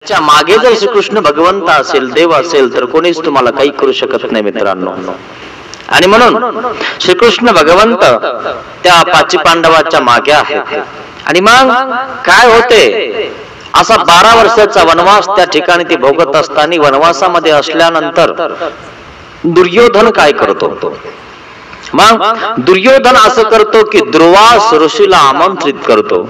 त्याच्या मागे जर श्रीकृष्ण भगवंत असेल, देव असेल, तर कोणीच तुम्हाला काही करू शकत नाही मित्रांनो. आणि म्हणून श्रीकृष्ण भगवंत त्या पाची पांडवाच्या मागे आहेत. आणि मग काय होते, असा 12 वर्षाचा वनवास त्या ठिकाणी ते भोगत असताना वनवासामध्ये असल्यानंतर दुर्योधन काय करतो, मग दुर्योधन असं करतो की दुर्वास ऋषीला आमंत्रित करतो.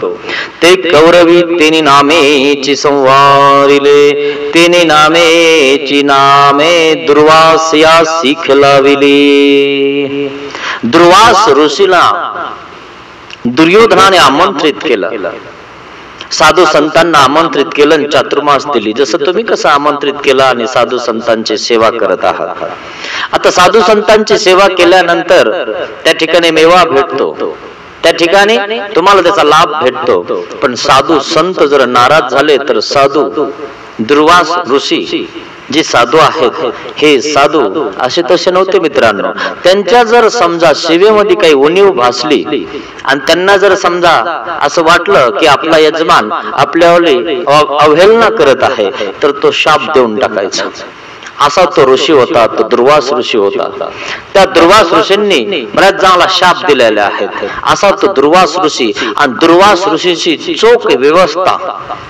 ते कौरवी तेनी नामेची संवारिले, तेनी नामेची नामे दुर्वास या सीख लाविली. दुर्वास ऋषीला दुर्योधनाने आमंत्रित केलं, साधू संतांना आमंत्रित केलं, चातुर्मास दिली. जसं तुम्ही कसं आमंत्रित केलं आणि साधू संतांची सेवा करत आहात. आता साधू संतांची सेवा केल्यानंतर त्या ठिकाणी मेवा भेटतो, त्या ठिकाणी तुम्हाला त्याचा लाभ भेटतो. पण साधू संत जर नाराज झाले तर साधू दुर्वास ऋषी जे साधू आहेत, हे साधू असे तसे नव्हते मित्रांनो. त्यांच्या जर समजा सेवेमध्ये काही उणीव भासली आणि त्यांना जर समजा असं वाटलं की आपला यजमान आपल्यावर अवहेलना करत आहे, तर तो शाप देऊन टाकायचा. असा तो ऋषी होता, तो दुर्वास ऋषी होता. त्या दुर्वास ऋषींनी बऱ्याच जणांना शाप दिलेले आहेत. असा तो दुर्वास ऋषी, आणि दुर्वास ऋषीची चोख व्यवस्था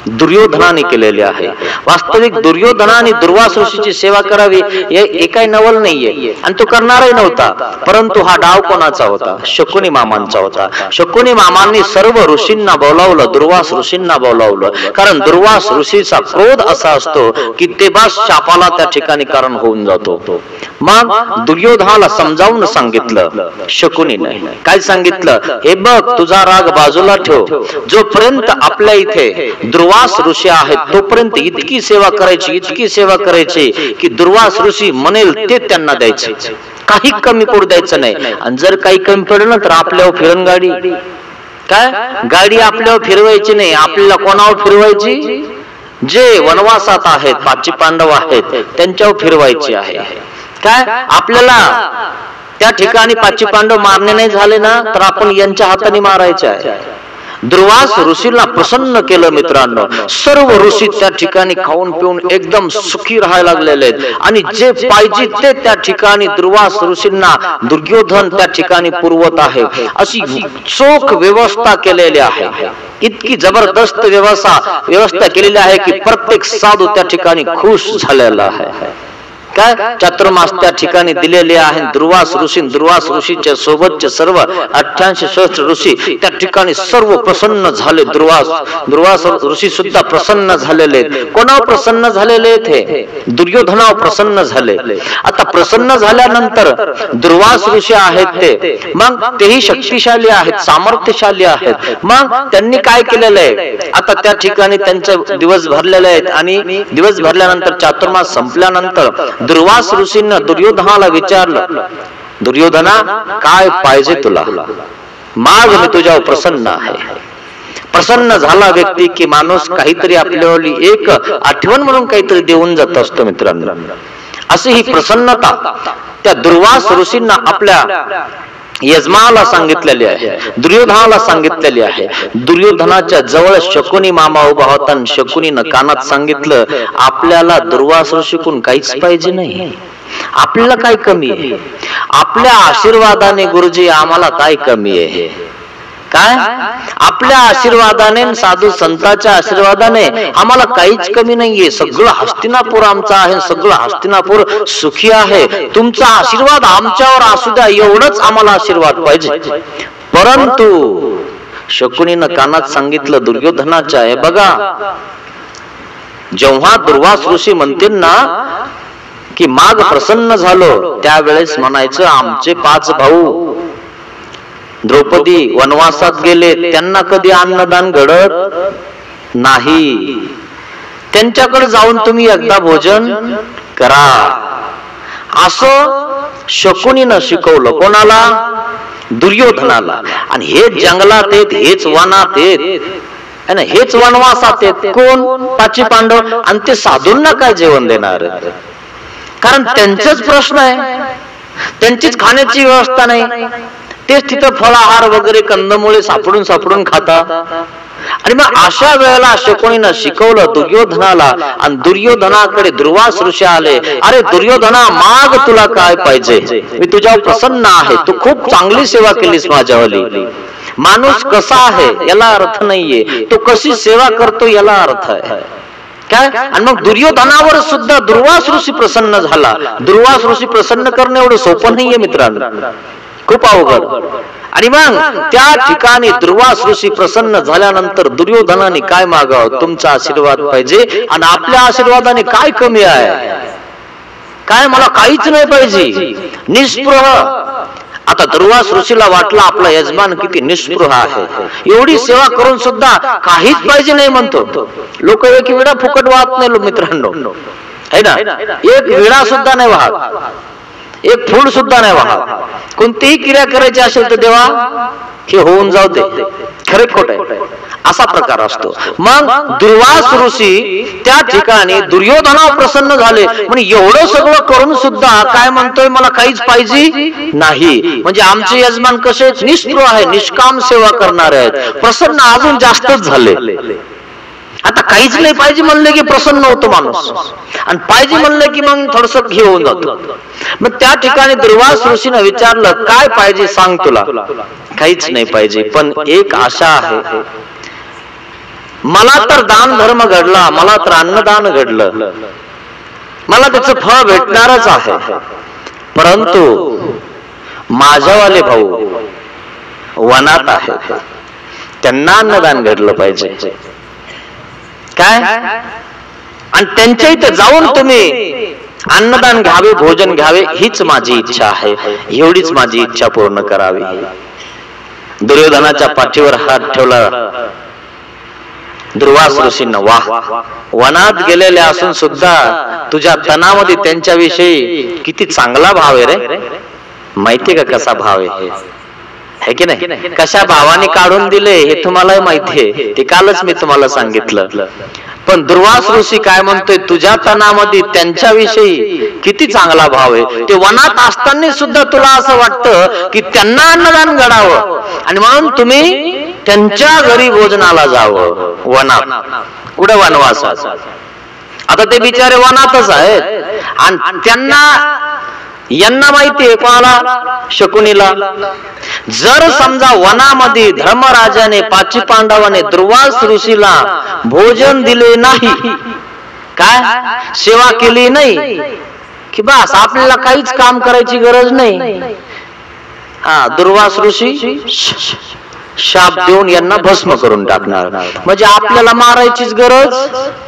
दुर्योधनाने केलेली आहे. वास्तविक दुर्योधनाने दुर्वास ऋषीची सेवा करावी हे काही नवल नाहीये, आणि तो करणारही नव्हता. परंतु हा डाव कोणाचा होता? शकुनी मामांचा होता. शकुनी मामांनी सर्व ऋषींना बोलावलं, दुर्वास ऋषींना बोलावलं. कारण दुर्वास ऋषीचा क्रोध असा असतो की ते बस शापाला त्या ठिकाणी कारण होऊन जातो. मग दुर्योधनाला समजावून सांगितलं शकुनीने. काय सांगितलं? हे बघ, तुझा राग बाजूला ठेव. जोपर्यंत आपल्या इथे दुर्वास ऋषी आहेत तोपर्यंत इतकी सेवा करायची, इतकी सेवा करायची की दुर्वास ऋषी म्हणेल ते त्यांना द्यायचे, काही कमी पडू द्यायचं नाही. आणि जर काही कमी पडलं तर आपल्यावर फिरण गाडी. काय गाडी आपल्यावर फिरवायची नाही, आपल्याला कोणावर फिरवायची? जे वनवासात आहेत, पाची पांडव आहेत, त्यांच्यावर फिरवायची आहे. काय आपल्याला त्या ठिकाणी पाची पांडव मारणे नाही झाले ना, तर आपण यांच्या हाताने मारायचे आहे. दुर्वास ऋषीला प्रसन्न केलं मित्रांनो. सर्व ऋषी त्या ठिकाणी खाऊन पिऊन एकदम सुखी राहायला लागलेले आहेत, आणि जे पाहिजे ते त्या ठिकाणी दुर्वास ऋषींना दुर्योधन त्या ठिकाणी पुरवत आहे. अशी चोख व्यवस्था केलेली आहे, इतकी जबरदस्त व्यवस्था केलेली आहे की प्रत्येक साधू त्या ठिकाणी खुश झालेला आहे. काय चातुर्मास त्या ठिकाणी दिलेले आहे. दुर्वास ऋषीच्या सोबतचे सर्व 88 सहस्त्र ऋषी त्या ठिकाणी सर्व प्रसन्न झाले. दुर्वास ऋषी सुद्धा प्रसन्न झालेले. कोणावर प्रसन्न झालेले? ते दुर्योधनावर प्रसन्न झाले. आता प्रसन्न झाल्यानंतर दुर्वास ऋषी आहेत ते, मग तेही शक्तिशाली आहेत, सामर्थ्यशाली आहेत. मग त्यांनी काय केलेलं आहे, आता त्या ठिकाणी त्यांचे दिवस भरलेले आहेत, आणि दिवस भरल्यानंतर चातुर्मास संपल्यानंतर दुर्वास ऋषींना दुर्योधनाला विचारलं, दुर्योधना काय पाहिजे तुला? माग, मी तुझ्यावर प्रसन्न आहे. प्रसन्न झाला व्यक्ती की माणूस काहीतरी आपल्यावर एक आठवण म्हणून काहीतरी देऊन जात असतो मित्रांनो. अशी ही प्रसन्नता त्या दुर्वास ऋषींना आपल्या यजमानाला सांगितलेली आहे, दुर्योधनाला सांगितलेली आहे. दुर्योधनाच्या जवळ शकुनी मामा उभा होता, आणि शकुनीनं कानात सांगितलं, आपल्याला दुर्वास ऋषीकडून काहीच पाहिजे नाही, आपल्याला काय कमी आहे? आपल्या आशीर्वादाने गुरुजी आम्हाला काय कमी आहे? काय आपल्या आशीर्वादाने, साधू संतांच्या आशीर्वादाने आम्हाला काहीच कमी नाहीये. सगळं हस्तिनापूर आमचं आहे, सगळं हस्तिनापूर सुखी आहे. तुमचा आशीर्वाद आमच्यावर असू द्या, एवढंच आम्हाला आशीर्वाद पाहिजे. परंतु शकुनीनं कानात सांगितलं दुर्योधनाच्या, हे बघा, जेव्हा दुर्वास ऋषी म्हणतील ना की माग प्रसन्न झालो, त्यावेळेस म्हणायचं आमचे 5 भाऊ द्रौपदी वनवासात गेले, त्यांना कधी अन्नदान घडत नाही. त्यांच्याकडे जाऊन तुम्ही एकदा भोजन करा, असं शकुनीनं शिकवलं. कोणाला? दुर्योधनाला. आणि हेच जंगलात आहेत, हेच वनात आहेत, हेच वनवासात आहेत. कोण? पाची पांडव. आणि ते साधूंना काय जेवण देणार? कारण त्यांचाच प्रश्न आहे, त्यांचीच खाण्याची व्यवस्था नाही. तेच तिथं फळाहार वगैरे कंदमुळे सापडून खाता. आणि मग अशा वेळेला शकुनीनं शिकवलं दुर्योधनाला, आणि दुर्योधनाकडे दुर्वास ऋषी आले. अरे दुर्योधना, माग तुला काय पाहिजे, मी तुझ्यावर प्रसन्न आहे, तू खूप चांगली सेवा केलीस माझ्यावली. माणूस कसा आहे याला अर्थ नाहीये, तो कशी सेवा करतो याला अर्थ आहे काय. आणि मग दुर्योधनावर सुद्धा दुर्वास ऋषी प्रसन्न झाला. दुर्वास ऋषी प्रसन्न करणं एवढं सोपं नाहीये मित्रांनो, खूप अवघड. आणि मग त्या ठिकाणी दुर्वास ऋषी प्रसन्न झाल्यानंतर दुर्योधनाने काय मागावं, तुमचा आशीर्वाद पाहिजे, आणि आपल्या आशीर्वादाने काय कमी आहे, काय मला काहीच नाही पाहिजे, निस्पृह. आता दुर्वास ऋषीला वाटलं आपला यजमान किती निस्पृह आहे, एवढी सेवा करून सुद्धा काहीच पाहिजे नाही म्हणतो. लोक एक विडा फुकट वाहत नाही मित्रांनो, है ना, एक विडा सुद्धा नाही वाहत, एक फूल सुद्धा नाही वाहत. कोणतीही क्रिया करायची असेल तर देवा हे होऊन जाऊ दे, खरे खोटे असा प्रकार असतो. मग दुर्वास ऋषी त्या ठिकाणी दुर्योधनावर प्रसन्न झाले, म्हणजे एवढं सगळं करून सुद्धा काय म्हणतोय, मला काहीच पाहिजे नाही. म्हणजे आमचे यजमान कसे निष्पृह आहे, निष्काम सेवा करणारे आहेत. प्रसन्न अजून जास्तच झाले. आता काहीच नाही पाहिजे म्हणले की प्रसन्न होतो माणूस, आणि पाहिजे म्हणलं की मग थोडस हे होऊन जातो. मग त्या ठिकाणी दुर्वास ऋषीने विचारलं, काय पाहिजे सांग तुला. काहीच नाही पाहिजे, पण एक आशा आहे, मला तर दान धर्म घडला, मला तर अन्नदान घडलं, मला त्याचं फळ भेटणारच आहे, परंतु माझ्यावाले भाऊ वनात आहेत, त्यांना अन्नदान घडलं पाहिजे काय. आणि त्यांच्या इथे जाऊन तुम्ही अन्नदान घ्यावे, भोजन घ्यावे, हीच माझी इच्छा आहे, एवढीच माझी इच्छा पूर्ण करावी. दुर्योधनाच्या पाठीवर हात ठेवला दुर्वास ऋषींना, वाह, वनात गेलेले असून सुद्धा तुझ्या तनामध्ये त्यांच्याविषयी किती चांगला भाव आहे रे. माहितीये का कसा भाव आहे की नाही, कशा भावाने काढून दिले हे तुम्हाला माहितीये, ते कालच मी तुम्हाला सांगितलं. पण दुर्वास ऋषी काय म्हणतोय, तुझ्या तनामध्ये त्यांच्याविषयी किती चांगला भाव आहे. ते वनात असताना सुद्धा तुला असं वाटतं की त्यांना अन्नदान घडावं, आणि म्हणून तुम्ही त्यांच्या घरी भोजनाला जावं. वनात कुठे वनवासात, आता ते बिचारे वनातच आहेत, आणि त्यांना यांना माहितीये कोणाला, शकुनीला, जर समजा वनामध्ये धर्मराजाने पाची पांडवाने दुर्वास ऋषीला भोजन दिले नाही, काय सेवा केली नाही, की बस आपल्याला काहीच काम करायची गरज नाही. दुर्वास ऋषी शाप देऊन यांना भस्म करून टाकणार, म्हणजे आपल्याला मारायचीच गरज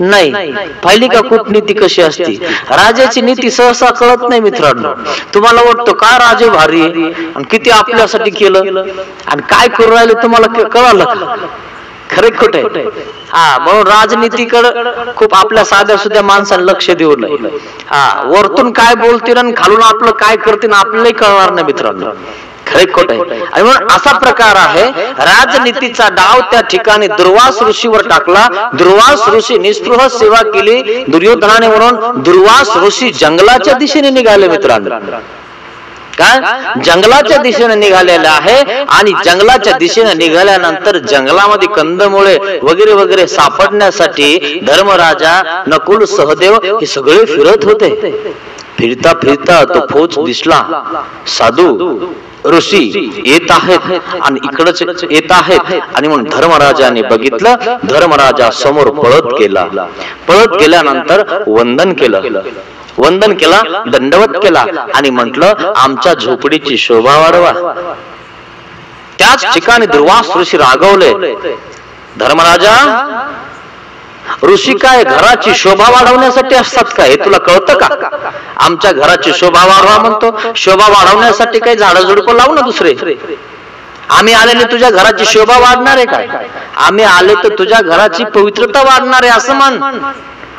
नाही. पाहिली का कूटनीती कशी असते. राजाची नीती सहसा कळत नाही मित्रांनो. तुम्हाला वाटतं काय राजे भारी आणि किती आपल्यासाठी केलं, आणि काय करू राहिले तुम्हाला कळालं का, खरे खोटे. म्हणून राजनीतीकडे खूप आपल्या साध्या सुद्धा माणसांना लक्ष देऊ नये. वरतून काय बोलतील आणि खालून आपलं काय करतील आपल्यालाही कळणार नाही मित्रांनो, खरे खोट आहे. आणि म्हणून असा प्रकार आहे, राजनीतीचा डाव त्या ठिकाणी दुर्वास ऋषीवर टाकला. दुर्वास ऋषी निस्पृह सेवा केली दुर्योधनाने, म्हणून दुर्वास ऋषी जंगलाच्या दिशेने निघाले मित्रांनो. काय जंगलाच्या दिशेने निघालेला आहे, आणि जंगलाच्या दिशेने निघाल्यानंतर जंगलामध्ये कंदमुळे वगैरे वगैरे सापडण्यासाठी धर्मराजा, नकुल, सहदेव हे सगळे फिरत होते. फिरता फिरता तो फौज दिसला. साधू ऋषी येत आहेत आणि इकडच येत आहेत, आणि म्हणून धर्मराजाने बघितलं. धर्मराजा समोर पळत गेला. पळत गेल्यानंतर वंदन केलं. वंदन केला, दंडवत केला, आणि म्हटलं आमच्या झोपडीची शोभा वाढवा. त्याच ठिकाणी दुर्वास ऋषी रागवले. धर्मराजा, ऋषी काय घराची शोभा वाढवण्यासाठी असतात का, हे तुला कळतं का. आमच्या घराची शोभा वाढवा म्हणतो. शोभा वाढवण्यासाठी काही झाडं झुडपं लावू ना दुसरे. आम्ही आलेले तुझ्या घराची शोभा वाढणार आहे काय. आम्ही आले तर तुझ्या घराची पवित्रता वाढणार आहे असं मान,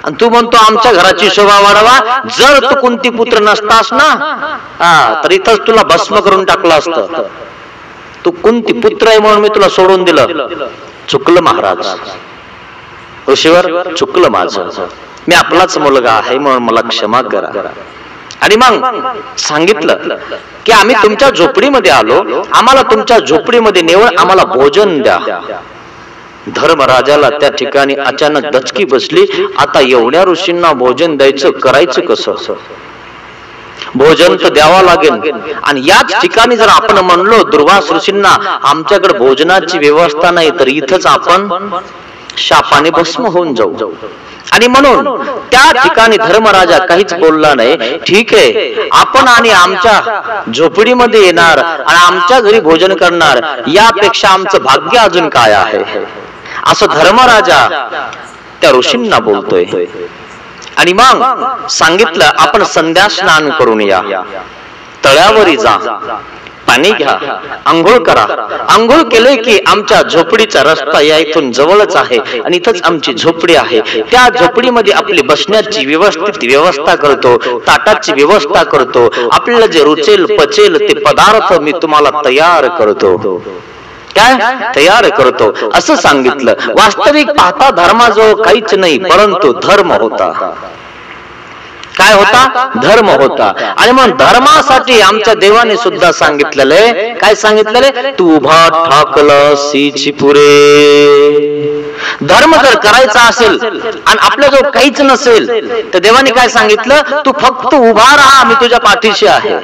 आणि तू म्हणतो आमच्या घराची शोभा वाढवा. जर तू कुंती पुत्र नसतास ना, तर इथंच तुला भस्म करून टाकलं असतं. तू कुंती पुत्र आहे म्हणून मी तुला सोडून दिलं. चुकलं महाराज, ऋषीवर चुकलं माझं. मी आपलाच मुलगा आहे म्हणून मला क्षमा करा. आणि मग सांगितलं की आम्ही तुमच्या झोपडीमध्ये आलो, आम्हाला तुमच्या झोपडीमध्ये नेऊन आम्हाला भोजन द्या. धर्मराजाला त्या ठिकाणी अचानक दचकी बसली. आता एवढ्या ऋषींना भोजन द्यायचं, करायचं कसं? भोजन तर द्यावा लागेल. आणि याच ठिकाणी जर आपण म्हणलो दुर्वास ऋषींना आमच्याकडे भोजनाची व्यवस्था नाही, तर इथंच आपण शापाने भस्म होऊन जाऊ. आणि म्हणून त्या ठिकाणी धर्मराजा काहीच बोलला नाही. ठीक आहे, आपण आणि आमच्या झोपडीमध्ये येणार आणि आमच्या घरी भोजन करणार, यापेक्षा आमचं भाग्य अजून काय आहे, असं धर्मराजा त्या ऋषींना बोलतोय. आणि मग सांगितलं आपण संध्या स्नान करून या, तळ्यावरी जा, पाणी घ्या, अंघोळ करा. अंघोळ केले की आमच्या झोपडीचा रस्ता या इथून जवळच आहे आणि इथंच आमची झोपडी आहे. त्या झोपडीमध्ये आपली बसण्याची व्यवस्थित व्यवस्था करतो, ताटाची व्यवस्था करतो. आपल्याला जे रुचेल पचेल ते पदार्थ मी तुम्हाला तयार करतो. काय तयार करतो असं सांगितलं. वास्तविक पाहता धर्माजवळ काहीच नाही, परंतु धर्म होता. काय होता? धर्म होता. आणि मग धर्मासाठी आमच्या देवाने सुद्धा सांगितलेलं आहे. काय सांगितलेलं आहे? तू उभा ठाकला पुरे. धर्म जर करायचा असेल आणि आपल्याजवळ काहीच नसेल तर देवाने काय सांगितलं? तू फक्त उभा राहा, मी तुझ्या पाठीशी आहे.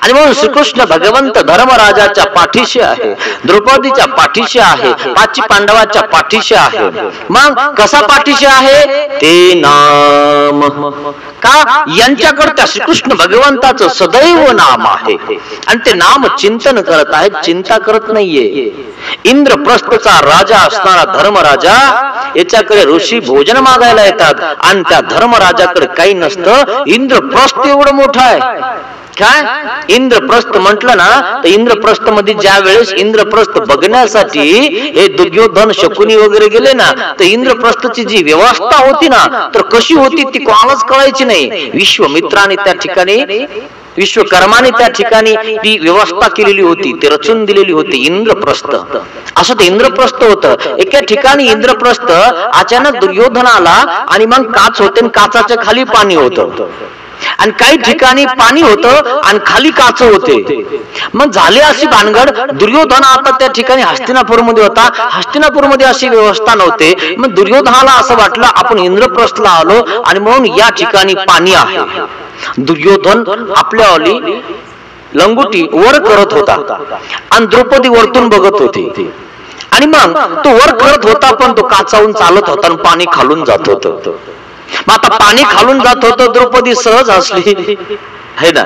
आणि म्हणून श्रीकृष्ण भगवंत धर्मराजाच्या पाठीशी आहे, द्रौपदीच्या पाठीशी आहे, 5 पांडवाच्या पाठीशी आहे. मग कसा पाठीशी आहे? ते नाम. का? यांच्याकडे त्या श्रीकृष्ण भगवंताचं सदैव नाम आहे आणि ते नाम चिंतन करत आहेत, चिंता करत नाहीये. इंद्रप्रस्थचा राजा असणारा धर्मराजा याच्याकडे ऋषी भोजन मागायला येतात आणि त्या धर्मराजाकडे काही नसतं. इंद्रप्रस्थ एवढं मोठं आहे. काय? इंद्रप्रस्थ म्हटलं ना, तर इंद्रप्रस्थ मध्ये ज्या वेळेस इंद्रप्रस्थ बघण्यासाठी हे दुर्योधन शकुनी वगैरे गेले ना, तर इंद्रप्रस्थची जी व्यवस्था होती ना, तर कशी होती ती कोणालाच कळायची नाही. विश्वामित्राने त्या ठिकाणी, विश्वकर्माने त्या ठिकाणी ती व्यवस्था केलेली होती, ती रचून दिलेली होती. इंद्रप्रस्थ असं ते इंद्रप्रस्थ होतं. एका ठिकाणी इंद्रप्रस्थ अचानक दुर्योधनाला आणि मग काच होते, काचाच्या खाली पाणी होतं आणि काही ठिकाणी पाणी होतं आणि खाली काच होते. मग झाली अशी भानगड. दुर्योधन आता त्या ठिकाणी हस्तिनापूरमध्ये होता, हस्तिनापूरमध्ये अशी व्यवस्था नव्हते. मग दुर्योधनाला असं वाटलं आपण इंद्रप्रस्थला आलो आणि म्हणून या ठिकाणी पाणी आहे. दुर्योधन आपल्यावाली लंगोटी वर करत होता आणि द्रौपदी वरतून बघत होती. आणि मग तो वर करत होता पण तो काचावून चालत होता आणि पाणी खालून जात होतं. मग आता पाणी खालून जात होतं, द्रौपदी सहज हसली, है ना,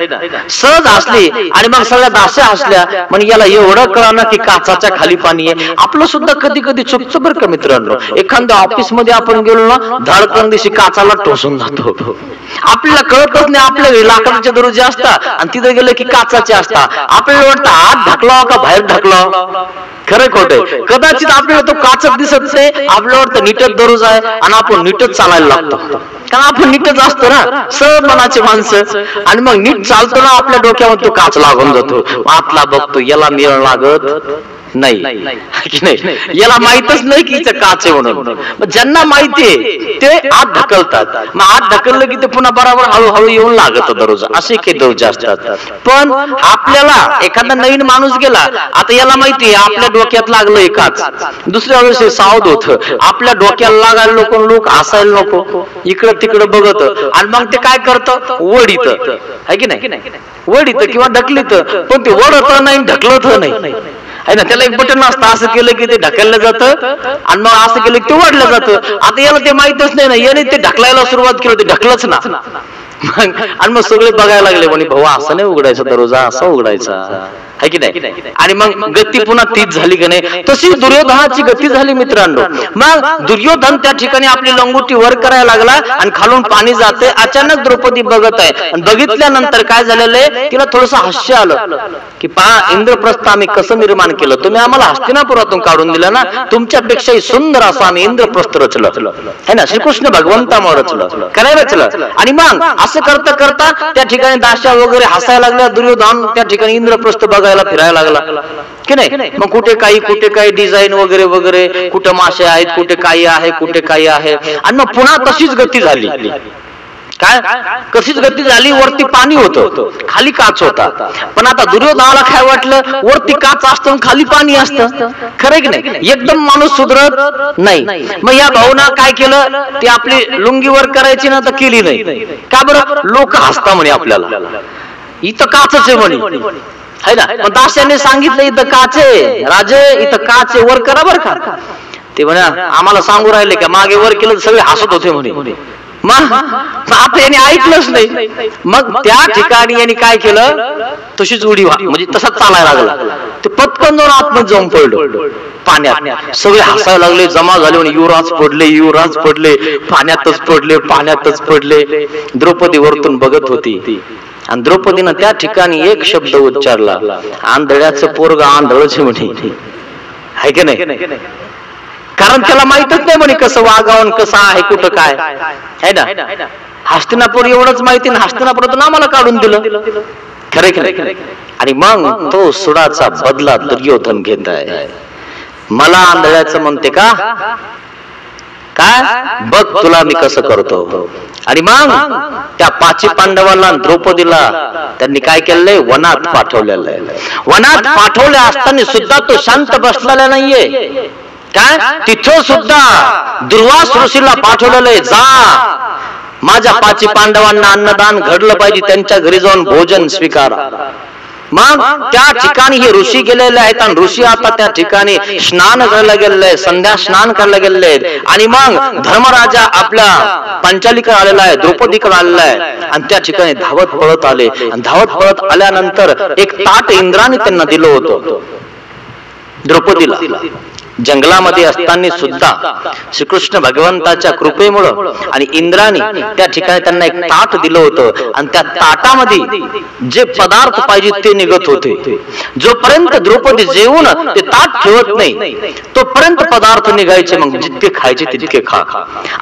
सहज हसली. आणि मग सगळ्या दास्या हसल्या. म्हणजे याला एवढं कळलं की काचाच्या खाली पाणी आहे. आपलं सुद्धा कधी कधी चुकतं बरं का मित्रांनो. एखाद्या ऑफिस मध्ये आपण गेलो ना, धडकन दिवशी काचाला टोचून जातो. आपल्याला कळतच नाही. आपल्या लाकडाचे दरवाजे असतात आणि तिथे गेले की काचाचे असतात. आपल्याला वाटतं आत ढकलावा का बाहेर ढकलावा. खरं खोटे? कदाचित आपल्याला तो काचत दिसत नाही. आपल्याला वाटतं नीटच दररोज आहे आणि आपण नीटच चालायला लागतो, कारण आपण नीटच असतो ना, सहज मनाचे माणसं. आणि मग नीट चालतो ना, आपल्या डोक्यावर तो काच लागून जातो. आतला बघतो, याला मिळ लागत नाही की नाही, याला माहितच नाही की काच आहे म्हणून. ज्यांना माहितीये ते आत ढकलतात. मग आत ढकललं की ते पुन्हा बरोबर हळूहळू येऊन लागत दररोज. असे काही दररोज असतात. पण आपल्याला एखादा नवीन माणूस गेला, आता याला माहितीये आपल्या डोक्यात लागलं काच, दुसऱ्या वेळेस सावध होत, आपल्या डोक्याला लागायला नको, लोक हसायला नको, इकडं तिकडं बघत आणि मग ते काय करतं, वडीत आहे की नाही, वडीत किंवा ढकलीत. पण ते वडत नाही, ढकलत नाही, आहे ना. त्याला एक बटन असतं, असं केलं की ते ढकललं जातं आणि मग असं केलं की ते वाढलं जातं. आता याला ते माहितच नाही ना, याने ते ढकलायला सुरुवात केली, ते ढकलच ना. आणि मग सगळे बघायला लागले, म्हणे भाऊ असं नाही उघडायचा दरवाजा, असा उघडायचा, आहे की नाही. आणि मग गती पुन्हा तीच झाली की नाही. तशी दुर्योधनाची गती झाली मित्रांनो. मग दुर्योधन त्या ठिकाणी आपली लंगोटी वर करायला लागला आणि खालून पाणी जाते. अचानक द्रौपदी बघत आहे आणि बघितल्यानंतर काय झालेलं आहे, तिला थोडस हास्य आलं की पहा, इंद्रप्रस्थ आम्ही कसं निर्माण केलं, तुम्ही आम्हाला हस्तिनापुरातून काढून दिलं ना, तुमच्यापेक्षाही सुंदर असं आम्ही इंद्रप्रस्थ रचलं, है ना. श्रीकृष्ण भगवंतामुळे रचलं, काय रचलं. आणि मग असं करता करता त्या ठिकाणी दास्या वगैरे हसायला लागल्या. दुर्योधन त्या ठिकाणी इंद्रप्रस्थ बघायला फिरायला लागला की नाही. मग कुठे काही डिझाईन वगैरे वगैरे, कुठे मासे आहेत, कुठे काही आहे, कुठे काही आहे. आणि मग पुन्हा तशीच गती झाली. काय कशीच गती झाली, वरती पाणी होतं, खाली काच होता. पण आता दुर्योधनाला काय वाटलं, वरती काच असतं खाली पाणी असतं. खरं की नाही? एकदम माणूस सुधरत नाही. मग या भाऊना काय केलं, ती आपली लुंगी वर करायची ना तर केली नाही. का बरं? लोक हसता म्हणे आपल्याला, इथं काचच आहे म्हणे, है ना. मग दास्याने सांगितलं इथं काच आहे राजे, इथं काच आहे, वर करा बरं का. ते म्हणे आम्हाला सांगू राहिले का, मागे वर केलं सगळे हसत होते म्हणे. मग आता याने ऐकलंच नाही. मग त्या ठिकाणी यांनी काय केलं, तशीच उडी म्हणजे तसाच चालायला लागला. ते पटकन जाऊन आतमध्ये जाऊन पडलं पाण्यात. सगळे हसायला लागले, जमा झाले म्हणे, युवराज पडले, युवराज पडले, पाण्यातच पडले, पाण्यातच पडले. द्रौपदी वरतून बघत होती आणि द्रौपदीनं त्या ठिकाणी एक शब्द उच्चारला, आंधळ्याचं पोरग आंधळच म्हणे, आहे की नाही. कारण त्याला माहितच नाही म्हणे कसं वागावं, कसं आहे, कुठं काय आहे ना. हस्तिनापूर एवढंच माहिती ना, हस्तिनापुरातून आम्हाला काढून दिलं. खरे खरे. आणि मग तो सुडाचा बदला दुर्योधन घेत आहे. मला आंधळ्याचं म्हणते का, काय बघ तुला मी कसं करतो. आणि मग त्या पाची पांडवांना द्रौपदीला त्यांनी काय केलंय, वनात पाठवलेलं आहे. वनात पाठवले असताना सुद्धा तो शांत बसलेला नाहीये. काय तिथं सुद्धा दुर्वास ऋषीला पाठवलेलं आहे, जा माझ्या पाची पांडवांना अन्नदान घडलं पाहिजे, त्यांच्या घरी जाऊन भोजन स्वीकारा. मग त्या ठिकाणी हे ऋषी गेलेले आहेत आणि ऋषी आता त्या ठिकाणी स्नान करायला गेलेले आहेत, संध्या स्नान करायला गेलेले आहेत. आणि मग धर्मराजा आपल्या पांचालीकडे आलेला आहे, द्रौपदीकडे आलेला आहे आणि त्या ठिकाणी धावत पळत आले. आणि धावत पळत आल्यानंतर एक ताट इंद्राने त्यांना दिलं होतं द्रौपदीला. जंगलामध्ये असताना सुद्धा श्रीकृष्ण भगवंताच्या कृपेमुळं आणि इंद्राने त्या ठिकाणी त्यांना एक ताट दिलं होतं आणि त्या ताटामध्ये जे पदार्थ पाहिजे ते निघत होते. जोपर्यंत द्रौपदी जेवून ते ताट ठेवत नाही तोपर्यंत पदार्थ निघायचे, मग जितके खायचे तितके खा,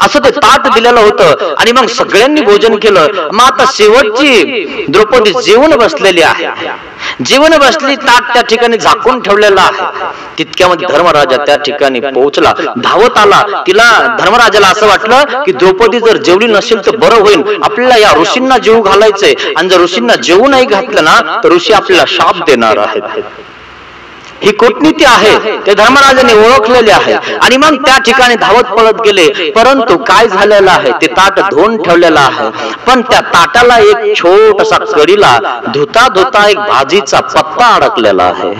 असं ते ताट दिलेलं होतं. आणि मग सगळ्यांनी भोजन केलं. मग आता शेवटची द्रौपदी जेवून बसलेली आहे. जेवण बसली, ताट त्या ठिकाणी झाकून ठेवलेला आहे. तितक्यामध्ये धर्मराजा त्या ठिकाणी पोहोचला, धावत आला. तिला धर्मराजाला असं वाटलं की द्रौपदी जर जेवली नसेल तर बरं होईल, आपल्याला या ऋषींना जेवू घालायचंय. आणि जर ऋषींना जेवू नाही घातलं ना तर ऋषी आपल्याला शाप देणार आहेत. ही कूटनीती आहे, ते धर्मराजाने ओळखलेले आहे. आणि मग त्या ठिकाणी धावत पळत गेले. परंतु काय झालेलं आहे, ते ताट धुवून ठेवलेलं आहे, पण त्या ताटाला एक छोटासा कडीला धुता धुता एक भाजीचा पत्ता अडकलेला आहे.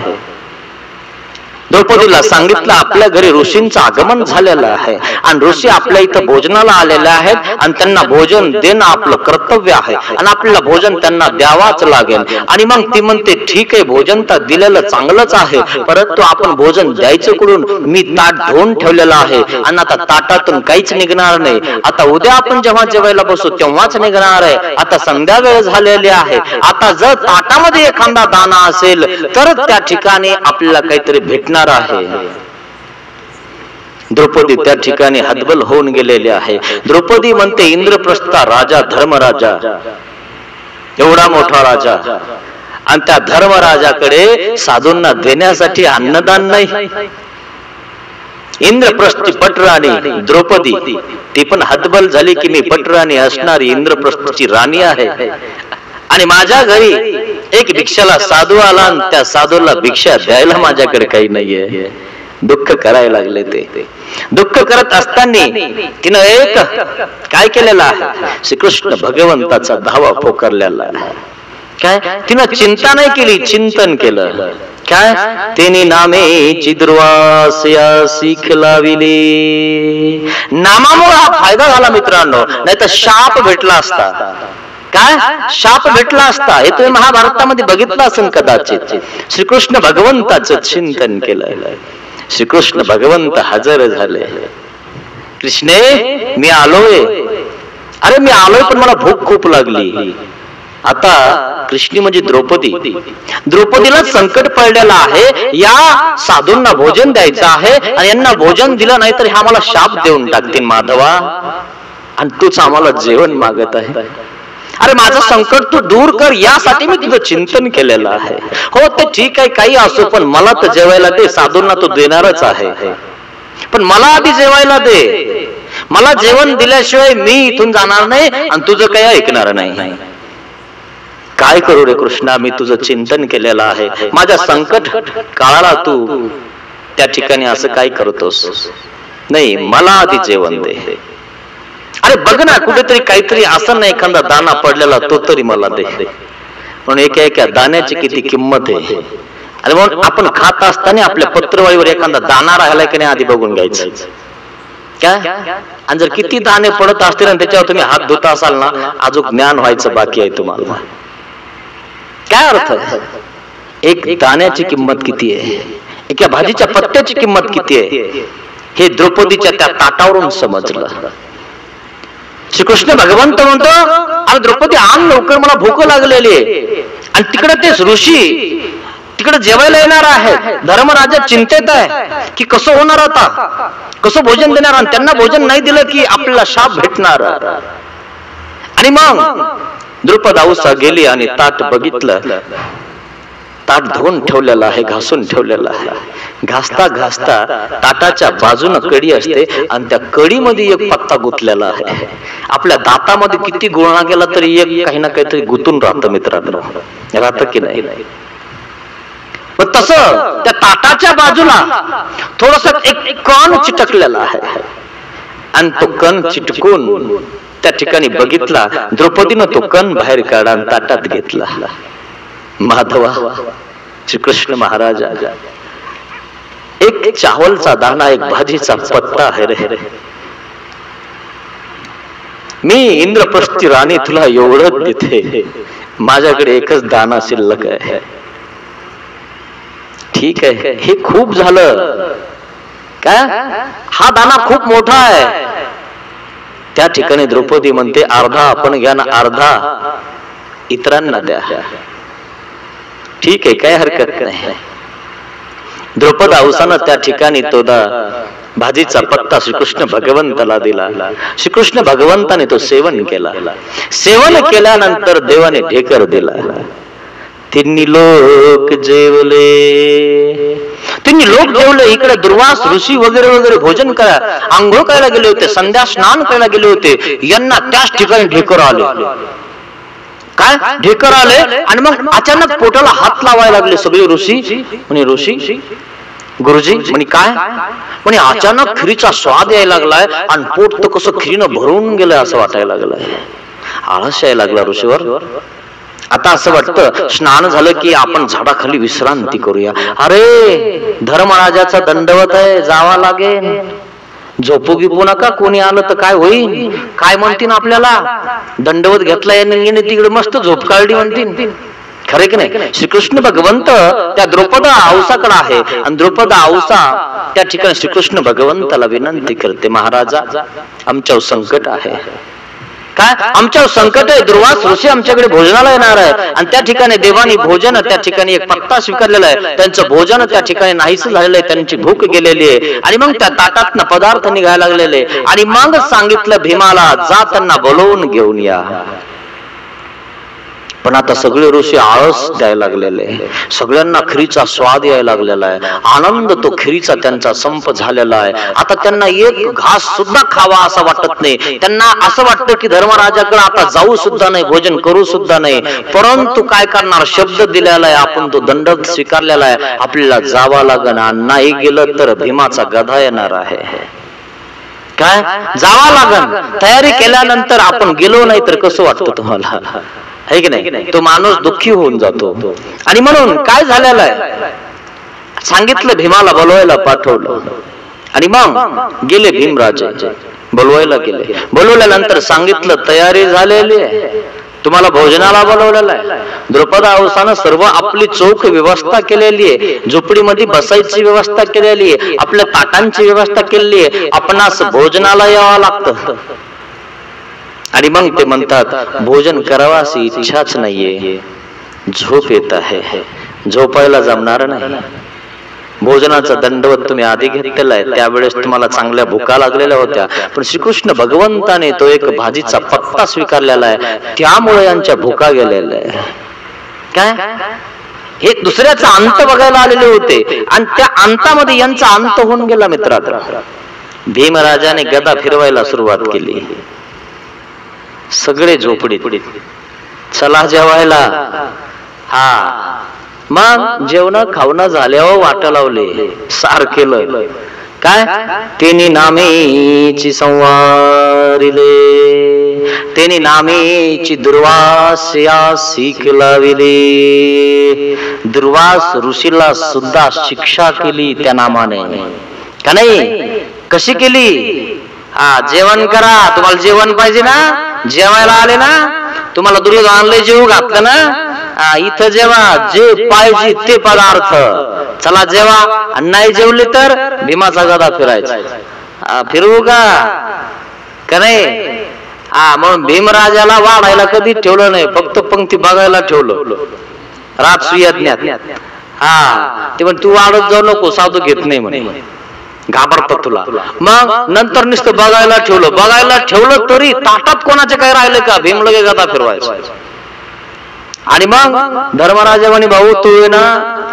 द्रौपदीला सांगितलं आपल्या घरी ऋषींचं आगमन झालेलं आहे आणि ऋषी आपल्या इथं भोजनाला आलेले आहेत आणि त्यांना भोजन देणं आपलं कर्तव्य आहे आणि आपल्याला भोजन त्यांना द्यावाच लागेल. आणि मग ती म्हणते ठीक आहे, भोजन तर दिलेलं चांगलंच आहे, परंतु आपण भोजन द्यायचं कुठून, मी ताट धुवून ठेवलेलं आहे आणि आता ताटातून काहीच निघणार नाही. आता उद्या आपण जेव्हा जेवायला बसू तेव्हाच निघणार आहे. आता संध्या वेळ झालेली आहे. आता जर ताटामध्ये एखादा दाना असेल तर त्या ठिकाणी आपल्याला काहीतरी भेटणार आहे. द्रौपदी त्या ठिकाणी हतबल होऊन गेलेले आहे. द्रौपदी म्हणते इंद्रप्रस्थ राजा धर्मराजा, एवढा मोठा राजा, आणि त्या धर्मराजाकडे साधूंना देण्यासाठी अन्नदान नाही. इंद्रप्रस्थची पटराणी द्रौपदी, ती पण हतबल झाली की मी पटराणी असणारी इंद्रप्रस्थची राणी आहे आणि माझ्या घरी एक भिक्षाला साधू आला आणि त्या साधूला भिक्षा द्यायला माझ्याकडे काही नाहीये. दुःख करायला लागले. ते दुःख करत असताना तिनं एक काय केलेलं आहे, श्रीकृष्ण भगवंताचा धावा पोकारलेला आहे. काय तिनं चिंता नाही केली, चिंतन केलं. काय तेनी नामे चिद्रवासया सीख लाविले. नामामुळे हा फायदा झाला मित्रांनो, नाही तर शाप भेटला असता. काय शाप भेटला असता हे तुम्ही महाभारतामध्ये बघितलं असेल कदाचित. श्रीकृष्ण भगवंताचं चिंतन केलं, श्रीकृष्ण भगवंत हजर झाले. कृष्णे मी आलोय, अरे मी आलोय पण मला भूक खूप लागली. आता कृष्णी म्हणजे द्रौपदी, द्रौपदीला संकट पडलेलं आहे, या साधूंना भोजन द्यायचं आहे आणि यांना भोजन दिलं नाही तर हे आम्हाला शाप देऊन टाकतील माधवा, आणि तूच आम्हाला जेवण मागत आहे. अरे माझं संकट तू दूर कर, यासाठी मी तुझं चिंतन केलेलं आहे. हो ते ठीक आहे, काही असो, पण मला तर जेवायला दे. साधूंना तू देणारच आहे, पण मला आधी जेवायला दे. मला जेवण दिल्याशिवाय मी इथून जाणार नाही आणि तुझं काही ऐकणार नाही. काय करू रे कृष्णा, मी तुझं चिंतन केलेलं आहे, माझ्या संकट काळाला तू त्या ठिकाणी असं काय करतोस? नाही, मला आधी जेवण दे. अरे बघ ना, कुठेतरी काहीतरी असं नाही, एखादा दाना पडलेला तो तरी मला दे. म्हणून एका दाण्याची किती किंमत आहे. आणि म्हणून आपण खात असताना आपल्या पत्रवाळीवर एखादा दाना राहिला की नाही आधी बघून घ्यायचं काय. आणि जर किती दाणे पडत असतील आणि त्याच्यावर तुम्ही हात धुता असाल ना, अजून ज्ञान व्हायचं बाकी आहे तुम्हाला. काय अर्थ आहे? एक दाण्याची किंमत किती आहे, एका भाजीच्या पत्त्याची किंमत किती आहे, हे द्रौपदीच्या त्या ताटावरून समजलं. श्रीकृष्ण भगवंत म्हणतो, अरे द्रौपदी आण लवकर, मला भूक लागलेली आहे. आणि तिकडे ते ऋषी तिकडे जेवायला येणार आहे. धर्मराजा चिंतेत आहे की कसं होणार, आता कसं भोजन देणार, आणि त्यांना भोजन नाही दिलं की आपल्याला शाप भेटणार. आणि मग द्रुपद औसा गेली आणि ताट बघितलं, ताट धुवून ठेवलेलं आहे, घासून ठेवलेलं आहे. घासता घासता ताटाच्या बाजूनं कडी असते आणि त्या कडीमध्ये एक पत्ता गुंतलेला आहे. आपल्या दातामध्ये किती गुळणा गेला तरी एक काही ना काहीतरी गुंतून राहतं मित्रांनो, राहतं की नाही. तसं त्या ताटाच्या बाजूला थोडस एक कण चिटकलेला आहे आणि तो कण चिटकून त्या ठिकाणी बघितला. द्रौपदीनं तो कण बाहेर काढा आणि ताटात घेतला. माधवा, श्रीकृष्ण महाराजा, एक चावलचा दाना, एक भाजीचा पत्ता आहे रे. मी इंद्रप्रस्थी राणी तुला एवढं देते, माझ्याकडे एकच दाना शिल्लक आहे. ठीक आहे, हे खूप झालं काय, हा दाना खूप मोठा आहे. त्या ठिकाणी द्रौपदी म्हणते, अर्धा आपण घ्या ना, अर्धा इतरांना द्या. ठीक आहे, काय हरकत नाही. द्रौपद औसानं त्या ठिकाणी तो भाजीचा पत्ता श्रीकृष्ण भगवंताला दिला. श्रीकृष्ण भगवंताने तो सेवन केला. सेवन केल्यानंतर देवाने ढेकर दिला. तिन्ही लोक जेवले, तिन्ही लोक जेवले. इकडे दुर्वास ऋषी वगैरे वगैरे भोजन करा, आंघोळ करायला गेले होते, संध्या स्नान करायला गेले होते. यांना त्याच ठिकाणी ढेकर आले. काय ढेकर आले आणि मग अचानक पोटाला हात लावायला लागले सगळे ऋषी. म्हणे ऋषी गुरुजी, म्हणे काय, म्हणे अचानक खिरीचा स्वाद यायला लागलाय आणि पोट तर कसं खिरीनं भरून गेलंय असं वाटायला लागलंय. आळस यायला लागला ऋषीवर. आता असं वाटतं स्नान झालं की आपण झाडाखाली विश्रांती करूया. अरे धर्मराजाचा दंडवत आहे, जावा लागेल. झोपू गिपू नका, कोणी आलं तर काय होईल, काय म्हणतील आपल्याला. दंडवत घेतला याने तिकडे मस्त झोप काढली म्हणतील. खरे की नाही. श्रीकृष्ण भगवंत त्या द्रौपद औसाकडे आहे आणि द्रौपद औसा त्या ठिकाणी श्रीकृष्ण भगवंताला विनंती करते, महाराजा आमच्यावर संकट आहे. काय आमच्यावर संकट आहे, दुर्वास ऋषी आमच्याकडे भोजनाला येणार आहे. आणि त्या ठिकाणी देवानी भोजन त्या ठिकाणी एक पत्ता स्वीकारलेला आहे. त्यांचं भोजन त्या ठिकाणी नाहीच झालेलं आहे, त्यांची भूक गेलेली आहे. आणि मग त्या ताटातनं पदार्थ निघायला लागलेले. आणि मग सांगितलं भीमाला, जा त्यांना बोलवून घेऊन या. पण आता सगळे ऋषी आळस द्यायला लागलेले, सगळ्यांना खिरीचा स्वाद यायला लागलेला आहे. आनंद तो खिरीचा त्यांचा संप झालेला आहे. आता त्यांना एक घास सुद्धा खावा असं वाटत नाही. त्यांना असं वाटतं की धर्मराजाकडे आता जाऊ सुद्धा नाही, भोजन करू सुद्धा नाही. परंतु काय करणार, शब्द दिलेला आहे, आपण तो दंड स्वीकारलेला आहे, आपल्याला जावा लागणार. नाही गेलं तर भीमाचा गधा येणार आहे. काय जावा लागन. तयारी केल्यानंतर आपण गेलो नाही तर कसं वाटतं तुम्हाला, आहे की नाही. तो माणूस दुःखी होऊन जातो. आणि म्हणून काय झालेलं आहे, सांगितलं भीमाला बोलवायला पाठवलं. आणि मग गेले भीमराजे बोलवायला गेले. बोलवल्यानंतर सांगितलं तयारी झालेली आहे, तुम्हाला भोजनाला बोलवलेलं आहे. द्रौपद औसानं सर्व आपली चोख व्यवस्था केलेली आहे, झोपडीमध्ये बसायची व्यवस्था केलेली आहे, आपल्या ताटांची व्यवस्था केलेली आहे. आपणास भोजनाला यावं लागतं. आणि मग ते म्हणतात, भोजन करावं अशी इच्छाच नाहीये, झोप येत आहे, झोपायला जमणार नाही. भोजनाचा दंडवत तुम्ही आधी घेतलेला आहे, त्यावेळेस तुम्हाला चांगल्या भुका लागलेल्या होत्या. पण श्रीकृष्ण भगवंताने तो एक भाजीचा पत्ता स्वीकारलेला आहे, त्यामुळे यांच्या भुका गेलेल्या आहे. काय हे दुसऱ्याचा अंत बघायला आलेले होते आणि त्या अंतामध्ये यांचा अंत होऊन गेला मित्रांनो. भीमराजाने गदा फिरवायला सुरुवात केली. सगळे झोपडीत, चला जेवायला. हा, मग जेवण खावणं झाल्यावर वाट लावले, सार केलं. काय? तेनी नामेची संवारिले, तेनी नामेची दुर्वास्या सीख लाविले. दुर्वास ऋषीला सुद्धा शिक्षा केली त्या नामाने, का नाही? कशी केली? हा, जेवण करा, तुम्हाला जेवण पाहिजे ना, जेवायला आले ना, तुम्हाला दुर्योधन आणले, जेवू घातलं ना, इथं जेवा, जे पाहिजे ते पदार्थ, चला जेवा. आणि नाही जेवले तर भीमाचा गदा फिरायचा. फिरवू का नाही? म्हणून भीमराजाला वाढायला कधी ठेवलं नाही, फक्त पंक्ती बघायला ठेवलं राजसुयज्ञात. ते म्हण तू वाढत जाऊ नको, साधू घेत नाही म्हणे, घाबरतात तुला. मग नंतर नुसतं बघायला ठेवलं तरी ताटात कोणाचे काय राहिले का? भीम लगे गदा फिरवायचं. आणि मग धर्मराजा म्हणे, भाऊ तू ना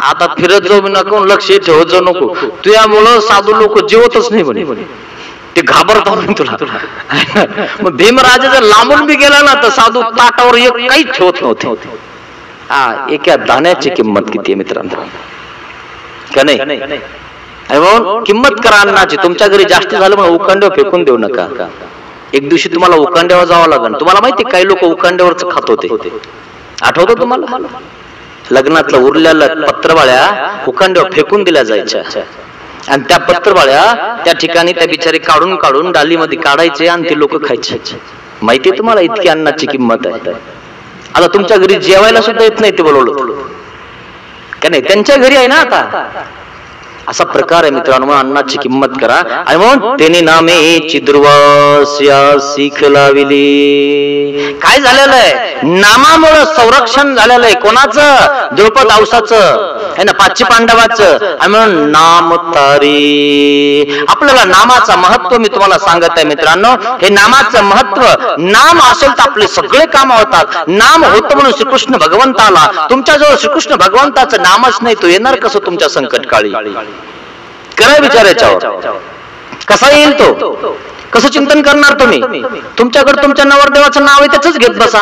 आता फिरत जाऊ नको, लक्ष ठेवत जाऊ नको, तुझ्यामुळं साधू लोक जेवतच नाही म्हणे, ते घाबरतात म्हणे तुला. मग भीमराजा जर लांबून बी गेला ना तर साधू ताटावर एक काही ठेवत नव्हते. एका दाण्याची किंमत किती आहे मित्रांनो, का नाही? किंमत करा अन्नाची. तुमच्या घरी जास्त झालं म्हणून उकांड्यावर फेकून देऊ नका. एक दिवशी तुम्हाला उकांड्यावर जावं लागेल. तुम्हाला माहिती काही लोक उकांड्यावरच खात होते, आठवतं तुम्हाला? लग्नातलं उरलेलं पत्रवाळ्या उकांड्यावर फेकून दिल्या जायच्या, आणि त्या पत्रवाळ्या त्या ठिकाणी त्या बिचारे काढून काढून डालीमध्ये काढायचे आणि ते लोक खायचे. माहितीये तुम्हाला इतकी अन्नाची किंमत आहे. आता तुमच्या घरी जेवायला सुद्धा येत नाही ते बोलवलं, का नाही? त्यांच्या घरी आहे ना आता. असा प्रकार आहे मित्रांनो, अन्नाची किंमत करा. आणि म्हणून त्याने नामेची दुर्वास्या सीख लाविली. काय झालेलं आहे? नामामुळे संरक्षण झालेलं आहे. कोणाचं? द्रौपद औसाचं आहे ना, पाची पांडवाचं. आणि म्हणून नाम तारी. आपल्याला नामाचं महत्व मी तुम्हाला सांगत आहे मित्रांनो. हे नामाचं महत्व, नाम असेल तर आपले सगळे काम होतात. नाम होतं म्हणून श्रीकृष्ण भगवंत आला. तुमच्याजवळ श्रीकृष्ण भगवंताचं नामच नाही, तो येणार कसं तुमच्या संकट काळी? काय विचार याच्यावर? कसा येईल तो? कसं चिंतन करणार तुम्ही? तुमच्याकडे तुमच्या नवरदेवाचं नाव आहे त्याच घेत बसा,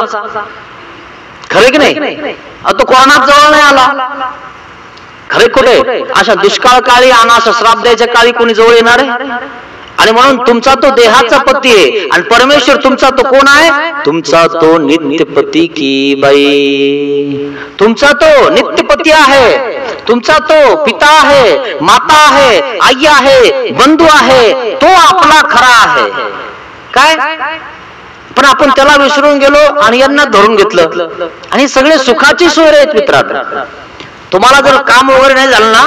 खरे की नाही? तो कोणाच जवळ नाही आला, खरे कुठे? अशा दुष्काळ काळी आणि अशा श्राप द्यायच्या काळी कोणी जवळ येणार आहे? आणि म्हणून तुमचा तो देहाचा पती आहे, आणि परमेश्वर तुमचा तो कोण आहे? तुमचा तो नित्यपती की बाई. तुमचा तो नित्यपती आहे, तुमचा तो पिता आहे, माता आहे, आई आहे, बंधू आहे, तो आपला खरा आहे. काय? पण आपण त्याला विसरून गेलो आणि यांना धरून घेतलं, आणि सगळे सुखाची सोय आहेत मित्रांनो. तुम्हाला जर काम वगैरे नाही झालं ना,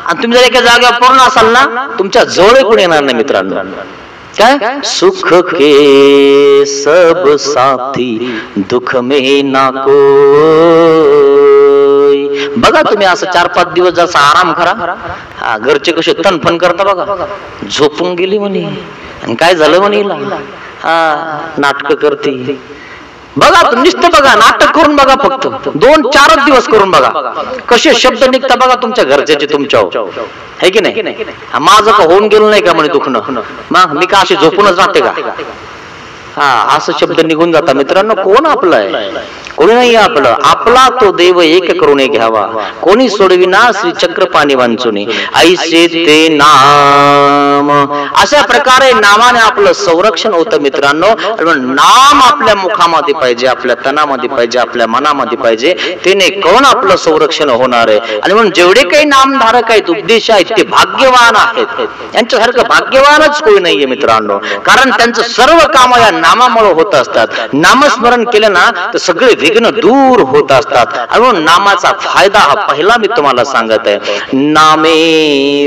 आणि तुम्ही जर एका जागेवर पूर्ण असाल ना, तुमच्या जवळ कोणी येणार नाही मित्रांनो. काय? सुख के सब साथी दुख में ना कोई. बघा तुम्ही असं 4-5 दिवस जसा आराम करा. घरचे कसे तनफन करता बघा, झोपून गेली म्हणे, आणि काय झालं म्हणे, नाटक करते. बघा नुसतं बघा, नाटक करून बघा, फक्त 2-4 दिवस करून बघा कसे शब्द निघता बघा तुमच्या घरच्याचे तुमच्यावर, है की नाही? माझं का होऊन गेलं नाही का म्हणे दुखणं, मग मी का अशी झोपूनच राहते का? असं शब्द निघून जाता मित्रांनो. कोण आपलं आहे? कोणी नाही आपलं. आपला तो देव एक करून घ्यावा, कोणी सोडविना श्री चक्रपाणी वांचुनी. ऐसे ते नाम. अशा प्रकारे नामाने आपलं संरक्षण होतं मित्रांनो. नाम आपल्या मुखामध्ये पाहिजे, आपल्या तनामध्ये पाहिजे, आपल्या मनामध्ये पाहिजे, त्याने कोण आपलं संरक्षण होणार आहे. आणि म्हणून जेवढे काही नामधारक आहेत, उपदेश आहेत, ते भाग्यवान आहेत. यांच्यासारखं भाग्यवानच कोणी नाहीये मित्रांनो, कारण त्यांचं सर्व काम या नामामुळे होत असतात. नामस्मरण केलं ना तर सगळे विघ्न दूर होत असतात. आणि नामाचा फायदा हा पहिला मी तुम्हाला सांगत आहे. नामे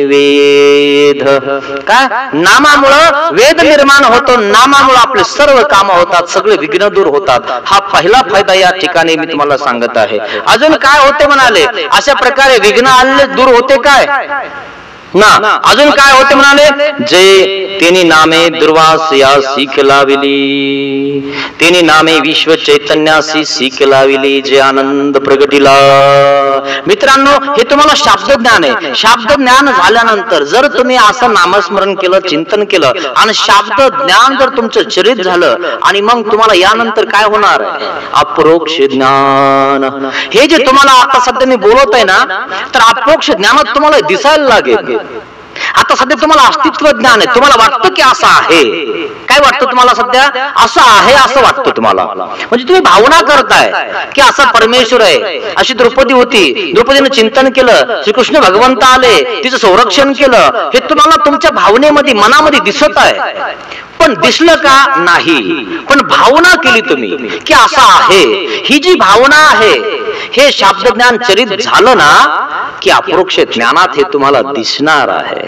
वेद. काय? नामामुळं वेद निर्माण होतो, नामामुळे आपले सर्व काम होतात, सगळे विघ्न दूर होतात. हा पहिला फायदा या ठिकाणी मी तुम्हाला सांगत आहे. अजून काय होते म्हणाले? अशा प्रकारे विघ्न आले दूर होते. काय? ना अजून काय होते म्हणाले, जे तिने नामे दुर्वासयासी लाविली, तिने नामे विश्व चैतन्यासी सीख लाविली, जे आनंद प्रगटीला. मित्रांनो, हे तुम्हाला शाब्द ज्ञान आहे. शाब्द ज्ञान झाल्यानंतर जर तुम्ही असं नामस्मरण केलं, चिंतन केलं आणि शाब्द ज्ञान जर तुमचं चरित झालं, आणि मग तुम्हाला यानंतर काय होणार, अपरोक्ष ज्ञान. हे जे तुम्हाला आता सध्या मी बोलत आहे ना, तर अपरोक्ष ज्ञानात तुम्हाला दिसायला लागेल. आता सध्या तुम्हाला अस्तित्व ज्ञान आहे, तुम्हाला वाटतं की असं आहे. काय वाटतं तुम्हाला सध्या, असं आहे असं वाटतं तुम्हाला. म्हणजे तुम्ही भावना करताय की असा परमेश्वर आहे. अशी द्रौपदी होती, द्रौपदीनं चिंतन केलं, श्रीकृष्ण भगवंत आले, तिचं संरक्षण केलं, हे तुम्हाला तुमच्या भावनेमध्ये मनामध्ये दिसत आहे. पण दिसलं का नाही, पण भावना केली तुम्ही की असं आहे. ही जी भावना आहे, हे शाब्द ज्ञान चरित झालं ना की अपरोक्ष ज्ञानात हे तुम्हाला दिसणार आहे.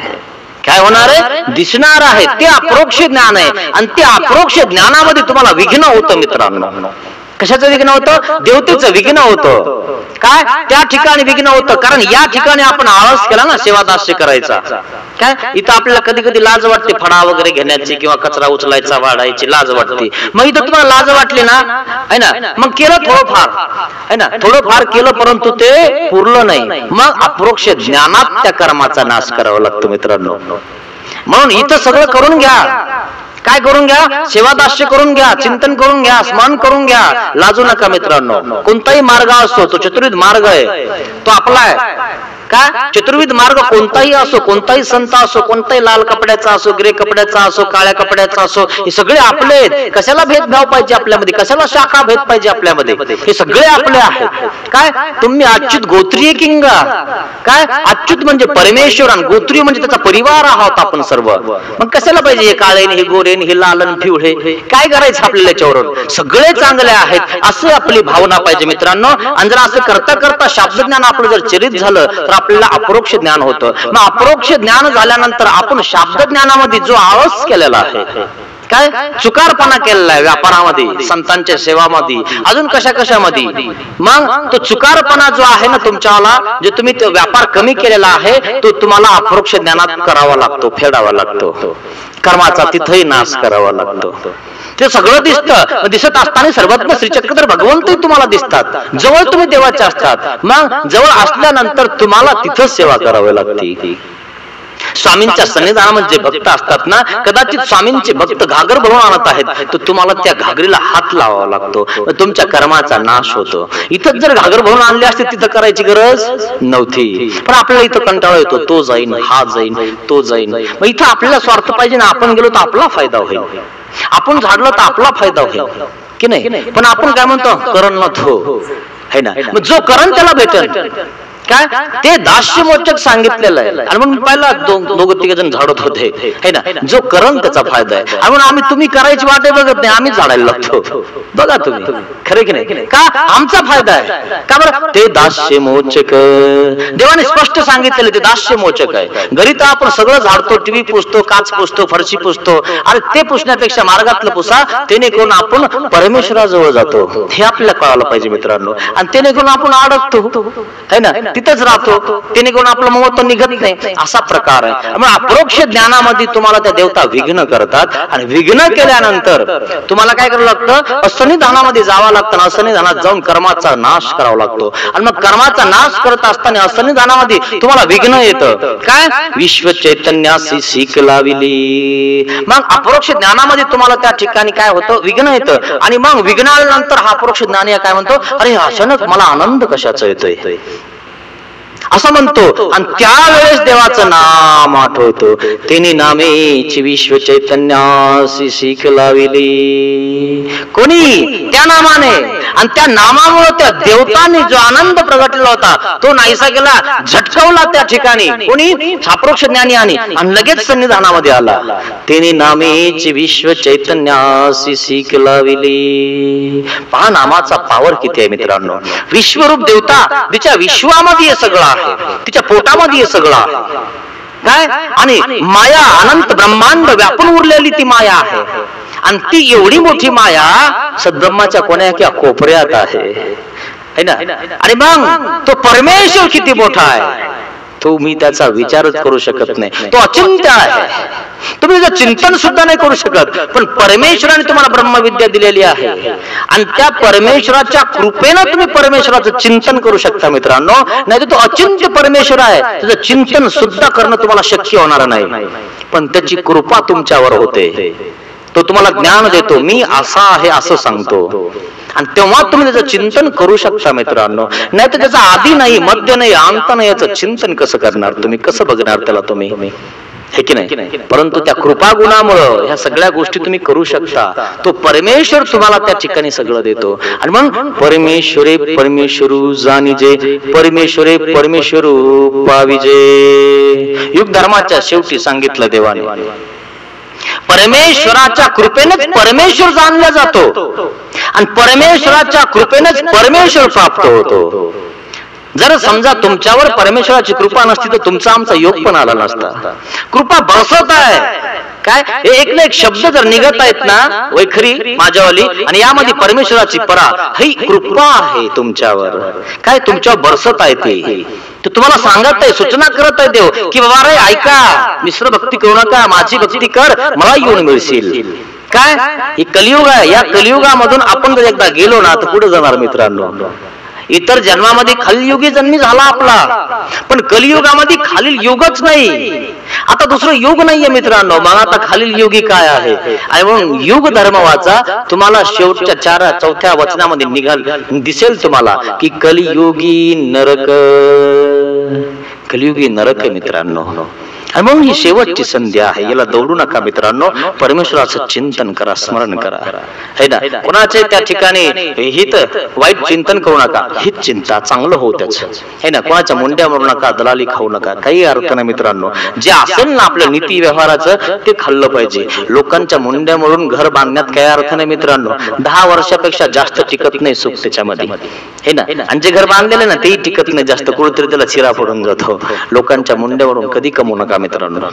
काय होणार आहे, दिसणार आहे. ते अपरोक्ष ज्ञान आहे, आणि ते अपरोक्ष ज्ञानामध्ये तुम्हाला विघ्न होतं मित्रांनो. कशाचं विघ्न होतं, देवतेचं विघ्न होतं. काय, त्या ठिकाणी विघ्न होतं, कारण या ठिकाणी आपण आळस केला ना सेवादास्य करायचा. काय, इथं आपल्याला कधी कधी लाज वाटते फडा वगैरे घेण्याची, किंवा कचरा उचलायचा, वाढायची लाज वाटते. मग इथं तुम्हाला लाज वाटली ना, है ना, मग केलं थोडंफार, है ना, थोडंफार केलं, परंतु ते पुरलं नाही. मग अपरोक्ष ज्ञानात त्या कर्माचा नाश करावा लागतो मित्रांनो. म्हणून इथं सगळं करून घ्या. काय करून घ्या, सेवादास्य करून घ्या, चिंतन करून घ्या, स्मरण करून घ्या, लाजू नका मित्रांनो. कोणताही मार्ग असतो, तो चतुर्विध मार्ग आहे, तो आपला आहे. काय, चतुर्विध मार्ग कोणताही असो, कोणताही संत असो, कोणताही लाल कपड्याचा असो, ग्रे कपड्याचा असो, काळ्या कपड्याचा असो, हे सगळे आपले आहेत. कशाला भेदभाव पाहिजे आपल्यामध्ये, कशाला शाखा भेद पाहिजे आपल्यामध्ये, हे सगळे आपले आहेत. काय, तुम्ही अच्युत गोत्रीय किंगा. काय, अच्युत म्हणजे परमेश्वर, आणि गोत्रीय म्हणजे त्याचा परिवार आहोत आपण सर्व. मग कशाला पाहिजे हे काळे, हे गोरे, हे लालन पिवळे, काय करायचं आपल्याला याच्यावरून. सगळे चांगले आहेत असं आपली भावना पाहिजे मित्रांनो. आणि जर असं करता करता शाब्दज्ञान आपलं जर चरित झालं तर आपल्याला अपरोक्ष ज्ञान होतं. मग अपरोक्ष ज्ञान झाल्यानंतर आपण शाब्द ज्ञानामध्ये जो आळस केलेला आहे, काय चुकारपणा केलेला आहे व्यापारामध्ये, संतांच्या सेवामध्ये, अजून कशा कशामध्ये, मग तो चुकारपणा जो आहे ना तुमच्याला, जे तुम्ही तो व्यापार कमी केलेला आहे, तो तुम्हाला अपरोक्ष ज्ञानात करावा लागतो, फेडावा लागतो. कर्माचा तिथेही नाश करावा लागतो. ते सगळं दिसतं. दिसत असताना सर्वज्ञ श्रीचक्रधर भगवंतही तुम्हाला दिसतात. जवळ तुम्ही देवाचे असतात. मग जवळ असल्यानंतर तुम्हाला तिथंच सेवा करावी लागते. स्वामींच्या सन्निधानामध्ये जे भक्त असतात ना, कदाचित स्वामींचे भक्त घागर भरून आणत आहेत, तर तुम्हाला त्या घागरीला हात लावावा लागतो, तुमच्या कर्माचा नाश होतो. इथं जर घागर भरून आणले असते तिथं करायची गरज नव्हती. पण आपल्याला इथं कंटाळा येतो, तो जाईन, हा जाईन, तो जाईन. मग इथं आपल्याला स्वार्थ पाहिजे ना, आपण गेलो तर आपला फायदा होईल, आपण झाडलं तर आपला फायदा होईल की नाही. पण आपण काय म्हणतो, करण न थो, है ना. मग जो करण त्याला भेटेल. काय, ते दास्यमोचक सांगितलेलं आहे. आणि मग पहिला दोघं तिघ जण झाडत होते, है ना, जो करण त्याचा फायदा आहे. आणि आम्ही तुम्ही करायची वाटे बघत नाही, आम्ही झाडायला लागतो. बघा तुम्ही, खरे की नाही, का आमचा फायदा आहे. का बरं, ते दास्यमोचक देवाने स्पष्ट सांगितलेलं, ते दास्यमोचक आहे. घरी तर आपण सगळं झाडतो, टीव्ही पुसतो, काच पुसतो, फरशी पुसतो. अरे ते पुसण्यापेक्षा मार्गातलं पुसा, त्याने करून आपण परमेश्वराजवळ जातो. हे आपल्याला कळायला पाहिजे मित्रांनो. आणि त्याने करून आपण अडकतो, है ना, तिथंच राहतो, त्याने करून आपलं महत्व निघत नाही, असा प्रकार आहे. मग अपरोक्ष ज्ञानामध्ये तुम्हाला त्या देवता विघ्न करतात, आणि विघ्न केल्यानंतर तुम्हाला काय करावं लागतं, असन्निधानामध्ये जावं लागतं. असन्निधानात जाऊन कर्माचा नाश करावा लागतो. आणि मग कर्माचा नाश करत असताना असन्निधानामध्ये तुम्हाला विघ्न येतं. काय, विश्व चैतन्यासी सीख लाविली. मग अपरोक्ष ज्ञानामध्ये तुम्हाला त्या ठिकाणी काय होतं, विघ्न येतं. आणि मग विघ्नानंतर हा अपरोक्ष ज्ञानी काय म्हणतो, अरे अचानक मला आनंद कशाचा येतोय असं म्हणतो. आणि त्यावेळेस देवाचं नाम आठवतो. तिने नामेची विश्व चैतन्यासी सीख लाविली. कोणी, त्या नामाने. आणि त्या नामामुळे त्या देवतांनी जो आनंद प्रगटलेला होता तो नाहीसा गेला, झटकवला त्या ठिकाणी. कोणी, अपरोक्ष ज्ञानी. आणि लगेच सन्निधानामध्ये आला. तिने नामेची विश्व चैतन्यासी सीख लाविली. पहा नामाचा पावर किती आहे मित्रांनो. विश्वरूप देवता, तिच्या विश्वामध्ये हे सगळं आहे, तिच्या पोटामध्ये हे सगळं आहे. काय, आणि माया अनंत ब्रह्मांड व्यापून उरलेली ती माया आहे. आणि ती एवढी मोठी माया सद्ब्रह्माच्या कोण्या एका कोपऱ्यात आहे, है ना. आणि मग तो परमेश्वर किती मोठा आहे, तुम्ही त्याचा विचारच करू शकत नाही, तो अचिंत्य आहे, तुम्ही त्याचं चिंतन सुद्धा नाही करू शकत. पण परमेश्वराने तुम्हाला ब्रह्मविद्या दिलेली आहे आणि त्या परमेश्वराच्या कृपेनं तुम्ही परमेश्वराचं चिंतन करू शकता मित्रांनो. नाही तर तो अचिंत्य परमेश्वर आहे, त्याचं चिंतन सुद्धा करणं तुम्हाला शक्य होणार नाही. पण त्याची कृपा तुमच्यावर होते, तो तुम्हाला ज्ञान देतो, मी असा आहे असं सांगतो, आणि तेव्हा तुम्ही त्याचं चिंतन करू शकता मित्रांनो. नाही तर त्याचा आधी नाही, मध्य नाही, अंत नाही, याचं चिंतन कसं करणार तुम्ही, कसं बघणार त्याला तुम्ही, हे की नाही. परंतु त्या कृपा गुणामुळं ह्या सगळ्या गोष्टी तुम्ही करू शकता. तो परमेश्वर तुम्हाला त्या ठिकाणी सगळं देतो. आणि मग परमेश्वरे परमेश्वरू जाणीजे, परमेश्वरे परमेश्वरू पाविजे. युग धर्माच्या शेवटी सांगितलं देवाने, परमेश्वराच्या कृपेनेच परमेश्वर जाणला जातो आणि परमेश्वराच्या कृपेनेच परमेश्वर प्राप्त होतो. जर समजा तुमच्यावर परमेश्वराची कृपा नसती तर तुमचा आमचा योग पण आला नसता. कृपा बरसत आहे काय, एक ना एक शब्द जर निघत आहेत ना वैखरी माझ्यावाली, आणि यामध्ये परमेश्वराची परा ही कृपा आहे तुमच्यावर, काय तुमच्यावर बरसत आहे ती. तो तुम्हाला सांगत आहे, सूचना करत आहे देव की बाबा रे ऐका, मिश्र भक्ती करू नका, माझी भक्ती कर, मला येऊन मिळशील. काय ही कलियुग आहे, या कलियुगामधून आपण जर एकदा गेलो ना तर पुढे जाणार मित्रांनो. इतर जन्मामध्ये खालील जन्मी झाला आपला, पण कलियुगामध्ये खालील युगच नाही, आता दुसरं युग नाहीये मित्रांनो. मग आता खालील युगी काय आहे, आणि म्हणून युग धर्म वाचा, तुम्हाला शेवटच्या चौथ्या वचनामध्ये दिसेल तुम्हाला की कलियुगी नरक, कलियुगी नरक आहे मित्रांनो. आणि म्हणून ही शेवटची संधी आहे, याला दौडू नका मित्रांनो. परमेश्वराचं चिंतन करा, स्मरण करा, है ना. कोणाचे त्या ठिकाणी हित वाईट चिंतन करू नका, हित चिंता चांगलं होऊ त्याचं, है ना. कोणाच्या मुंड्या मारू नका, दलाली खाऊ नका, काही अर्थ नाही मित्रांनो. जे असेल ना आपलं नीती व्यवहाराचं ते खाल्लं पाहिजे. लोकांच्या मुंड्या मारून घर बांधण्यात काही अर्थ नाही मित्रांनो. 10 वर्षापेक्षा जास्त टिकत नाही सुख त्याच्यामध्ये, हे ना. आणि जे घर बांधलेलं ना तेही टिकत नाही जास्त, कुठेतरी त्याला चिरा पडून जातो. लोकांच्या मुंड्यावरून कधी कमवू नका मित्रांनो.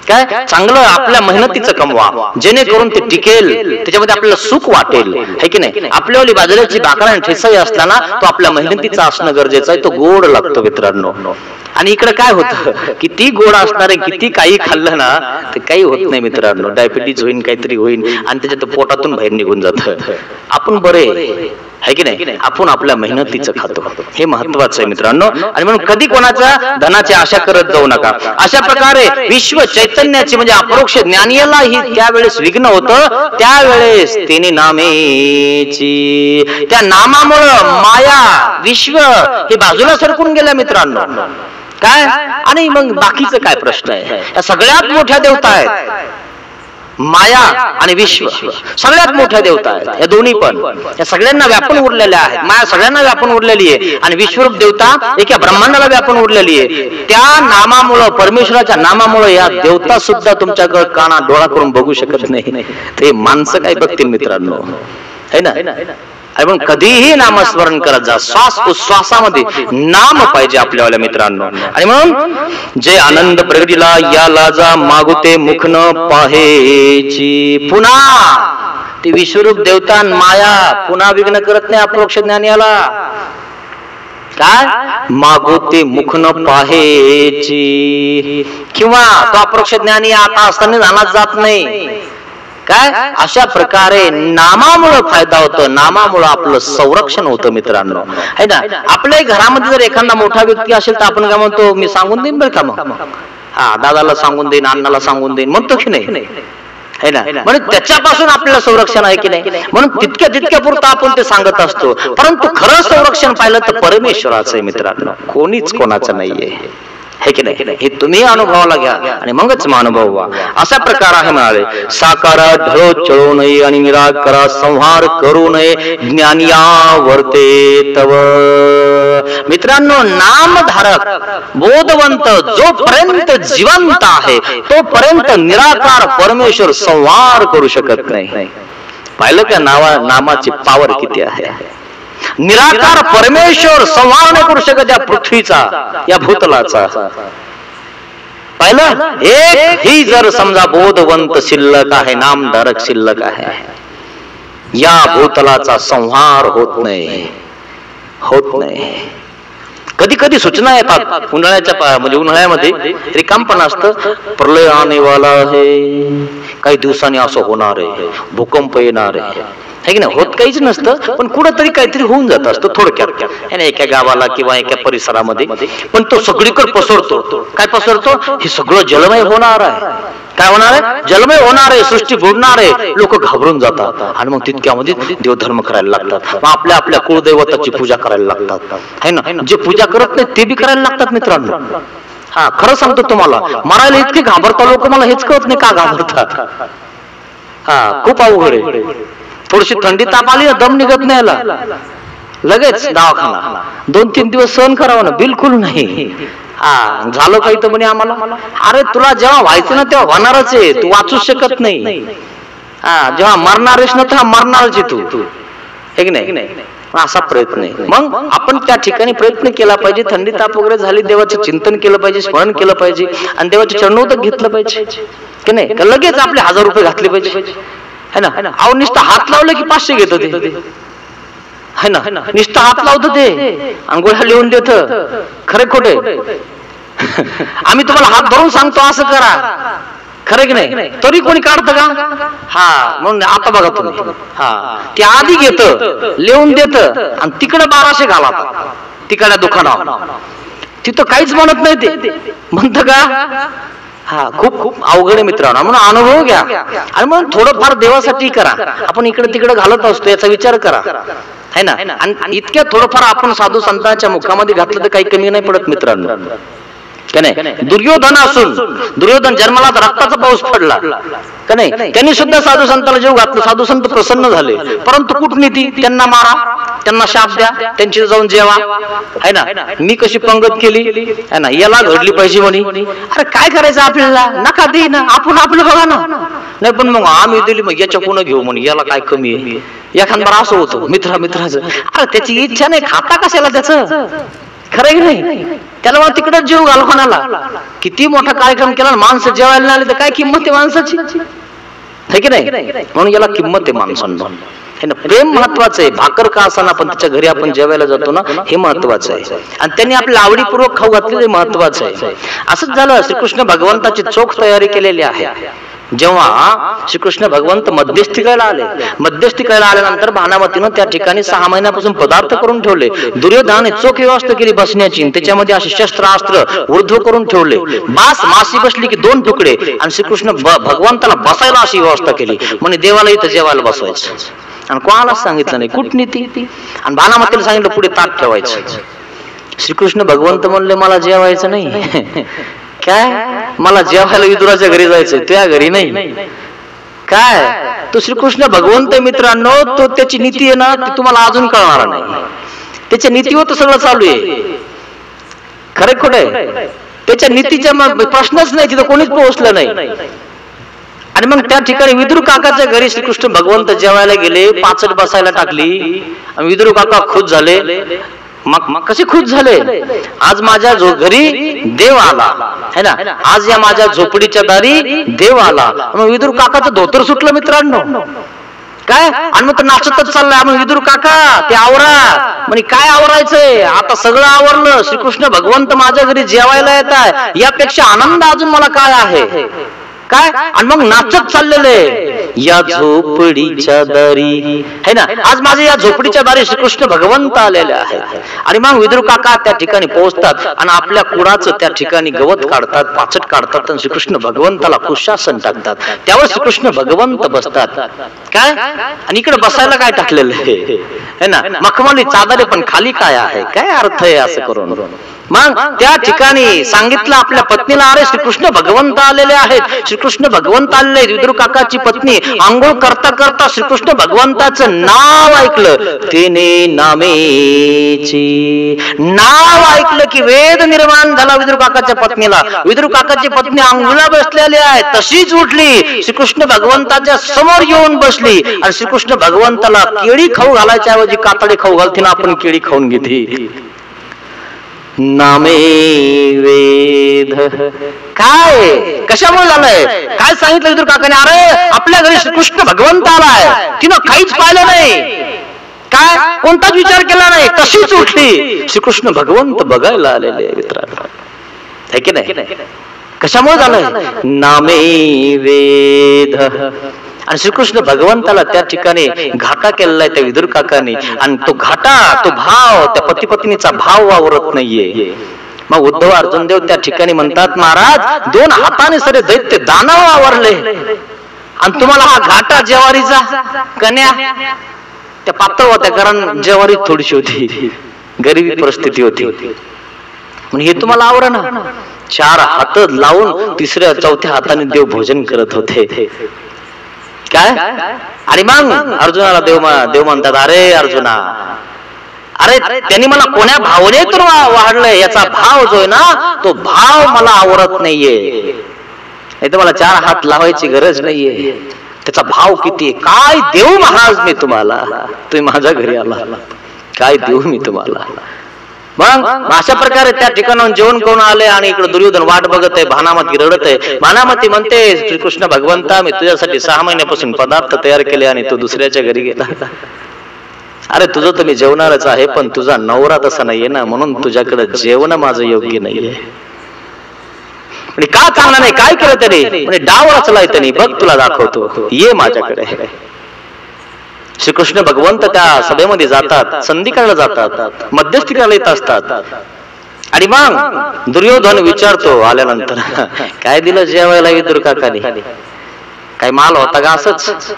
काय चांगलं आपल्या मेहनतीचं कमवा, जेणेकरून ते टिकेल, त्याच्यामध्ये आपल्याला सुख वाटेल, है की नाही. आपल्यावाली बाजाराची भाकरा ठेसाई असताना तो आपल्या मेहनतीचा असणं गरजेचं आहे, तो गोड लागतो मित्रांनो. आणि इकडे काय होतं, किती गोड असणारे किती काही खाल्लं ना ते काही होत नाही मित्रांनो. डायबिटीज होईल, काहीतरी होईल, आणि त्याच्यात पोटातून बाहेर निघून जातं. आपण बरे है की नाही, आपण आपल्या मेहनतीचं खातो, हे महत्वाचं आहे मित्रांनो. आणि म्हणून कधी कोणाचा धनाची आशा करत जाऊ नका. अशा प्रकारे विश्व चैतन्याची म्हणजे अपरोक्ष ज्ञानीला ही त्यावेळेस विघ्न होतं, त्यावेळेस तिने नामेची, त्या नामामुळं माया विश्व हे बाजूला सरकून गेल्या मित्रांनो. काय आणि मग बाकीचं काय प्रश्न आहे, या सगळ्यात मोठ्या देवता आहेत माया आणि विश्व, सगळ्यात मोठ्या देवता आहेत या दोन्ही पण, या सगळ्यांना व्यापून उरलेल्या आहेत. माया सगळ्यांना व्यापून उरलेली आहे आणि विश्वरूप देवता एका ब्रह्मांडाला व्यापून उरलेली आहे. त्या नामामुळं, परमेश्वराच्या नामामुळं या देवता सुद्धा तुमच्याकडे काना डोळा करून बघू शकत नाही. ते माणसं काय बघतील मित्रांनो, है ना. आणि मग कधीही नामस्मरण करत जा, श्वास उश्वासामध्ये नाम पाहिजे आपल्याला मित्रांनो. आणि म्हणून जे आनंद प्रगतीला या लाजा मागुते मुख न पाहेची, पुन्हा ते विश्वरूप देवता माया पुन्हा विघ्न करत नाही अपरोक्ष ज्ञानीला. काय मागुते मुख न पाहेची, किंवा तो अपरोक्ष ज्ञानी आता असताना जाणार जात नाही. काय अशा प्रकारे नामामुळे फायदा होतो, नामामुळे आपलं संरक्षण होतं मित्रांनो, है ना. आपल्या घरामध्ये जर एखादा मोठा व्यक्ती असेल तर आपण काय म्हणतो, मी सांगून देईन बरं का, मग हा दादाला सांगून देईन, अण्णाला सांगून देईन म्हणतो की नाही, है ना. म्हणजे त्याच्यापासून आपल्याला संरक्षण आहे की नाही. म्हणून तितक्या पुरतं आपण ते सांगत असतो. परंतु खरं संरक्षण पाहिलं तर परमेश्वराचं आहे मित्रांनो, कोणीच कोणाचं नाहीये, हे की नाही. हे तुम्ही अनुभवाला घ्या आणि मगच अनुभव व्हा. असा प्रकार आहे म्हणाले, साकारा ढळो चळू नये आणि निराकरा संहार करू नये, ज्ञानिया वर्ते तव. मित्रांनो, नामधारक बोधवंत जोपर्यंत जिवंत आहे तोपर्यंत निराकार परमेश्वर संहार करू शकत नाही. पाहिलं का नामाची पावर किती आहे. निराकार परमेश्वर संहार नाही करू शकत या पृथ्वीचा, या भूतलाचा. पाहिलं, एक ही जर समजा बोधवंत शिल्लक आहे, नामधारक शिल्लक आहे, या भूतलाचा संहार होत नाही, होत नाही. कधी कधी सूचना येतात उन्हाळ्याच्या म्हणजे उन्हाळ्यामध्ये रिकामपणा असतं, प्रलय आने वाला आहे, काही दिवसांनी असं होणार आहे, भूकंप येणार आहे की नाही. होत काहीच नसतं, पण कुठंतरी काहीतरी होऊन जात असतं थोडक्यात एका गावाला किंवा एका परिसरामध्ये. पण तो सगळीकडे पसरतो. काय पसरतो? हे सगळं जलमय होणार आहे. काय होणार आहे? जलमय होणार आहे, सृष्टी बुडणार आहे. लोक घाबरून जातात आणि मग तितक्यामध्ये देवधर्म करायला लागतात, मग आपल्या आपल्या कुळदैवताची पूजा करायला लागतात, है ना. जे पूजा करत नाही ते बी करायला लागतात मित्रांनो. हा, खरं सांगतो तुम्हाला, मरायला इतके घाबरता लोक, मला हेच कळत नाही का घाबरतात. हा, खूप अवघड आहे. थोडीशी थंडी ताप आली ना, दम निघत नाही याला, लगेच दवाखाना. 2-3 दिवस सहन करावं ना, बिलकुल नाही. हा, झालं काही तर म्हणे आम्हाला. अरे तुला जेव्हा व्हायचं ना तेव्हा होणारच आहे, तू वाचूच शकत नाही. हा, जेव्हा मरणारच ना तेव्हा मरणारच आहे तू, हे की नाही. असा प्रयत्न आहे. मग आपण त्या ठिकाणी प्रयत्न केला पाहिजे. थंडी ताप वगैरे झाली, देवाचं चिंतन केलं पाहिजे, स्मरण केलं पाहिजे आणि देवाचे चरणोदक घेतलं पाहिजे की नाही. लगेच आपले 1000 रुपये घातले पाहिजे, है ना. अहो, नुसतं हात लावलं की 500 घेत ते, है ना. नुसतं हात लावतं ते आणि गोळ्या लिहून देत. खरे खोटे? आम्ही तुम्हाला हात धरून सांगतो असं करा, खरं की नाही, तरी कोणी काढतं का? हा, म्हणून आता बघा तुम्ही, हा, ते आधी घेत, लिहून देत आणि तिकडे 1200 घाला तिकडे दुकानावर. तिथं काहीच म्हणत नाही ते, म्हणत का? हा, खूप खूप अवघड आहे मित्रांनो. म्हणून अनुभव घ्या आणि म्हणून थोडंफार देवासाठी करा. आपण इकडे तिकडे घालत असतो याचा विचार करा, है ना. आणि इतक्या थोडंफार आपण साधू संतांच्या मुखामध्ये घातलं तर काही कमी नाही पडत मित्रांनो, का नाही. दुर्योधन असून, दुर्योधन जन्माला रक्ताचा पाऊस पडला का नाही, त्यांनी सुद्धा साधू संतांना जीव घातलं, साधू संत प्रसन्न झाले. परंतु कूटनीती, त्यांना मारा, त्यांना शाप द्या, त्यांची जाऊन जेवा, है ना. मी कशी पंगत केली, है ना, याला घडली पाहिजे म्हणे. अरे काय करायचं आपल्याला, नका दे ना, आपण आपलं बघा ना. नाही पण मग आम्ही दिली, मग याच्या पुन्हा घेऊ म्हणे, याला काय कमी आहे. एखादं असं होतं मित्राचं. अरे त्याची इच्छा नाही, खाता कशाला त्याचं, खरं नाही. त्याला मग तिकडे जीव घाल कोणाला. किती मोठा कार्यक्रम केला, माणसं जेवायला नाही आले तर काय किंमत आहे माणसाची, है की नाही. म्हणून याला किंमत आहे माणसांना. प्रेम महत्वाचं आहे. भाकर का असाना पण त्याच्या घरी आपण जेवायला जातो ना, हे महत्वाचं आहे. आणि त्यांनी आपल्या आवडीपूर्वक खाऊ घातलेले महत्वाचं आहे. असंच झालं, श्रीकृष्ण भगवंताची चोख तयारी केलेली आहे. जेव्हा श्रीकृष्ण भगवंत मध्यस्थी करायला आले, मध्यस्थी करायला आल्यानंतर भानामतीनं त्या ठिकाणी 6 महिन्यापासून पदार्थ करून ठेवले. दुर्योधनाने चोख व्यवस्था केली बसण्याची, त्याच्यामध्ये असे शस्त्रास्त्र ऊर्ध्व करून ठेवले. माशी बसली की 2 तुकडे, आणि श्रीकृष्ण भगवंताला बसायला अशी व्यवस्था केली. म्हणजे देवाला इथं जेवायला बसवायचं, आणि कोणाला सांगितलं नाही, कूटनीती. आणि भानामतीला सांगितलं पुढे ताट ठेवायचं. श्रीकृष्ण भगवंत म्हणले मला जेवायचं नाही. काय, मला जेवायला विदुराच्या घरी जायचं, त्या घरी नाही. काय, तो श्रीकृष्ण भगवंत मित्रांनो, तो त्याची नीती आहे ना, ती तुम्हाला अजून कळणार नाही. त्याच्या नीतीवर तर सगळं चालू आहे, खरं खोटं. त्याच्या नीतीचा प्रश्नच नाही, तिथं कोणीच पोहोचलं नाही. आणि मग त्या ठिकाणी विदुर काकाच्या घरी श्रीकृष्ण भगवंत जेवायला गेले, पाचट बसायला टाकली. विदुर काका खुश झाले. मग कसे खुश झाले, आज माझ्या घरी देव आला, है ना, आज या माझ्या झोपडीच्या दारी देव आला. मग विदुर काकाचं धोतर सुटलं मित्रांनो, काय. आणि मग तो नाचतच चाललाय. मग विदुर काका ते आवरा म्हणे, काय आवरायचंय, आता सगळं आवरलं. श्रीकृष्ण भगवंत माझ्या घरी जेवायला येत आहे, यापेक्षा आनंद अजून मला काय आहे, काय. आणि मग नाचत चाललेले या झोपडीच्या दारी, है ना, आज माझ्या या झोपडीच्या दारी श्रीकृष्ण भगवंत आलेले आहेत. आणि मग विदुर काका त्या ठिकाणी पोहोचतात आणि आपल्या कुळाचं त्या ठिकाणी गवत काढतात, पाचट काढतात आणि श्रीकृष्ण भगवंताला कुशासन टाकतात. त्यावर श्रीकृष्ण भगवंत बसतात, काय. आणि इकडे बसायला काय टाकलेलं आहे ना, मखमली चादर, पण खाली काय आहे, काय अर्थ आहे असं करून. मग त्या ठिकाणी सांगितलं आपल्या पत्नीला, अरे श्रीकृष्ण भगवंत आलेले आहेत, श्रीकृष्ण भगवंत आलेले. विदुर काकाची पत्नी आंघोळ करता करता श्रीकृष्ण भगवंताचं नाव ऐकलं. तेने नामेची नाव ऐकलं की वेद निर्माण झाला विदुर काकाच्या पत्नीला. विदुर काकाची पत्नी आंघोळीला बसलेली आहे, तशीच उठली, श्रीकृष्ण भगवंताच्या समोर येऊन बसली. आणि श्रीकृष्ण भगवंताला केळी खाऊ घालायच्या ऐवजी कातडी खाऊ घालते ना, आपण केळी खाऊन घेते. नामे वेद, काय, कशामुळे झालंय, काय सांगितलं विदुर काकाने, अरे आपल्या घरी श्रीकृष्ण भगवंत आलाय, तिनं काहीच पाहिलं नाही, काय कोणताच विचार केला नाही, तशीच उठली. श्रीकृष्ण भगवंत बघायला आलेले मित्रांनो, है की नाही? कशामुळे झालं? नामे वेद. आणि श्रीकृष्ण भगवंताला त्या ठिकाणी घाटा केलेला आहे त्या विदुर काकाने, आणि तो घाटा, तो भाव, त्या पती पत्नीचा भाव वावरत नाहीये. मग उद्धव अर्जुन देव त्या ठिकाणी म्हणतात, महाराज 2 हाताने सरे दैत्य दानव आवरले, आणि तुम्हाला हा घाटा ज्वारीचा कन्या, त्या पातळ होत्या कारण ज्वारी थोडीशी होती, गरिबी परिस्थिती होती, म्हणजे हे तुम्हाला आवरा ना. 4 हात लावून 3ऱ्या 4थ्या हाताने देव भोजन करत होते. काय? आणि मग अर्जुनाला देव म्हणतात, अरे अर्जुना, अरे त्यांनी मला कोण्या भावनेतून वाढलंय, याचा भाव जो आहे ना, तो भाव मला आवरत नाहीये. नाही तर मला 4 हात लावायची गरज नाहीये. त्याचा भाव किती, काय देऊ महाराज मी तुम्हाला, तुम्ही माझ्या घरी आला, काय देऊ मी तुम्हाला. मग अशा प्रकारे त्या ठिकाणाहून जेवण करून आले, आणि इकडे दुर्योधन वाट बघत आहे, भानामती रडत आहे. भानामती म्हणते, श्रीकृष्ण भगवंता, मी तुझ्यासाठी 6 महिन्यापासून पदार्थ तयार केले, आणि तू दुसऱ्याच्या घरी गेला. अरे तुझं तर मी जेवणारच आहे, पण तुझा नवरा तसा नाहीये ना, म्हणून तुझ्याकडे जेवण माझं योग्य नाहीये. का चांगला नाही, काय केलं त्याने? म्हणजे डाव रचलाय त्याने, बघ तुला दाखवतो, ये माझ्याकडे. श्रीकृष्ण भगवंत त्या सभेमध्ये जातात, संधी करायला जातात, मध्यस्थी करायला येत असतात. आणि मग दुर्योधन विचारतो आल्यानंतर, काय दिलं जेवायला विदुर काकाने, काय माल होता का असंच?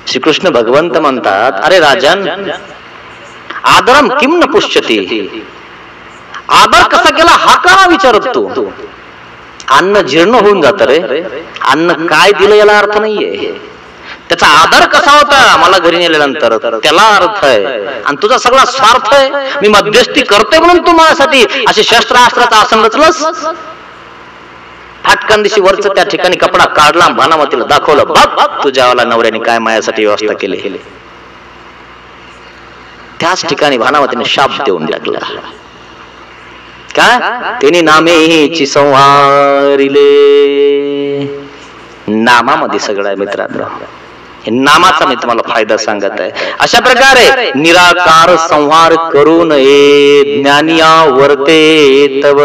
श्रीकृष्ण भगवंत म्हणतात, अरे राजन, आदरम किम न पुष्यती, आदर कसा केला हा का विचारत तू? अन्न जीर्ण होऊन जात रे, अन्न काय दिलं याला अर्थ नाहीये. त्याचा आदर कसा होता मला घरी नेल्यानंतर, त्याला अर्थ आहे. आणि तुझा सगळा स्वार्थ आहे, मी मध्यस्थी करतोय म्हणून तू माझ्यासाठी असे शस्त्रास्त्राचं आसन रचलंस. फाटकन दिशी वरच त्या ठिकाणी कपडा काढला, भानामतीला दाखवलं, बघ तुझ्यावाला नवऱ्याने काय माझ्यासाठी व्यवस्था केली. त्याच ठिकाणी भानामतीने शाप देऊन टाकला. काय? तिने नामेची संहारिले. नामामध्ये सगळं आहे मित्रांनो, नामाचा मी तुम्हाला फायदा सांगत आहे. अशा प्रकारे निराकार संहार करू नये, ज्ञानिया वर्ते तव.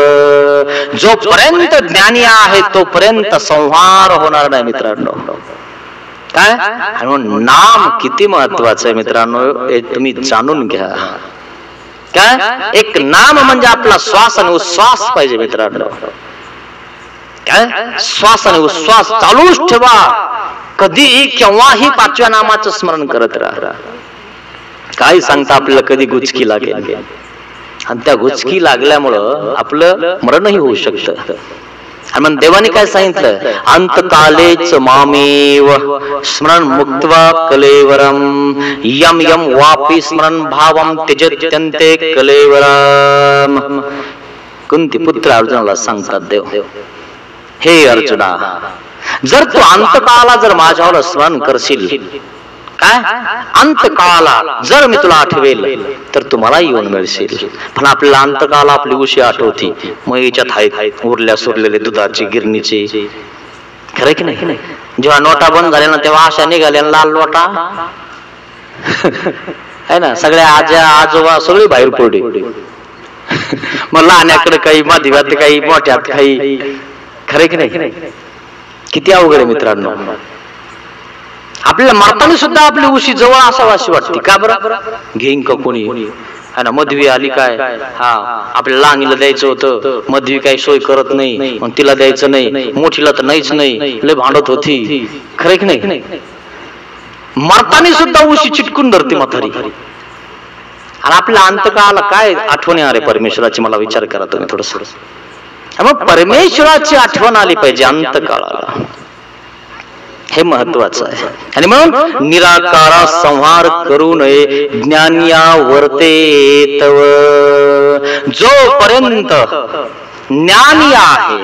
जोपर्यंत ज्ञानी आहे तोपर्यंत संहार होणार नाही मित्रांनो. काय? म्हणून नाम किती महत्वाचं आहे मित्रांनो, हे तुम्ही जाणून घ्या. काय? एक नाम म्हणजे आपला श्वास आणि उश्वास पाहिजे मित्रांनो. काय? श्वास आणि उश्वास चालूच ठेवा, कधी केव्हाही 5व्या नामाचं स्मरण करत राहा. काय सांगता आपल्याला कधी गुचकी लागेल, आणि त्या गुचकी लागल्यामुळं आपलं मरणही होऊ शकतं. आणि मग देवाने काय सांगितलं, अंतकालेच मामेव स्मरण मुक्त्वा कलेवरम यम यम वापी स्मरण भावम त्यजत्यन्ते कलेवरम. कुंती पुत्र अर्जुनाला सांगतात देव, हे अर्जुना, जर तू अंतकाळाला जर माझ्यावर स्मरण करशील, काय अंतकाळाला जर मी तुला आठवेल तर तुम्हाला येऊन मिळशील. पण आपल्याला अंतकाळाला आपली उशी आठवती, मग याच्यात आहेत उरल्या सुरलेले दुधाची गिरणीची. खरं की नाही? जेव्हा नोटा बंद झाल्या ना तेव्हा अशा निघाल्या लाल नोटा, आहे ना, सगळ्या आज्या आजोबा सगळी बाहेर पडली. मग लहान्याकडे काही, माधीवात काही, मोठ्यात काही. खरं की नाही? किती अवघड आहे मित्रांनो. आपल्याला माताने सुद्धा आपली उशी जवळ असावं अशी वाटते. का बरं? घेईन का कोणी, है ना, मधवी आली काय, हा आपल्या लहानीला द्यायचं होतं, मधवी काही सोय करत नाही, मग तिला द्यायचं नाही, मोठीला तर नाहीच नाही, लय भांडत होती. खरं की नाही? माताने सुद्धा उशी चिटकून धरते म्हातारी. आणि आपल्या अंतकाळाला काय आठवण येणार आहे परमेश्वराची, मला विचार करा तुम्ही थोडस. मग परमेश्वराची आठवण आली पाहिजे अंतकाळाला, हे महत्वाचं आहे. आणि मग निराकारा संहार करू नये, ज्ञानिया वर्ते तव. जोपर्यंत ज्ञानी आहे,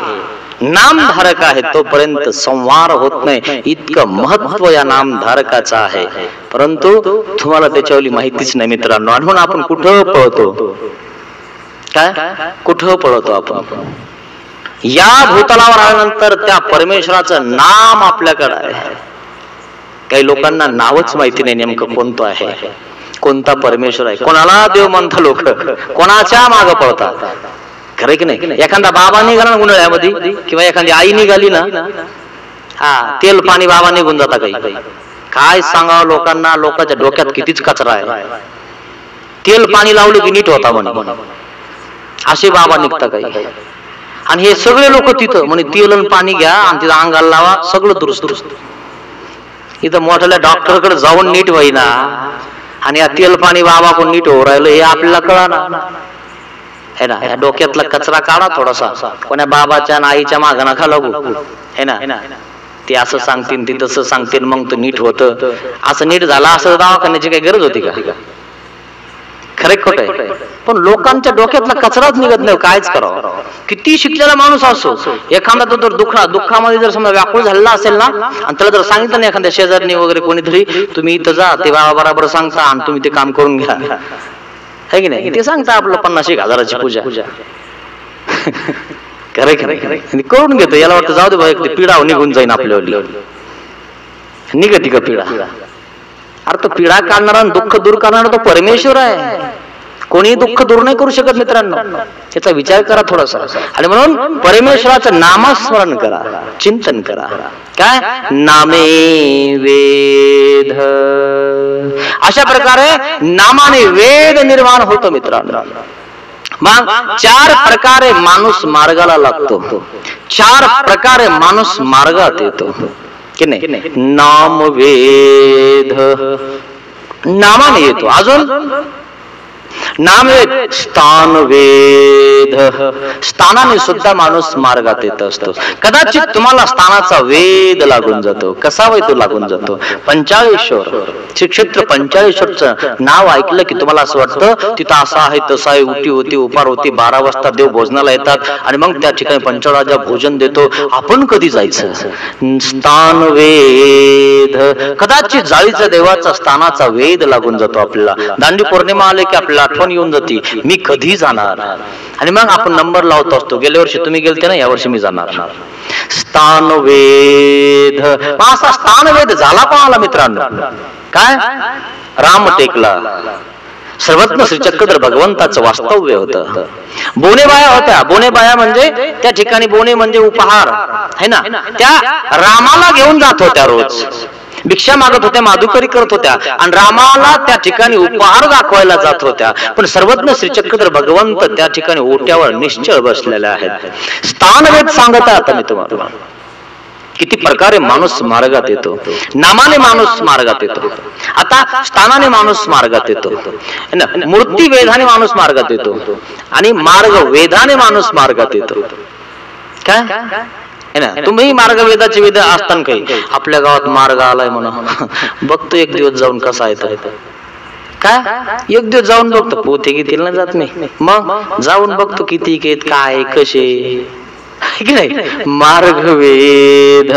नामधारक आहे, तोपर्यंत संहार होत नाही. इतकं महत्व या नामधारकाचं आहे, परंतु तुम्हाला त्याच्यावरली माहितीच नाही मित्रांनो. म्हणून आपण कुठं पळतो, काय कुठं पळतो आपण. या भूतलावर आल्यानंतर त्या परमेश्वराचं नाम आपल्याकडे आहे. काही लोकांना नावच माहिती नाही नेमकं कोणतं आहे. कोणता परमेश्वर आहे? कोणाला देव म्हणता लोक, कोणाच्या मागे पळतात. खरं की नाही? एखादा बाबा निघाला उन्हाळ्यामध्ये किंवा एखादी आई निघाली ना, हा तेल पाणी बाबा निघून जाता. काही काय सांगावं लोकांना, लोकांच्या डोक्यात कितीच कचरा आहे. तेल पाणी लावलं की नीट होता म्हणे, असे बाबा निघता काही. आणि हे सगळे लोक तिथं म्हणे तेल आणि पाणी घ्या आणि तिथं अंगाला लावा, सगळं दुरुस्त. इथं मोठ्या डॉक्टरकडे जाऊन नीट होईना आणि या तेल पाणी बाबा कोण नीट हो राहिलं हे आपल्याला कळना है ना. या डोक्यातला कचरा काढा थोडासा. कोण्या बाबाच्या आणि आईच्या मागं नका लागू है ना. ते असं सांगतील, ते तसं सांगतील, मग तो नीट होतं. असं नीट झाला असं दवाखान्याची काही गरज होती का? खरे खोट आहे. पण लोकांच्या डोक्यातला कचराच निघत नाही. कायच करावं? किती शिकलेला माणूस असो, एखादा तो जर दुःखामध्ये जर समजा व्याकुळ झालेला असेल ना, आणि त्याला जर सांगितलं ना एखाद्या शेजारनी वगैरे कोणीतरी, तुम्ही इथं जा, ते बाबा बरोबर सांगता आणि तुम्ही ते काम करून घ्या, है की नाही? ते सांगता आपलं 50,000ची पूजा. खरे खरे करून घेतो. याला वाटतं जाऊ दे बाबा, पिढा निघून जाईन आपल्यावर. निघती का पिढा? अरे तो पिढा काढणारा, दुःख दूर करणारा तो परमेश्वर आहे. कोणी दुःख दूर नाही करू शकत मित्रांनो. याचा विचार करा थोडासा. आणि म्हणून परमेश्वराचं नामस्मरण करा, चिंतन करा. काय? नामे वेद. अशा प्रकारे नामाने वेद निर्माण होतो मित्रांनो. मग 4 प्रकारे माणूस मार्गाला लागतो. 4 प्रकारे माणूस मार्गात येतो की नाही? नाम वेद, नामाने येतो. अजून नामवेद, स्थान वेद, स्थानाने सुद्धा माणूस मार्गात येत असतो. कदाचित तुम्हाला स्थानाचा वेद लागून जातो. कसा वेद तो लागून जातो? पंचाळेश्वर, श्री क्षेत्र पंचाळेश्वरचं नाव ऐकलं की तुम्हाला असं वाटतं तिथं असं आहे तसं आहे, उटी होती उपार होती, 12 वाजता देव भोजनाला येतात आणि मग त्या ठिकाणी पंचराजा भोजन देतो. आपण कधी जायचं? स्थान वेद. कदाचित जाळीचा देवाचा स्थानाचा वेद लागून जातो आपल्याला. दांडी पौर्णिमा आले की आपल्याला आठवण येऊन जाते, मी कधी जाणार? आणि मग आपण नंबर लावत असतो. गेल्या वर्षी तुम्ही गेलते ना, या वर्षी मी जाणार. स्थान वेद. असा स्थान वेद झाला कोणाला मित्रांनो? काय? राम टेकला. सर्वज्ञ श्री चक्रधर भगवंताचं वास्तव्य होतं. बोनेबाया होत्या. बोनेबाया म्हणजे त्या ठिकाणी, बोने म्हणजे उपहार है ना, त्या रामाला घेऊन जात होत्या. रोज भिक्षा मागत होत्या, माधुकरी करत होत्या आणि रामाला त्या ठिकाणी उपहार दाखवायला जात होत्या. पण सर्वज्ञ श्री चक्रधर भगवंत त्या ठिकाणी ओट्यावर निश्चळ बसलेले आहेत. स्थानवेद सांगत आहे आता मी तुम्हाला. किती प्रकारे माणूस मार्गात येतो. नामाने माणूस मार्गात येतो. आता स्थानाने माणूस मार्गात येतो. मूर्ती वेधाने माणूस मार्गात येतो आणि मार्ग वेधाने माणूस मार्गात येतो. काय है ना? तुम्ही मार्ग वेदाचे वेद असताना काही आपल्या गावात मार्ग आलाय म्हणा, बघतो एक दिवस जाऊन कसा येतो. काय? एक दिवस जाऊन बघतो. पोते कितीला ना जात नाही, मग जाऊन बघतो किती घेत, काय कसे की नाही. मार्ग वेद.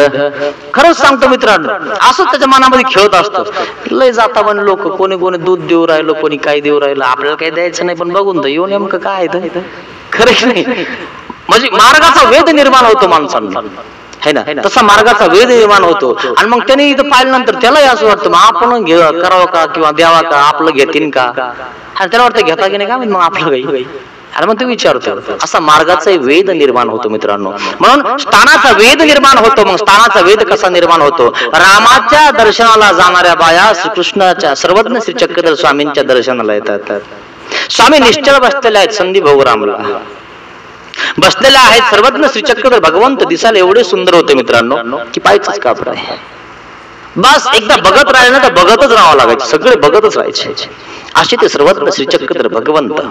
खरंच सांगतो मित्रांनो, असंच त्याच्या मनामध्ये खेळत असतो. लय जाता पण लोक, कोणी कोणी दूध देऊ राहिलो, कोणी काय देऊ राहिलं. आपल्याला काही द्यायचं नाही, पण बघून तर येऊ नेमकं काय खरं की नाही. म्हणजे मार्गाचा वेद निर्माण होतो माणसांना है ना. तसा मार्गाचा वेद निर्माण होतो. आणि मग त्याने इथं पाहिल्यानंतर त्यालाही असं वाटतं मग आपण करावं का किंवा द्यावा का, आपलं घेतील का. आणि त्याला वाटतं घेता की नाही का मग आपलं काही. आणि मग ते विचारतो. असा मार्गाचा वेद निर्माण होतो मित्रांनो. म्हणून स्थानाचा वेद निर्माण होतो. मग स्थानाचा वेद कसा निर्माण होतो? रामाच्या दर्शनाला जाणाऱ्या बाया श्रीकृष्णाच्या, सर्वज्ञ श्री चक्रधर स्वामींच्या दर्शनाला येतात. स्वामी निश्चळ बसलेले आहेत संधी भोगरामला बसलेले आहेत. सर्वज्ञ श्री चक्रधर भगवंत दिसायला एवढे सुंदर होते मित्रांनो की पाहायचंच कापड आहे. बस एकदा बघत राहिले ना तर बघतच राहावं लागायचं, सगळे बघतच राहायचे. असे ते सर्वज्ञ श्री चक्रधर भगवंत.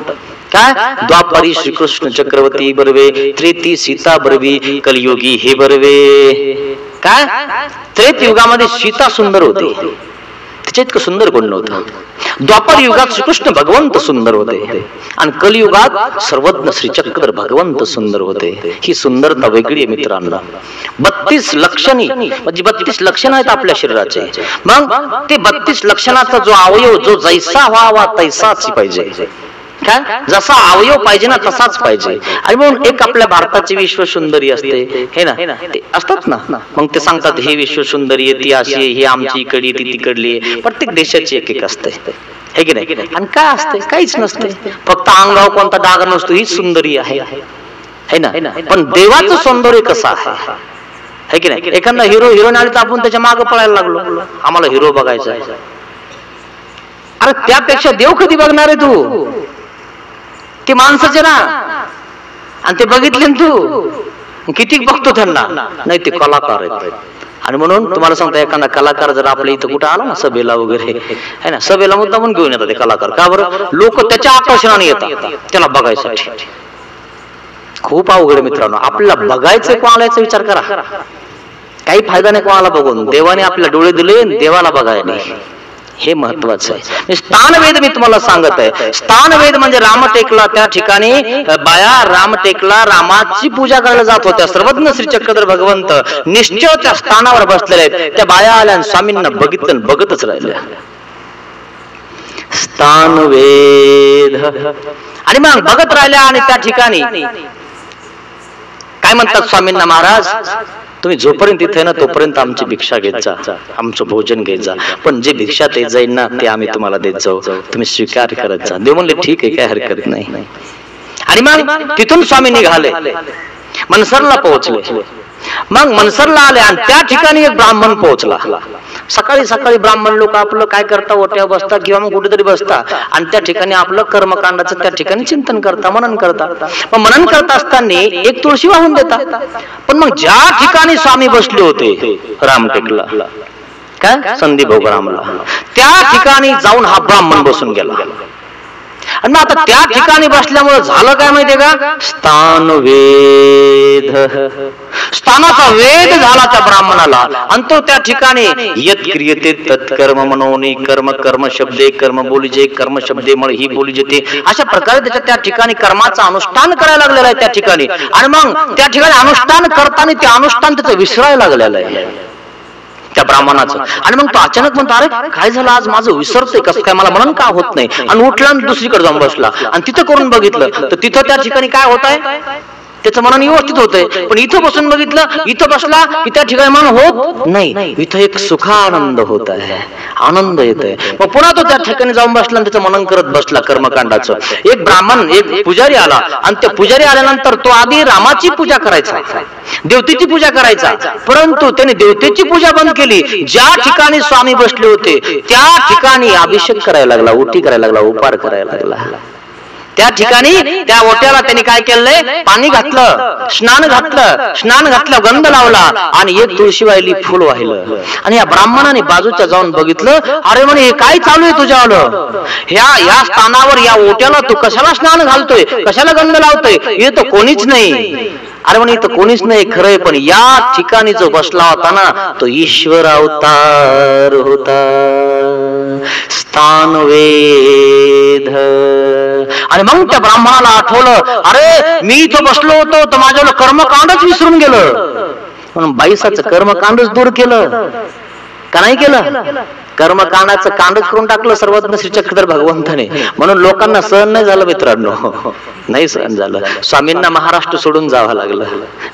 काय? द्वापारी श्रीकृष्ण चक्रवर्ती बरवे, त्रेती सीता बरवी, कलियुगी हे बरवे. काय? त्रेतयुगामध्ये सीता सुंदर होती, तिच्या इतकं सुंदर कोण नव्हतं. द्वापर युगात श्रीकृष्ण भगवंत सुंदर होते आणि कलियुगात सर्वज्ञ श्री चक्रधर भगवंत सुंदर होते. ही सुंदरता वेगळी आहे मित्रांनो. 32 लक्षणी म्हणजे 32 लक्षण आहेत आपल्या शरीराचे. मग ते 32 लक्षणाचा जो अवयव जो जैसा व्हावा तैसाच पाहिजे. काय? जसा अवयव पाहिजे ना तसाच पाहिजे. आणि म्हणून एक आपल्या भारताची विश्व सुंदरी असते हे ना, ते असतात ना. मग ते सांगतात हे विश्व सुंदरी आहे, ती अशी, ही आमची इकडली, ती तिकडली. प्रत्येक देशाची एक एक असते हे की नाही? आणि काय असते? काहीच नसते, फक्त अंगावर कोणता डाग नसतो, हीच सुंदरी आहे, है ना? पण देवाचं सौंदर्य कसं आहे, है की नाही? एखादा हिरो हिरोईन आली तर आपण त्याच्या मागे पळायला लागलो, आम्हाला हिरो बघायचा आहे. अरे त्यापेक्षा देव कधी बघणार आहे तू? ते माणसाचे ना, आणि ते बघितले ना तू, किती बघतो त्यांना? नाही, ते कलाकार आहेत. आणि म्हणून तुम्हाला सांगता, एखादा कलाकार जर आपल्या इथं कुठं आला ना सभेला वगैरे, है ना, सभेला मुद्दा म्हणून घेऊन येतात ते कलाकार. का बरं? लोक त्याच्या आकर्षणाने येतात त्याला बघायसाठी. खूप अवघड मित्रांनो, आपल्याला बघायचं कोणाला याचा विचार करा. काही फायदा नाही कोणाला बघून. देवाने आपल्याला डोळे दिले, देवाला बघायला, हे महत्वाचं आहे. स्थानवेद मी तुम्हाला सांगत आहे. स्थानवेद म्हणजे रामटेकला, त्या ठिकाणी बाया रामटेकला रामाची पूजा करायला जात होत्या. सर्वज्ञ श्री चक्रधर भगवंत निश्चय त्या स्थानावर बसलेले आहेत. त्या बाया आल्या आणि स्वामींना बघितलं, बघतच राहिल्या. स्थानवेद. आणि मग बघत राहिल्या, आणि त्या ठिकाणी काय म्हणतात स्वामींना, महाराज तुम्ही जोपर्यंत इथे ना तोपर्यंत आमची भिक्षा घेत जा, आमचं भोजन घेत जा, पण जे भिक्षा ते जाईल ना ते आम्ही तुम्हाला देत जाऊ, तुम्ही स्वीकार करत जा. देव म्हणले ठीक आहे, काय हरकत नाही. आणि मग तिथून स्वामी निघाले, मनसरला पोहोचले. मग मनसरला आले, आणि त्या ठिकाणी एक ब्राह्मण पोहोचला. सकाळी सकाळी ब्राह्मण लोक आपलं काय करता, ओट्यावर बसता किंवा मग कुठेतरी बसता, आणि त्या ठिकाणी आपलं कर्मकांडाचं त्या ठिकाणी चिंतन करता, मनन करता. मग मनन करत असताना एक तुळशी वाहून देतात. पण मग ज्या ठिकाणी स्वामी बसले होते रामटेकला, काय संधी भोगरामला, त्या ठिकाणी जाऊन हा ब्राह्मण बसून गेला. आणि मग आता त्या ठिकाणी बसल्यामुळे झालं काय माहितीये का? स्थानवेद. स्थानाचा वेद झाला त्या ब्राह्मणाला, आणि तो त्या ठिकाणी यत् क्रियते तत्कर्म मनोनी कर्म कर्म शब्दे कर्म बोलीजे कर्म शब्दे मळ ही बोली जेते, अशा प्रकारे त्याच्या त्या ठिकाणी कर्माचं अनुष्ठान करायला लागलेलं आहे त्या ठिकाणी. आणि मग त्या ठिकाणी अनुष्ठान करताना ते अनुष्ठान त्याचं विसरायला लागलेलं आहे त्या ब्राह्मणाचं. आणि मग तो अचानक म्हणतो, अरे काय झालं आज, माझं विसरतोय कसं काय, मला मनन का होत नाही. आणि उठला आणि दुसरीकडे जाऊन बसला, आणि तिथं करून बघितलं तर तिथं त्या ठिकाणी काय होत आहे, त्याचं मनन व्यवस्थित होतंय. पण इथं बसून बघितलं, इथं बसला की त्या ठिकाणी मन होत नाही, इथं एक सुखानंद होत आहे, आनंद येत आहे. मग पुन्हा तो त्या ठिकाणी जाऊन बसला आणि त्याचं मनन करत बसला कर्मकांडाचं. एक ब्राह्मण, एक पुजारी आला, आणि त्या पुजारी आल्यानंतर तो आधी रामाची पूजा करायचा, देवतेची पूजा करायचा, परंतु त्याने देवतेची पूजा बंद केली. ज्या ठिकाणी स्वामी बसले होते त्या ठिकाणी अभिषेक करायला लागला, ओटी करायला लागला, उपार करायला लागला. त्या ठिकाणी त्या ओट्याला त्यांनी काय केलंय, पाणी घातलं, स्नान घातलं, गंध लावला, आणि एक तुळशी वाहिली, फुल वाहिलं. आणि या ब्राह्मणाने बाजूच्या जाऊन बघितलं, अरे म्हणे हे काय चालू आहे तुझ्यावर, या स्थानावर या ओट्याला तू कशाला स्नान घालतोय, कशाला गंध लावतोय, हे तर कोणीच नाही. अरे म्हणे इथं कोणीच नाही खरंय, पण या ठिकाणी जो बसला होता ना तो ईश्वर अवतार होता. स्थानवेद. आणि मग त्या ब्राह्मणाला आठवलं, अरे मी इथं बसलो होतो तर माझ्याला कर्मकांडच विसरून गेलं. म्हणून 22चं कर्मकांडच दूर केलं का नाही केलं? कर्मकांडाचं कांडच करून टाकलं सर्वज्ञ श्री चक्रधर भगवंताने. म्हणून लोकांना सहन नाही झालं मित्रांनो, नाही सहन झालं. स्वामींना महाराष्ट्र सोडून जावं लागलं,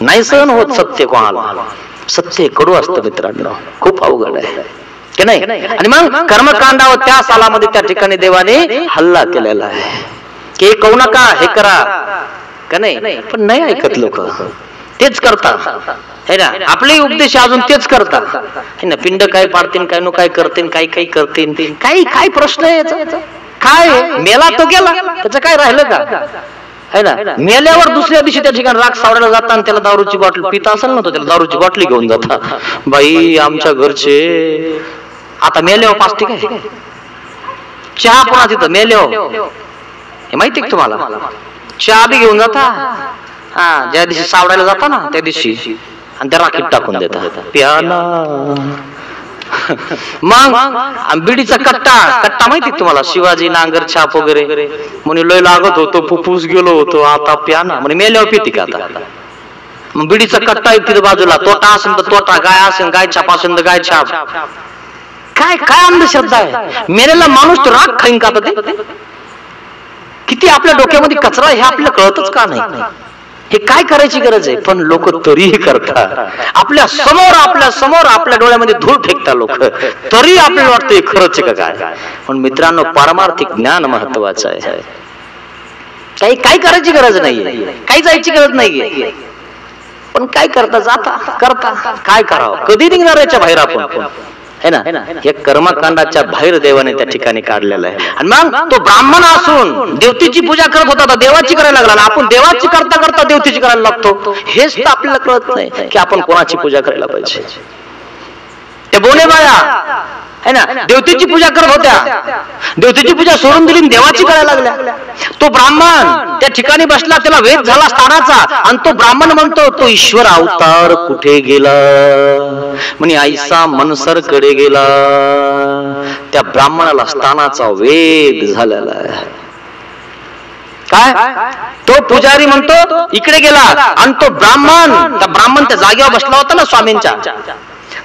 नाही सहन होत सत्य कोणाला. सत्य कडू असतं मित्रांनो, खूप अवघड आहे की नाही. आणि मग कर्मकांडावर त्या सालामध्ये त्या ठिकाणी देवाने हल्ला केलेला आहे की हे करू नका, हे करा का नाही. पण नाही ऐकत लोक, तेच करतात है ना. आपले उपदेश अजून तेच करतात है ना. पिंड काय पाडतील, काय नो काय करतील, काही काही करतील, काही काय प्रश्न आहे याचा. काय मेला तो गेला, त्याचं काय राहिलं का है ना. मेल्यावर दुसऱ्या दिवशी त्या ठिकाणी राग सावडायला जाता, आणि त्याला दारूची बॉटल पिता असेल ना तो, त्याला दारूची बॉटली घेऊन जाता. बाई आमच्या घरचे आता मेल्यावर पाचते काय चहा, पुन्हा तिथं मेल्यावर हे माहिती का तुम्हाला, चहा बी घेऊन जाता. हा, ज्या दिवशी सावडायला जाता ना त्या दिवशी, आणि त्या राखीत टाकून देतात प्याला. मग बिडीचा कट्टा माहिती तुम्हाला, शिवाजी नांगर छाप वगैरे, म्हणे लय लागत होतो, फुफ्फुस गेलो होतो, आता प्याना म्हणे मेल्यावर पिती का आता. मग बिडीचा कट्टा एक तिथे बाजूला, तोटा असेल तर तोटा, गाय असेल गाय छाप असेल तर गाय छाप. काय काय अंधश्रद्धा आहे. मेलेला माणूस तो राग खाईन का? ते किती आपल्या डोक्यामध्ये कचरा हे आपल्याला कळतच का नाही. हे काय करायची गरज आहे, पण लोक तरीही करतात. आपल्या समोर आपल्या डोळ्यामध्ये धूळ फेकतात लोक, तरी आपल्याला वाटतं हे खरंच आहे का काय. पण मित्रांनो, पारमार्थिक ज्ञान महत्वाचं आहे. काही करायची गरज नाहीये, काही जायची गरज नाहीये, पण काय करता करता काय करावं, कधी निघणार याच्या बाहेर आपण, है ना. हे कर्मकांडाच्या बाहेर देवाने त्या ठिकाणी काढलेलं आहे. आणि मग तो ब्राह्मण असून देवतेची पूजा करत होता, देवाची करायला लागला. आपण देवाची करता करता देवतेची करायला लागतो. हेच तर आपल्याला कळत नाही की आपण कोणाची पूजा करायला पाहिजे. ते बोले बाया है ना, देवतेची पूजा करत होत्या, देवतेची पूजा सोडून दिली, देवाची करायला लागल्या. तो ब्राह्मण त्या ठिकाणी बसला, त्याला वेध झाला स्थानाचा, आणि तो ब्राह्मण म्हणतो, तो ईश्वर अवतार कुठे गेला, म्हणे ऐसा मनसर कडे गेला. त्या ब्राह्मणाला स्थानाचा वेध झालेला आहे. काय, तो पुजारी म्हणतो इकडे गेला, आणि तो ब्राह्मण त्या जागेवर बसला होता ना स्वामींच्या.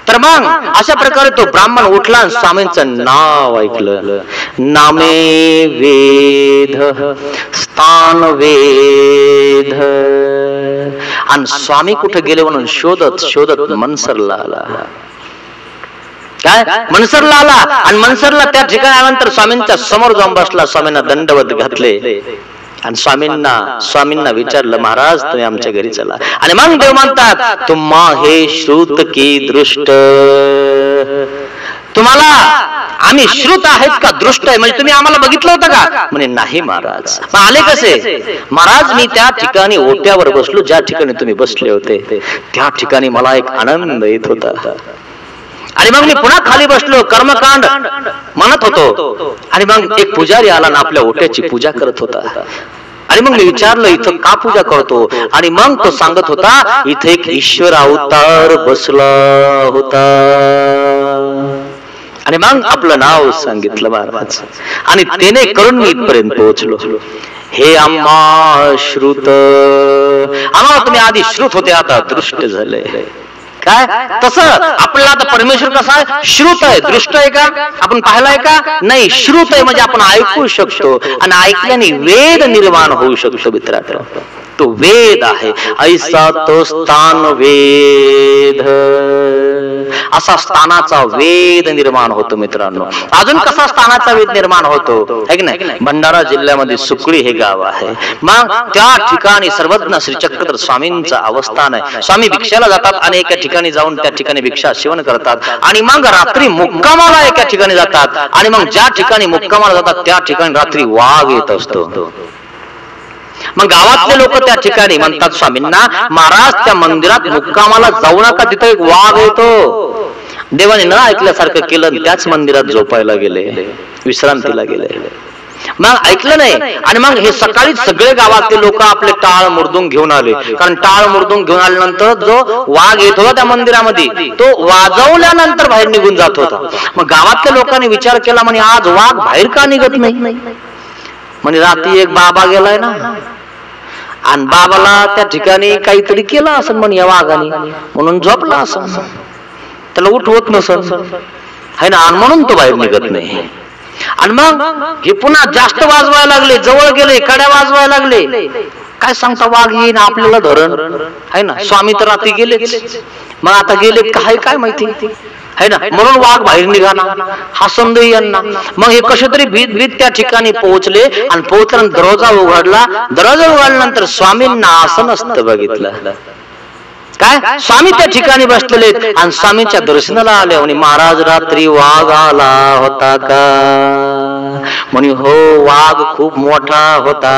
तर मग अशा प्रकारे तो ब्राह्मण उठला आणि स्वामींचं नाव ऐकलं. नामे वेद स्थान वेद. आणि स्वामी कुठे गेले म्हणून शोधत शोधत मनसरला आला. काय, मनसरला आला, आणि मनसरला त्या ठिकाणी आल्यानंतर स्वामींच्या समोर जाऊन बसला, स्वामींना दंडवत घातले, आणि स्वामींना विचारलं, महाराज तुम्ही आमच्या घरी चला. आणि मग देव म्हणतात, तुम्हा हे श्रुत की दृष्ट, तुम्हाला आम्ही श्रुत आहेत का दृष्ट आहे, म्हणजे तुम्ही आम्हाला बघितलं होतं का. म्हणे नाही महाराज. मग आले कसे. महाराज मी त्या ठिकाणी ओट्यावर बसलो, ज्या ठिकाणी तुम्ही बसले होते त्या ठिकाणी मला एक आनंद येत होता, आणि मग मी पुन्हा खाली बसलो, कर्मकांड म्हणत होतो. आणि मग एक पुजारी आला ना आपल्या ओट्याची पूजा करत होता. आणि मग मी विचारलं इथं का पूजा करतो. आणि मग तो सांगत होता, इथे एक ईश्वर अवतार बसला होता. आणि मग आपलं नाव सांगितलं महाराज, आणि त्याने करून मी इथपर्यंत पोहोचलो. हे आम्हा श्रुत, आम्हाला तुम्ही आधी श्रुत होते, आता दृष्ट झाले. काय, तसं आपल्याला आता परमेश्वर कसा आहे, श्रुत आहे. दृष्ट आहे का, आपण पाहिलाय का नाही. श्रुत आहे म्हणजे आपण ऐकू शकतो, आणि ऐकल्याने वेद निर्माण होऊ शकतो. मित्रांनो, तो वेद आहे. ऐसा तो स्थान वेद, असा स्थानाचा वेद निर्माण होतो. मित्रांनो, अजून कसा स्थानाचा वेद निर्माण होतो है की नाही. भंडारा जिल्ह्यामध्ये सुकळी हे गाव आहे. मग त्या ठिकाणी सर्वज्ञ श्री चक्रधर स्वामींचं अवस्थान आहे. स्वामी भिक्षाला जातात, आणि एका ठिकाणी जाऊन त्या ठिकाणी भिक्षा सेवन करतात, आणि मग रात्री मुक्कामाला एका ठिकाणी जातात. आणि मग ज्या ठिकाणी मुक्कामाला जातात त्या ठिकाणी रात्री वाघ येत असतो. मग गावातले लोक त्या ठिकाणी म्हणतात स्वामींना, महाराज त्या मंदिरात मुक्कामाला जाऊ नका, तिथं एक वाघ येतो. देवाने न ऐकल्यासारखं केलं, त्याच मंदिरात झोपायला गेले, विश्रांतीला गेले. मग ऐकलं नाही, आणि मग हे सकाळी सगळे गावातले लोक आपले टाळ मुरदून घेऊन आले. कारण टाळ मुरदून घेऊन आल्यानंतर जो वाघ येत होता त्या मंदिरामध्ये, तो वाजवल्यानंतर बाहेर निघून जात होता. मग गावातल्या लोकांनी विचार केला, म्हणे आज वाघ बाहेर का निघत नाही. म्हणजे रात्री एक बाबा गेलाय ना, आणि बाबाला त्या ठिकाणी काहीतरी केलं असं म्हणे या वाघाने, म्हणून झोपला असं, त्याला उठवत नसन है ना, आणि म्हणून तो बाहेर निघत नाही. आणि मग हे पुन्हा जास्त वाजवायला लागले, जवळ गेले, कड्या वाजवायला लागले. काय सांगता, वाघ येईन आपल्याला धरण है ना. स्वामी तर रात्री गेलेच, मग आता गेले काय माहिती है ना, म्हणून वाघ बाहेर निघाला. हा संदेह यांना. मग हे कसे तरी भीत त्या ठिकाणी पोहोचले, आणि पोहोचल्यानंतर दरवाजा उघडला. दरवाजा उघडल्यानंतर स्वामींना असं नसतं बघितलं. काय, स्वामी त्या ठिकाणी बसलेले, आणि स्वामींच्या दर्शनाला आले. म्हणे महाराज रात्री वाघ आला होता का. म्हणे हो, वाघ खूप मोठा होता,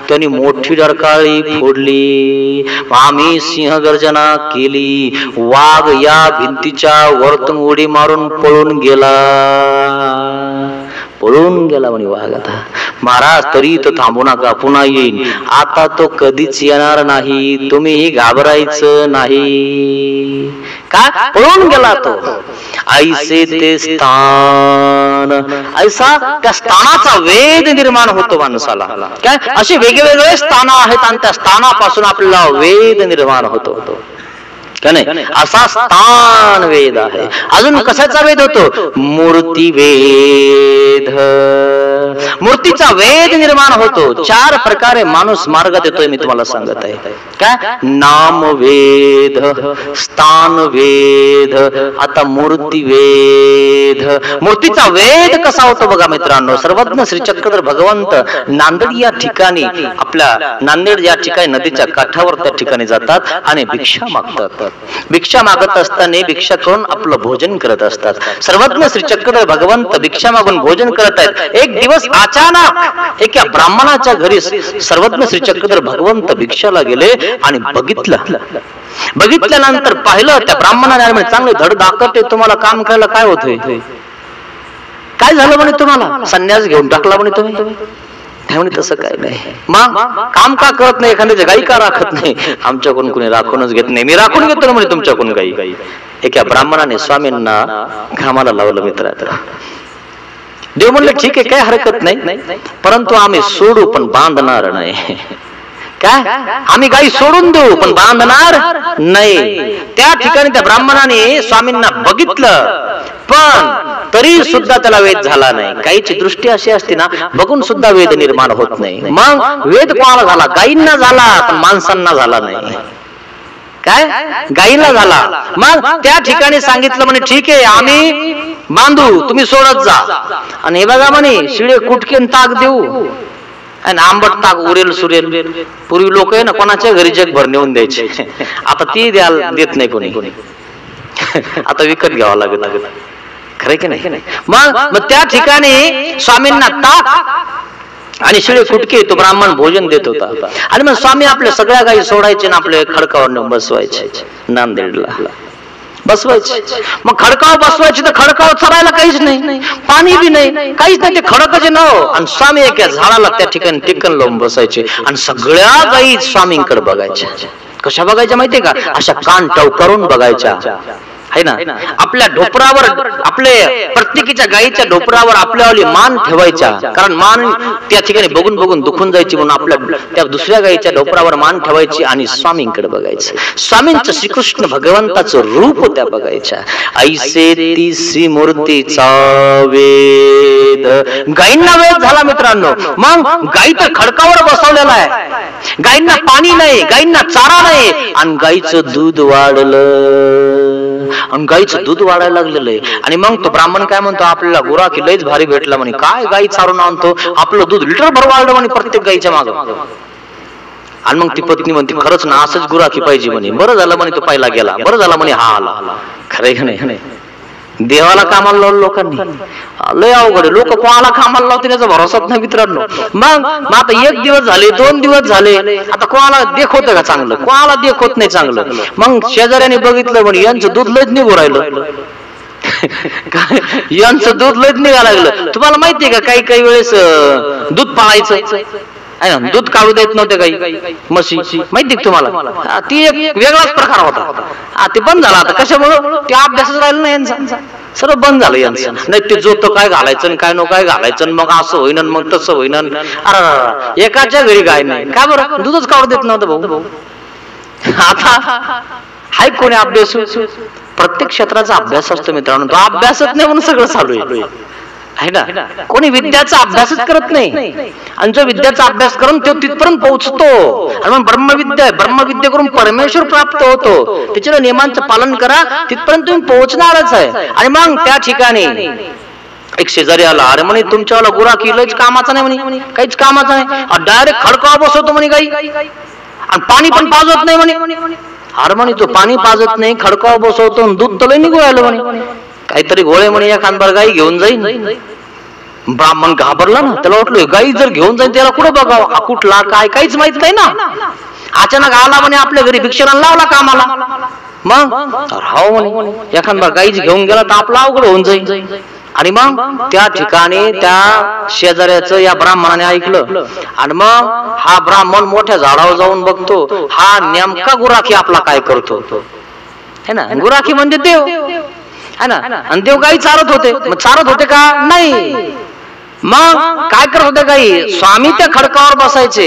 त्यांनी मोठी डरकाळी फोडली, आम्ही सिंहगर्जना केली, वाघ या भिंतीच्या वरतून उडी मारून पळून गेला. म्हणे वाघ. आता महाराज तरी तो थांबू नका, पुन्हा येईन. आता तो कधीच येणार नाही, तुम्हीही घाबरायचं नाही. का, पळून गेला तो. ऐसे ते स्थान, ऐसा त्या स्थानाचा वेद निर्माण होतो माणसाला. काय, असे वेगवेगळे स्थान आहेत, आणि त्या स्थानापासून आपल्याला वेद निर्माण होतो. का नाही? असा स्थान वेद आहे. अजून कशाचा वेद होतो? मूर्ती वेद. मूर्तीचा वेद निर्माण होतो. 4 प्रकारे माणूस मार्गात येतोय मी तुम्हाला सांगत आहे. काय? नाम वेद, स्थान वेद, आता मूर्ती वेद. मूर्तीचा वेद कसा होतो बघा मित्रांनो. सर्वज्ञ श्री चक्रधर भगवंत नांदेड या ठिकाणी, आपल्या नांदेड या ठिकाणी नदीच्या काठावर त्या ठिकाणी जातात आणि भिक्षा मागतात. भिक्षा मागत असताना भिक्षा करून आपलं भोजन करत असतात. सर्वज्ञ श्री चक्रधर भगवंत भिक्षा मागून भोजन करत आहेत. एक दिवस अचानक एका ब्राह्मणाच्या घरी सर्वज्ञ श्री चक्रधर भगवंत भिक्षाला गेले आणि बघितल्यानंतर पाहिलं त्या ब्राह्मणाने चांगले धड दाखवते, तुम्हाला काम करायला काय होतंय, काय झालं म्हणे, तुम्हाला संन्यास घेऊन टाकला म्हणे तुम्ही. काय म्हणे तसं काय नाही. मग काम का करत नाही, एखाद्याची गाई का राखत नाही? आमच्याकडून कुणी राखूनच घेत नाही, मी राखून घेतो ना म्हणे तुमच्याकडून गाई. एका ब्राह्मणाने स्वामींना कामाला लावलं मित्रांनो. देव म्हणले ठीक आहे, काय हरकत नाही, परंतु आम्ही सोडू पण बांधणार नाही. काय? आम्ही गाई सोडून देऊ पण बांधणार नाही. त्या ठिकाणी त्या ब्राह्मणाने स्वामींना बघितलं पण तरी सुद्धा त्याला वेद झाला नाही. गायीची दृष्टी अशी असते ना, बघून सुद्धा वेद निर्माण होत नाही. मग वेद कोणाला झाला? गायींना झाला पण माणसांना झाला नाही. काय? गायीला झाला. मग त्या ठिकाणी सांगितलं म्हणे ठीक आहे आम्ही बांधू, तुम्ही सोडत जा. आणि हे बघा म्हणे शिळे कुटकेन ताक देऊ आणि आंबट ताक उरेल सुरेल. पूर्वी लोक आहे ना कोणाच्या घरी जगभर नेऊन द्यायचे, आता ती देत नाही कोणी, आता विकत घ्यावं लागत. खरं की नाही? मग त्या ठिकाणी स्वामींना ताक आणि शिळे कुटके तो ब्राह्मण भोजन देत होता. आणि मग स्वामी आपल्या सगळ्या गायी सोडायचे ना आपले खडकावर नेऊन बसवायचे, नांदेडला बसवायचे. मग खडकावर बसवायचे तर खडकावर चरायला काहीच नाही, पाणी बी नाही, काहीच नाही, ते खडकाचे नाव. आणि स्वामी एका झाडाला त्या ठिकाणी टिकन लावून बसायचे आणि सगळ्या गायी स्वामींकडे बघायच्या. कशा बघायच्या माहितीये का? अशा कान टवकारून बघायच्या है ना. आपल्या ढोपरावर, आपले प्रत्येकीच्या गायीच्या ढोपरावर आपल्यावाली मान ठेवायच्या, कारण मान त्या ठिकाणी बघून बघून दुखून जायची म्हणून आपल्या त्या दुसऱ्या गायीच्या ढोपरावर मान ठेवायची आणि स्वामींकडे बघायचं. स्वामींचं श्रीकृष्ण भगवंताचं रूप त्या बघायच्या. ऐसे तिसरी मूर्तीचा वेद. गायींना वेद झाला मित्रांनो. मग गायी तर खडकावर बसवलेला आहे, गायींना पाणी नाही, गायींना चारा नाही, आणि गायीचं दूध वाढलं आणि गायीचं दूध वाढायला लागलेलं आहे. आणि मग तो ब्राह्मण काय म्हणतो, आपल्याला गुराखी लयच भारी भेटला म्हणे. काय गायी चारून आणतो, आपलं दूध लिटर भर वाढलं म्हणे प्रत्येक गायीच्या मागं. आणि मग ती पत्नी म्हणते खरंच ना असंच गुराखी पाहिजे म्हणे. बरं झालं म्हणे तो पहिला गेला, बरं झालं म्हणे हा आला. खरंय का नाही? देवाला कामाला लावलं लोकांनी, लय अवघड. लोक कोणाला कामाला लावते त्याचा भरोसाच नाही मित्रांनो. मग आता 1 दिवस झाले, 2 दिवस झाले, आता कोणाला देख होतं का चांगलं? कोणाला देख होत नाही चांगलं. मग शेजाऱ्याने बघितलं म्हणे यांचं दूध लयच निघू राहिलं, यांचं दूध लयच निघायला लागलं. तुम्हाला माहितीये का काही वेळेस दूध पाळायचं आहे ना, दूध काढू देत नव्हते काही म्हशी, माहिती तुम्हाला? ती एक वेगळाच प्रकार होता. ते बंद झाला. आता कशामुळं? ते अभ्यासच राहिलं नाही यांचा, सर्व बंद झालं यांचं. नाही ते जोत काय घालायचं आणि काय नो काय घालायचं, मग असं होईन मग तसं होईन. अरे एकाच्या घरी गाय नाही, का बरं? दूधच काढू देत नव्हतं भाऊ. आता हाय कोणी अभ्यास? प्रत्येक क्षेत्राचा अभ्यास असतो मित्रांनो. तो अभ्यासच नाही म्हणून सगळं चालू आहे ना. कोणी विद्याचा अभ्यासच करत नाही, आणि जो विद्याचा अभ्यास करून तो तिथपर्यंत पोहोचतो. आणि मग ब्रह्मविद्या करून परमेश्वर प्राप्त होतो. त्याच्या नियमांचं पालन करा, तिथपर्यंत तुम्ही पोहोचणारच आहे. आणि मग त्या ठिकाणी एक शेजारी आला, अरे म्हणे तुमच्यावाला गुराखी लयच कामाचा नाही म्हणे, काहीच कामाचा नाही, डायरेक्ट खडकावर बसवतो म्हणे गाई, आणि पाणी पण पाजत नाही म्हणे. अरे म्हणे तो पाणी पाजत नाही, खडकावर बसवतो, दूध तर लय निघू राहिलं म्हणे. काहीतरी गोळे म्हणे या खानभर गाई घेऊन जाईन. ब्राह्मण घाबरला ना, त्याला वाटलं गाई जर घेऊन जाईन त्याला कुठं बघावं, हा कुठला काय काहीच माहित नाही ना. अचानक आला म्हणे आपल्या घरी, भिक्षाला लावला कामाला. मग राव म्हणे एखादा गाईच घेऊन गेला तर आपला अवघड होऊन जाईल. आणि मग त्या ठिकाणी त्या शेजाऱ्याचं या ब्राह्मणाने ऐकलं. आणि मग हा ब्राह्मण मोठ्या झाडावर जाऊन बघतो, हा नेमका गुराखी आपला काय करतो है ना. गुराखी म्हणजे देव है ना. आणि देव गाई चारत होते. मग चारत होते का? नाही. मग काय करत होत्या गाई? स्वामी त्या खडकावर बसायचे,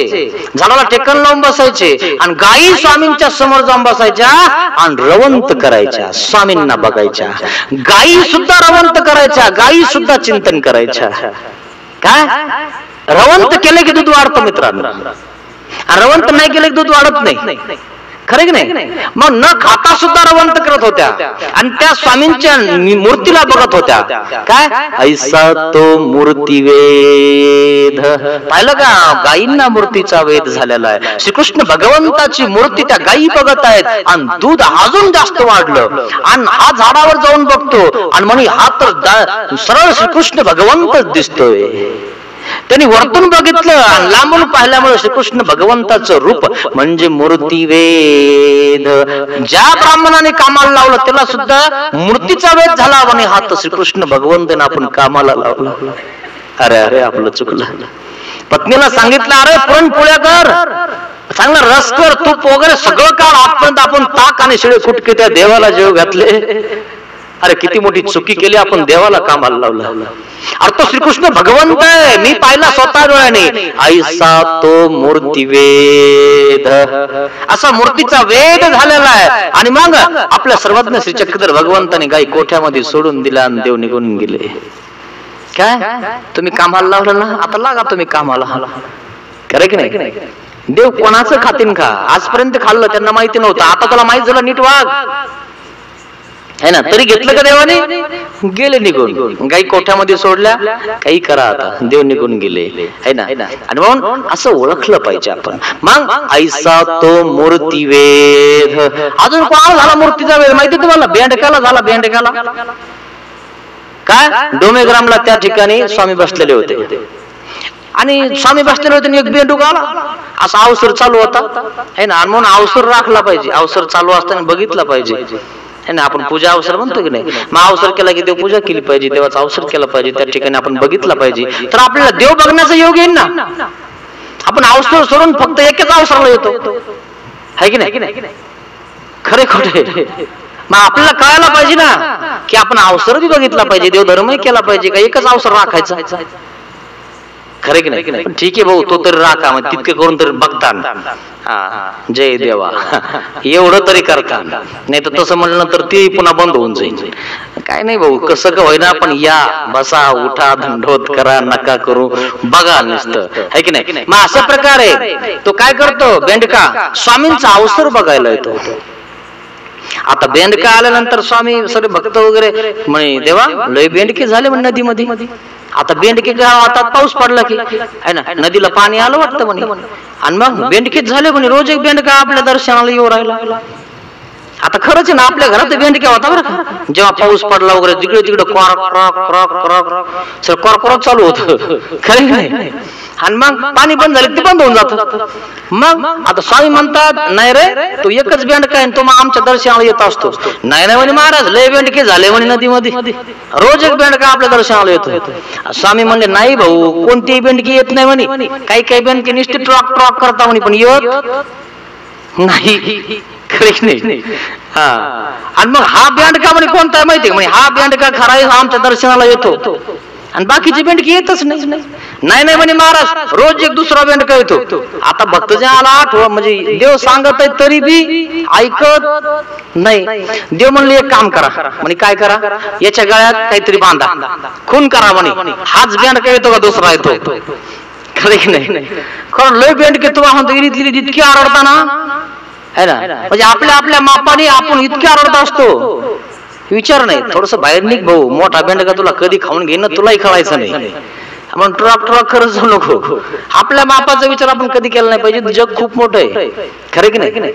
झाडाला टेकन लावून बसायचे आणि गायी स्वामींच्या समोर जाऊन बसायच्या आणि रवंत करायच्या, स्वामींना बघायच्या. गायी सुद्धा रवंत करायच्या, गायी सुद्धा चिंतन करायच्या. काय रवंत केले की दूध वाढतं मित्रांनो, रवंत नाही केले की दूध वाढत नाही. खरे की नाही? मग न खाता सुद्धा रवंत करत होत्या आणि त्या स्वामींच्या मूर्तीला बघत होत्या. काय ऐसा तो मूर्ती वेद. पाहिलं का? गायींना मूर्तीचा वेद झालेला आहे. श्रीकृष्ण भगवंताची मूर्ती त्या गायी बघत आहेत आणि दूध अजून जास्त वाढलं आणि हा झाडावर जाऊन बघतो आणि म्हणे हा तर सरळ श्रीकृष्ण भगवंतच दिसतोय. त्यांनी वरतून बघितलं आणि लांबून पाहिल्यामुळे श्रीकृष्ण भगवंताचं रूप म्हणजे मूर्ती वेद. ज्या ब्राह्मणाने कामाला लावलं त्याला सुद्धा मूर्तीचा वेद झाला म्हणे हा तर श्रीकृष्ण भगवंताने आपण कामाला लावला. अरे अरे आपलं चुकलं. पत्नीला सांगितलं अरे पुरणपोळ्या कर, चांगला रस कर, तूप वगैरे सगळं काढ, आजपर्यंत आपण ताक आणि शिळे फुटके त्या देवाला जेव घातले. अरे किती मोठी चुकी केली आपण, देवाला कामाला लावलं. अरे तो श्रीकृष्ण भगवंत आहे, मी पाहिला स्वतः डोळ्याने. ऐसा तो मूर्ती वेद, असा मूर्तीचा वेद झालेला आहे. आणि मग आपल्या सर्वज्ञ श्री चक्रधर भगवंताने गाई कोठ्यामध्ये सोडून दिला आणि देव निघून गेले. काय तुम्ही कामाला लावलं ना, आता लागा तुम्ही कामाला. खरं की नाही? देव कोणाचं खातीन का? आजपर्यंत खाल्लं, त्यांना माहिती नव्हतं, आता त्याला माहित झालं, नीट वाग है ना. तरी घेतलं का देवाने? गेले निघून. गाई कोठ्यामध्ये सोडल्या, काही करा आता, देव निघून गेले है ना. आणि म्हणून असं ओळखलं पाहिजे आपण. मग ऐसा तो मूर्ती वेद. अजून कोणाला झाला मूर्तीचा वेद माहिती तुम्हाला? बेंडकाला झाला. बेंडकाला काय? डोमेग्रामला त्या ठिकाणी स्वामी बसलेले होते आणि स्वामी बसलेले होते आणि एक बेंडूक आला. असा अवसर चालू होता है ना. म्हणून अवसर राखला पाहिजे, अवसर चालू असताना बघितला पाहिजे है ना. आपण पूजा अवसर म्हणतो की नाही, मग अवसर केला की देव पूजा केली पाहिजे, देवाचा अवसर केला पाहिजे, त्या ठिकाणी आपण बघितला पाहिजे, तर आपल्याला देव बघण्याचा योग येईल ना. आपण अवसर सोडून फक्त एकच अवसराला येतो है की नाही? खरे खोटे? मग आपल्याला कळायला पाहिजे ना की आपण अवसर बी बघितला पाहिजे, देव धर्मही केला पाहिजे, का एकच अवसर राखायचा? खरे की नाही? ठीक आहे भाऊ, तो तरी राखा, मग तितके करून तरी बघता. जय देवा एवढं तरी करता, नाही तर तसं म्हणलं तर ते पुन्हा बंद होऊन जाईल. काय नाही भाऊ, कसं का होईना, पण या बसा उठा दंडोत करा, नका करू, बघा नुसतं है की नाही. मग अशा प्रकारे तो काय करतो? बेंडका स्वामींचा अवसर बघायला येतो. आता बेंडका आल्यानंतर स्वामी सगळे भक्त वगैरे म्हणे देवा लय बेंडके झाले म्हणे नदीमध्ये. आता बेंडके गावात पाऊस पडला की है ना, नदीला पाणी आलं वाटतं म्हणे, आणि मग बेंडकेच झाले म्हणे. रोज एक बेंडका आपल्या दर्शनाला येऊ राहिला. आता खरंच आहे ना, आपल्या घरात बेंडक्या होता बरं का. जेव्हा पाऊस पडला वगैरे तिकडे तिकडे कॉरकॉरक चालू होतं. खरं नाही? आणि मग पाणी बंद झाले ते बंद होऊन जातं. मग आता स्वामी म्हणतात नाही रे, तो एकच बेंडका आहे, तो मग आमच्या दर्शनाला येत असतो. नाही नाही म्हणे महाराज, लय बेंडके झाले म्हणे नदीमध्ये, रोज एक बेंडका आपल्या दर्शनाला येतो. स्वामी म्हणले नाही भाऊ, कोणतीही बेंडकी येत नाही म्हणे, काही काही बेंडके निश्चित ट्रॉक ट्रॉक करता म्हणे, पण येत नाही. नाही. हा, आणि मग हा बेंडका म्हणे कोणता माहितीये म्हणे, हा बेंडका खरा आमच्या दर्शनाला येतो आणि बाकीचे बेंडके येतच नाही. नाही नाही म्हणे महाराज, रोज एक दुसरा बेंडका येतो. आता भक्तजनाला आठवण म्हणजे देव सांगत आहे तरी बी ऐकत नाही. देव म्हणले एक काम करा म्हणे. काय करा? याच्या गळ्यात काहीतरी बांधा, खून करा म्हणे. हाच बेंडका येतो का दुसरा येतो? खरं की नाही? खरं लय बेंडके तुम्हाला म्हणतो इतकी आरडता ना है ना, म्हणजे आपल्या आपल्या मापाने आपण इतके आरडत असतो, विचार नाही. थोडस बाहेर निघ भाऊ, मोठा बेंडका तुला कधी खाऊन घेईन, तुलाही खावायचं नाही. आपण ट्रक ट्रक करत जाऊ नको. आपल्या मापाचा विचार आपण कधी केला नाही पाहिजे. जग खूप मोठं आहे. खरं की नाही?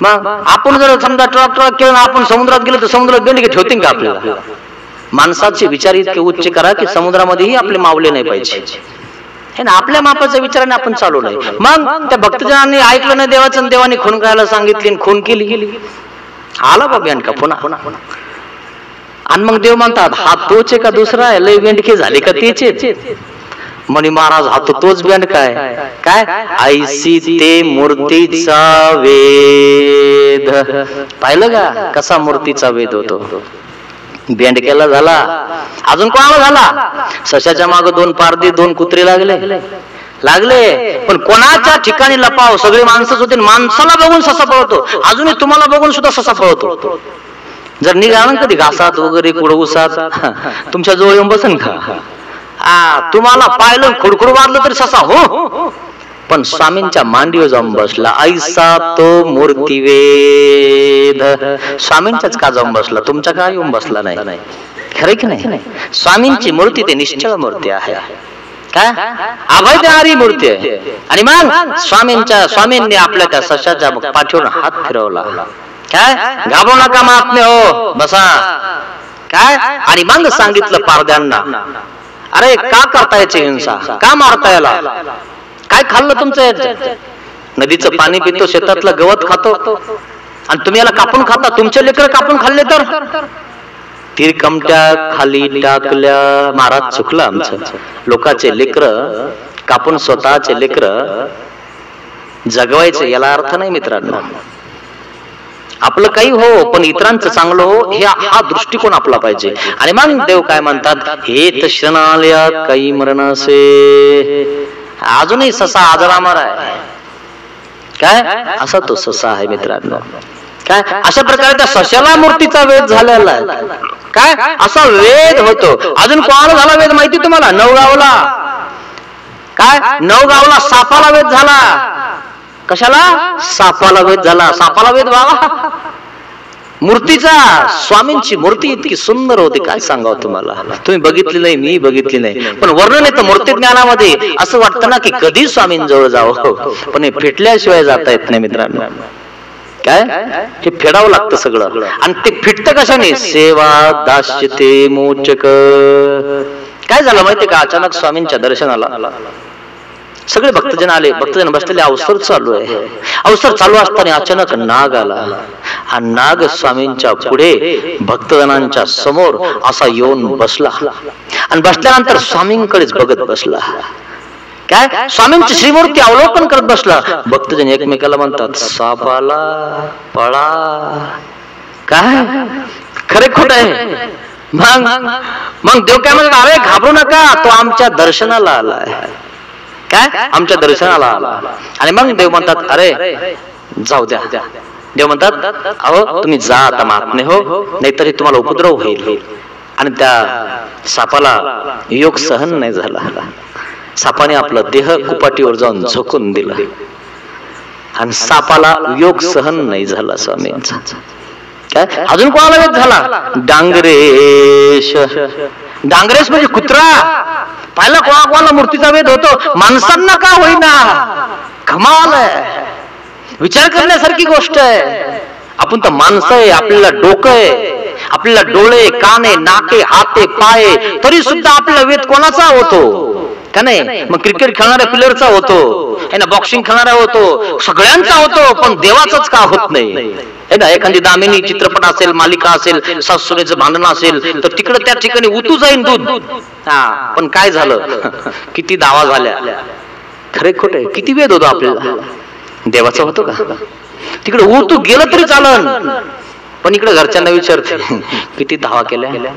मग आपण जर समजा ट्रक ट्रक केलं, आपण समुद्रात गेलो तर समुद्रात बेंडके ठेवतील का आपल्याला? माणसाचे विचार इतके उच्च करा की समुद्रामध्येही आपले मावले नाही पाहिजे है ना. आपल्या मापाच्या विचाराने आपण चालू नाही. मग त्या भक्तजनांनी ऐकलं नाही देवाचं, देवाने खून करायला सांगितली, खून केली. आला बा बेंडका पुन्हा. आणि मग देव म्हणतात हा तोच आहे का दुसरा आहे? लय बेंडके झाले का तेच? म्हणे महाराज हा तो तोच बेंडका आहे. काय? ऐसी ते मूर्तीचा वेद. पाहिलं का कसा मूर्तीचा वेद होतो? बेंडक्याला झाला, अजून कोणाला झाला? सशाच्या मागे 2 पारधी 2 कुत्रे लागले, पण कोणाच्या ठिकाणी लपाव? सगळे माणसंच होते. माणसाला बघून ससा पळतो, अजूनही तुम्हाला बघून सुद्धा ससा पळतो. जर निघाला कधी घासात वगैरे कुडवसात, तुमच्या जवळ येऊन बसन का? तुम्हाला पाहिलं खुडखुड वाजलं तरी ससा हो, पण स्वामींच्या मांडीवर जाऊन बसला. ऐसा तो मूर्तिवेद. स्वामींच्याच का जाऊन बसला, तुमच्या का येऊन बसला नाही? खरं की नाही? स्वामींची मूर्ती ते निश्चळ मूर्ती आहे, काय अभय देणारी मूर्ती आहे. आणि मग स्वामींनी आपल्या त्या सशाच्या पाठीवर हात फिरवला. काय घाबरू नका महात्मे हो, बसा. काय आणि मग सांगितलं पारद्यांना, अरे का करता याची हिंसा, का मारता याला? काय खाल्लं तुमचं? नदीचं पाणी पितो, शेतातलं गवत खातो, आणि तुम्ही याला कापून खाता. तुमचे लेकर कापून खाल्ले तर तिरकमट्या खाली टाकल्या. महाराज चुकलं आमचं. लोकांचे लेकर कापून स्वतःचे लेकर जगवायचे, याला अर्थ नाही मित्रांनो. आपलं काही हो, पण इतरांचं चांगलं हो, हा दृष्टिकोन आपला पाहिजे. आणि मग देव काय म्हणतात, हे तशनाल्या काही मरणासे. अजूनही ससा आजरामर आहे. काय असा तो ससा आहे मित्रांनो. काय अशा प्रकारे त्या सशाला मूर्तीचा वेध झालेला आहे. काय असा वेध होतो. अजून कोणाला झाला वेध माहिती तुम्हाला? नवगावला. काय नवगावला सापाला वेध झाला. कशाला? सापाला वेध झाला. सापाला वेध व्हावा मूर्तीचा. स्वामींची मूर्ती इतकी सुंदर होती, काय सांगावं तुम्हाला. तुम्ही बघितली नाही, मी बघितली नाही, पण वर्णन येतं मूर्ती ज्ञानामध्ये. असं वाटतं ना की कधी स्वामींजवळ जावं, पण हे फेटल्याशिवाय जाता येत नाही मित्रांनो. काय हे फेडावं लागतं सगळं. आणि ते फिटतं कशाने? सेवा दास्यते मोचक. काय झालं माहितीये का? अचानक स्वामींच्या दर्शनाला सगळे भक्तजन आले. भक्तजन बसलेले, अवसर चालू आहे. अवसर चालू असताना अचानक नाग आला. हा नाग स्वामींच्या पुढे भक्तजनांच्या समोर असा येऊन बसला, आणि बसल्यानंतर स्वामींकडेच बघत बसला. काय स्वामींची श्रीमूर्ती अवलोकन करत बसला. भक्तजन एकमेकाला म्हणतात, सापाला पळा. काय खरे खोट आहे? मग देव काय म्हणतात, अरे घाबरू नका, तो आमच्या दर्शनाला आलाय. काय आमच्या दर्शनाला आला. आणि मग देव म्हणतात, अरे जाऊ द्या. देव म्हणतात, अहो तुम्ही जा आता महात्मे हो, नाहीतरी तुम्हाला उपद्रव होईल. आणि त्या सापाला योग सहन नाही झाला. सापाने आपला देह कुपाटीवर जाऊन झोकून दिला, आणि सापाला योग सहन नाही झाला स्वामींचा. काय अजून कोणाला वेध झाला? डांगरेश. डांगरेश म्हणजे कुत्रा. पाहिला कोणाला मूर्तीचा वेध होतो, माणसांना का होईना. कमाल आहे, विचार करण्यासारखी गोष्ट आहे. आपण तर माणसं आहे, आपल्याला डोकं आहे, आपल्याला डोळे, काने, नाके, हाते, पाय, तरी सुद्धा आपल्याला वेध कोणाचा होतो का नाही? मग क्रिकेट खेळणाऱ्या प्लेअरचा होतो, बॉक्सिंग खेळणारा होतो, सगळ्यांचा होतो, पण देवाचाच का होत नाही? एखादी दामिनी चित्रपट असेल, मालिका असेल, सासूरेचं भांडण असेल, तर तिकडे त्या ठिकाणी उतू जाईन दूध. पण काय झालं? किती दावा झाल्या. खरे खोटे किती वेद होतो आपल्याला. देवाचा होतो का? तिकडे उतू गेलं तरी चालन, पण इकडे घरच्यांना विचारते, किती दावा केल्या.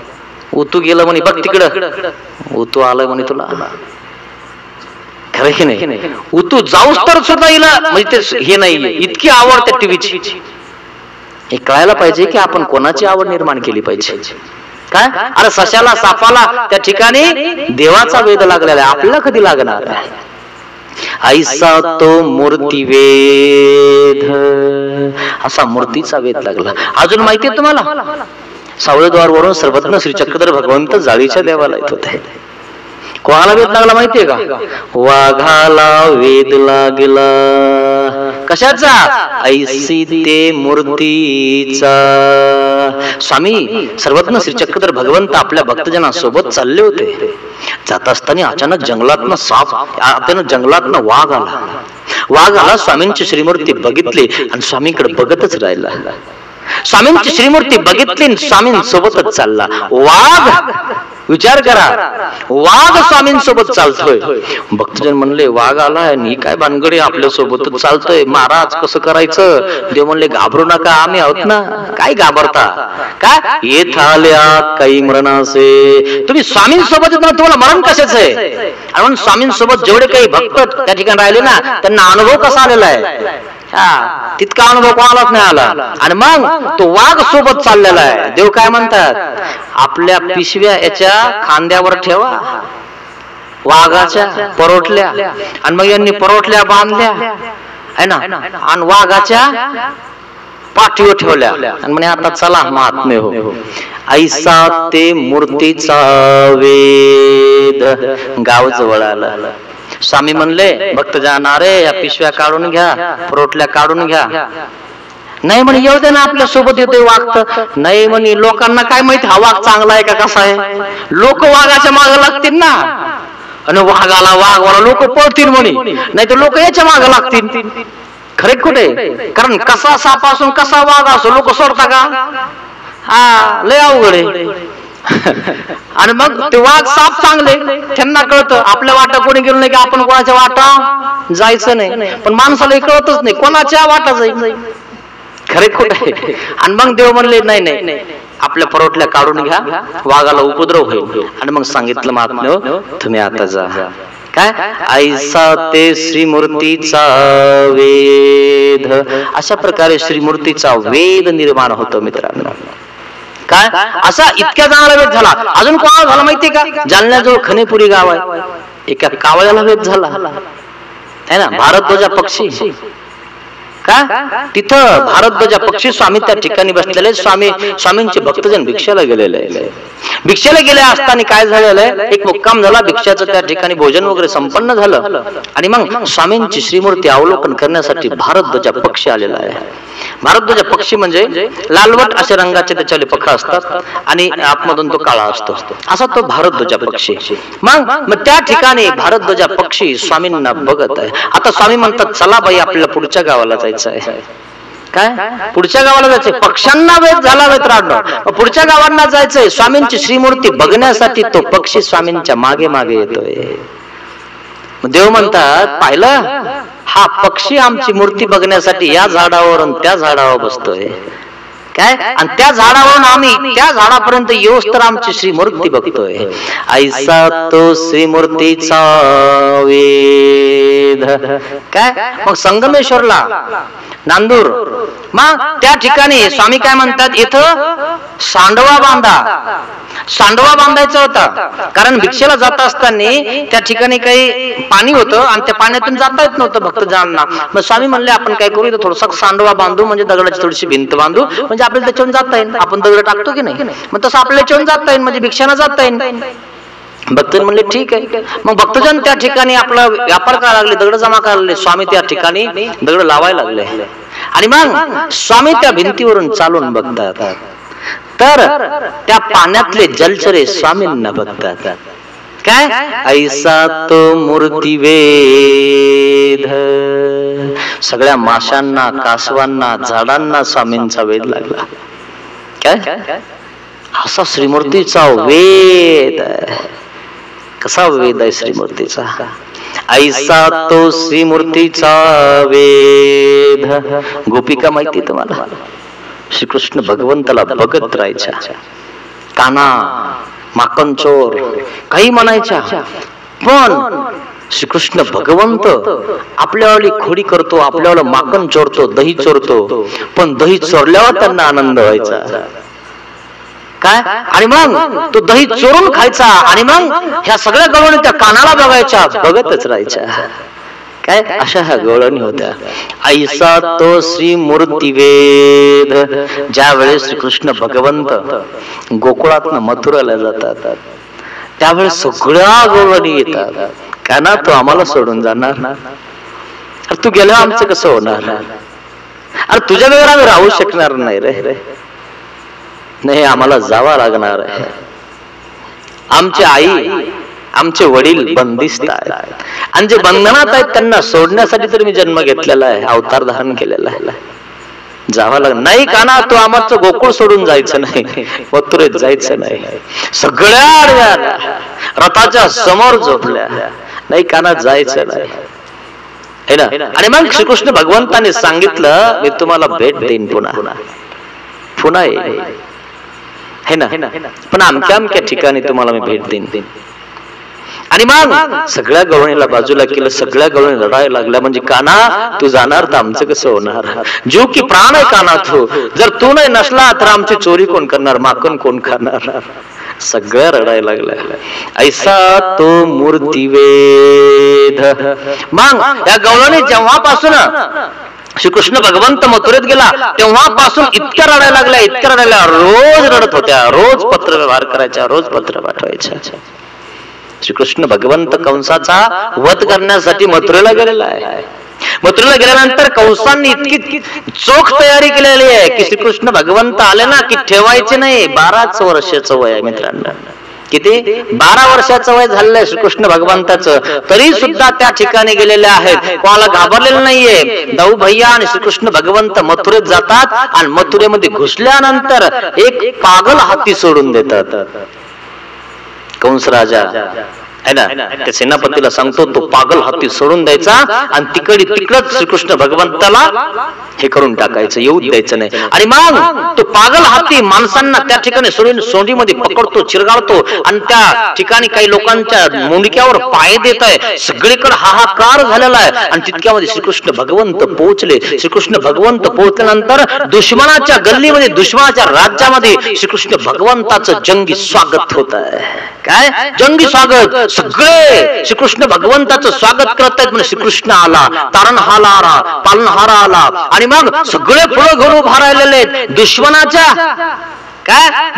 उतू गेलं म्हणे, बघ तिकडं उतू आलं म्हणे तुला. खरं की नाही? उतू जाऊच तर सुद्धा हिला म्हणजे ते हे नाही, इतकी आवड त्या टीव्हीची. हे कळायला पाहिजे की आपण कोणाची आवड निर्माण केली पाहिजे. काय अरे सशाला सापाला त्या ठिकाणी देवाचा वेध लागलेला आहे, आपल्याला कधी लागणार? ऐसा तो मूर्ती वेध, असा मूर्तीचा वेध लागला. अजून माहितीये तुम्हाला? सावळेद्वार वरून सर्वज्ञ श्री चक्रधर भगवंत जाळीच्या देवाला येत होते. कोणाला वेध लागला माहितीये का? वाघाला वेध लागला. कशाचा? ऐसी ते मूर्तीचा. स्वामी सर्वज्ञ श्री चक्रधर भगवंत आपल्या भक्तजनांसोबत चालले होते. जात असताना अचानक जंगलातनं साप, अचानक जंगलातनं वाघ आला. वाघ आला, स्वामींची श्रीमूर्ती बघितली आणि स्वामींकडे बघतच राहिला. स्वामींची श्रीमूर्ती बघितली, स्वामींसोबतच चालला. वाघ, विचार करा, वाघ स्वामींसोबत चालतोय. भक्तजन म्हणले वाघ आलाय आणि काय भानगडी आपल्या सोबतच चालतोय, महाराज कसं करायचं? देव म्हणले घाबरू नका, आम्ही आहोत ना, काय घाबरता? काय येत आल्या काही मरणासे, तुम्ही स्वामींसोबत तुम्हाला मरण कशाच आहे? आणि म्हणून स्वामींसोबत जेवढे काही भक्त त्या ठिकाणी राहिले ना, त्यांना अनुभव कसा आलेला आहे? तितका अनुभव कोणालाच नाही आला. आणि मग तो वाघ सोबत चाललेला आहे. देव काय म्हणतात? आपल्या पिशव्या याच्या खांद्यावर ठेवा, वाघाच्या परोठल्या, आणि मग यांनी परोठल्या बांधल्या आहे ना, आणि वाघाच्या पाठीवर ठेवल्या, आणि म्हणे आता चला महात्मे हो. ऐसा ते मूर्तीचा वेद. गाव जवळ आलं. स्वामी म्हणले भक्त जाणारे या पिशव्या काढून घ्या, परोठल्या काढून घ्या. नाही म्हणे येऊ दे ना, आपल्या सोबत येतोय वाघ. नाही म्हणे लोकांना काय माहिती हा वाघ चांगला आहे का कसा आहे? लोक वाघाच्या मागे लागतील ना, आणि वाघाला वाघवाला लोक पळतील म्हणे, नाही तर लोक याच्या मागे लागतील. खरे खोटे? कारण कसा सापासून कसा वाघ असो लोक सोडता का? हा, लय अवघड आहे. आणि मग ते वाघ साप चांगले, त्यांना कळतं आपल्या वाटा कोणी गेलो नाही की आपण कोणाच्या वाटा जायचं नाही. पण माणसाला कळतच नाही कोणाच्या वाटा जायचं. खरे खोट आहे. आणि मग देव म्हणले नाही नाही, आपल्या परोठल्या काढून घ्या, वाघाला उपद्रव होईल. आणि मग सांगितलं महात्म्य तुम्ही आता जा. काय ऐसा ते श्रीमूर्तीचा वेद. अशा प्रकारे श्रीमूर्तीचा वेद निर्माण होतो मित्रांनो. काय असा इतक्या चांगला वेद झाला. अजून कोणाला झाला माहितीये का? जालन्याजवळ खनेपुरी गाव आहे, एका कावळ्याला वेद झाला है ना, भारद्वाजा पक्षी. का तिथं भारद्वाजा पक्षी स्वामी त्या ठिकाणी बसलेले. स्वामींचे भक्तजन भिक्षाला गेलेले. भिक्षाला गेले असताना काय झालेलं आहे, एक मुक्काम झाला भिक्षाचं, त्या ठिकाणी भोजन वगैरे संपन्न झालं. आणि मग स्वामींची श्रीमूर्ती अवलोकन करण्यासाठी भारद्वाजा पक्षी आलेला आहे. भारद्वाजा पक्षी म्हणजे लालवट अशा रंगाचे त्याच्याले पखा असतात, आणि आतमधून तो काळा असतो, असा तो भारद्वाजा पक्षी. मग त्या ठिकाणी भारद्वाजा पक्षी स्वामींना बघत आहे. आता स्वामी म्हणतात चला बाई आपल्याला पुढच्या गावाला जायचं आहे. काय पुढच्या गावाला जायचंय? पक्ष्यांना वेद झाला मित्रांनो, पुढच्या गावांना जायचंय. स्वामींची श्रीमूर्ती बघण्यासाठी तो पक्षी स्वामींच्या मागे मागे येतोय. देव म्हणतात पाहिलं, हा पक्षी आमची मूर्ती बघण्यासाठी या झाडावरून त्या झाडावर बसतोय. काय आणि त्या झाडावरून आम्ही त्या झाडापर्यंत येऊस तर आमची श्रीमूर्ती बघतोय. ऐसा तो श्रीमूर्तीचा वेद. काय मग संगमेश्वरला नांदूर, मग त्या ठिकाणी स्वामी काय म्हणतात, इथं सांडवा बांधा. सांडवा बांधायचा होता, कारण भिक्षेला जात असताना त्या ठिकाणी काही पाणी होतं आणि त्या पाण्यातून जाता येत नव्हतं भक्तजनांना. मग स्वामी म्हणले आपण काय करू, थोडासा सांडवा बांधू, म्हणजे दगडाची थोडीशी भिंत बांधू, म्हणजे आपल्याला त्याच्यावरून जाता येईल. आपण दगड टाकतो की नाही, मग तसं आपल्याला त्याच्यावरून जाता येईल, म्हणजे भिक्षाना जाता येईल. भक्तजन म्हणले ठीक आहे. मग भक्तजन त्या ठिकाणी आपला व्यापार करायला लागले, दगड जमा करायला लागले. स्वामी त्या ठिकाणी दगड लावायला लागले, आणि मग स्वामी त्या भिंतीवरून चालून बघतात, तर त्या पाण्यातले जलचरे स्वामींना बघतात. काय ऐसा तो मूर्ती वेद. सगळ्या माशांना, कासवांना, झाडांना स्वामींचा वेद लागला. काय असा श्रीमूर्तीचा वेद. कसा वेद आहे श्रीमूर्तीचा? ऐसा तो श्रीमूर्तीचा वेद. गोपिका माहिती तुम्हाला, श्रीकृष्ण भगवंताला बघत राहायच्या. काना, माकनचोर काही म्हणायच्या, पण श्रीकृष्ण भगवंत आपल्यावाली खोडी करतो, आपल्याला माकन चोरतो, दही चोरतो, पण दही चोरल्यावर त्यांना आनंद व्हायचा. काय आणि मग तो दही चोरून खायचा, आणि मग ह्या सगळ्या गवळणी त्या कानाला बघायच्या, बघतच राहायच्या. काय अशा ह्या गवळणी होत्या. ऐसा तो श्रीमूर्ती वेद. ज्या वेळेस श्रीकृष्ण भगवंत गोकुळातनं मथुराला जातात, त्यावेळेस सगळ्या गवळणी येतात. का ना तो आम्हाला सोडून जाणार ना, तू गेल्यावर आमचं कसं होणार? अरे तुझ्या वेळेवर आम्ही राहू शकणार नाही रे, नाही आम्हाला जावा लागणार आहे. आमची आई, आमचे वडील बंदिस्त आहेत, आणि जे बंधनात आहेत त्यांना सोडण्यासाठी तर मी जन्म घेतलेला आहे, अवतार धारण केलेला आहे. जावं लागलं. नाही काना, तू आमचं गोकुळ सोडून जायचं नाही, मथुरेत जायचं नाही. सगळ्या आडव्या रथाच्या समोर झोपल्या. नाही काना, जायचं नाही है ना. आणि मग श्रीकृष्ण भगवंताने सांगितलं, मी तुम्हाला भेट देईन पुन्हा पुन्हा है ना, पण अमक्या अमक्या ठिकाणी तुम्हाला मी भेट देईन. आणि मग सगळ्या गवळणीला बाजूला केलं, सगळ्या गवळणी लढायला लागल्या. म्हणजे काना, तू जाणार तर आमचं कसं होणार? जीव की प्राण आहे काना तू, जर तू नाही नसला तर आमची चोरी कोण करणार, माखन कोण खाणार? सगळ्या रडायला लागल्या. ऐसा तो मूर्तिवेद. मग या गवळणी जेव्हापासून श्रीकृष्ण भगवंत मथुरेत गेला तेव्हापासून इतक्या रडायला लागल्या, इतक्या रडायला, रोज रडत होत्या, रोज पत्र व्यवहार करायच्या, रोज पत्र पाठवायच्या. श्रीकृष्ण भगवंत कंसाचा वध करण्यासाठी मथुरेला गेलेला आहे. मथुरेला गेल्यानंतर कंसांनी इतकी चोख तयारी केलेली आहे की श्रीकृष्ण भगवंत आले ना की ठेवायचे नाही. 12 वर्षाचं वय आहे मित्रांनो. किती? 12 वर्षाचं वय झालेलं श्रीकृष्ण भगवंताचं, तरी सुद्धा त्या ठिकाणी गेलेले आहेत. कोणाला घाबरलेलं नाहीये. दाऊ भैया आणि श्रीकृष्ण भगवंत मथुरेत जातात आणि मथुरेमध्ये घुसल्यानंतर एक पागल हत्ती सोडून देतात. कंस राजा है ना, त्या सेनापतीला सांगतो तो पागल हत्ती सोडून द्यायचा आणि तिकडच श्रीकृष्ण भगवंताला हे करून टाकायचं, येऊ द्यायचं नाही. आणि मग तो पागल हत्ती माणसांना त्या ठिकाणी सोंडीमध्ये पकडतो, चिरगाळतो आणि त्या ठिकाणी काही लोकांच्या मुंडक्यावर पाय देत आहे. सगळीकडे हाहाकार झालेला आहे. आणि तितक्यामध्ये श्रीकृष्ण भगवंत पोहोचले. श्रीकृष्ण भगवंत पोहोचल्यानंतर दुश्मनाच्या गल्लीमध्ये, दुश्मनाच्या राज्यामध्ये श्रीकृष्ण भगवंताचं जंगी स्वागत होत आहे. काय जंगी स्वागत? सगळे श्रीकृष्ण भगवंताचं स्वागत करत आहेत. म्हणजे श्रीकृष्ण आला, तारणहार आला, पालनहार आला. आणि मग सगळे फुलं घेऊन उभा राहिलेले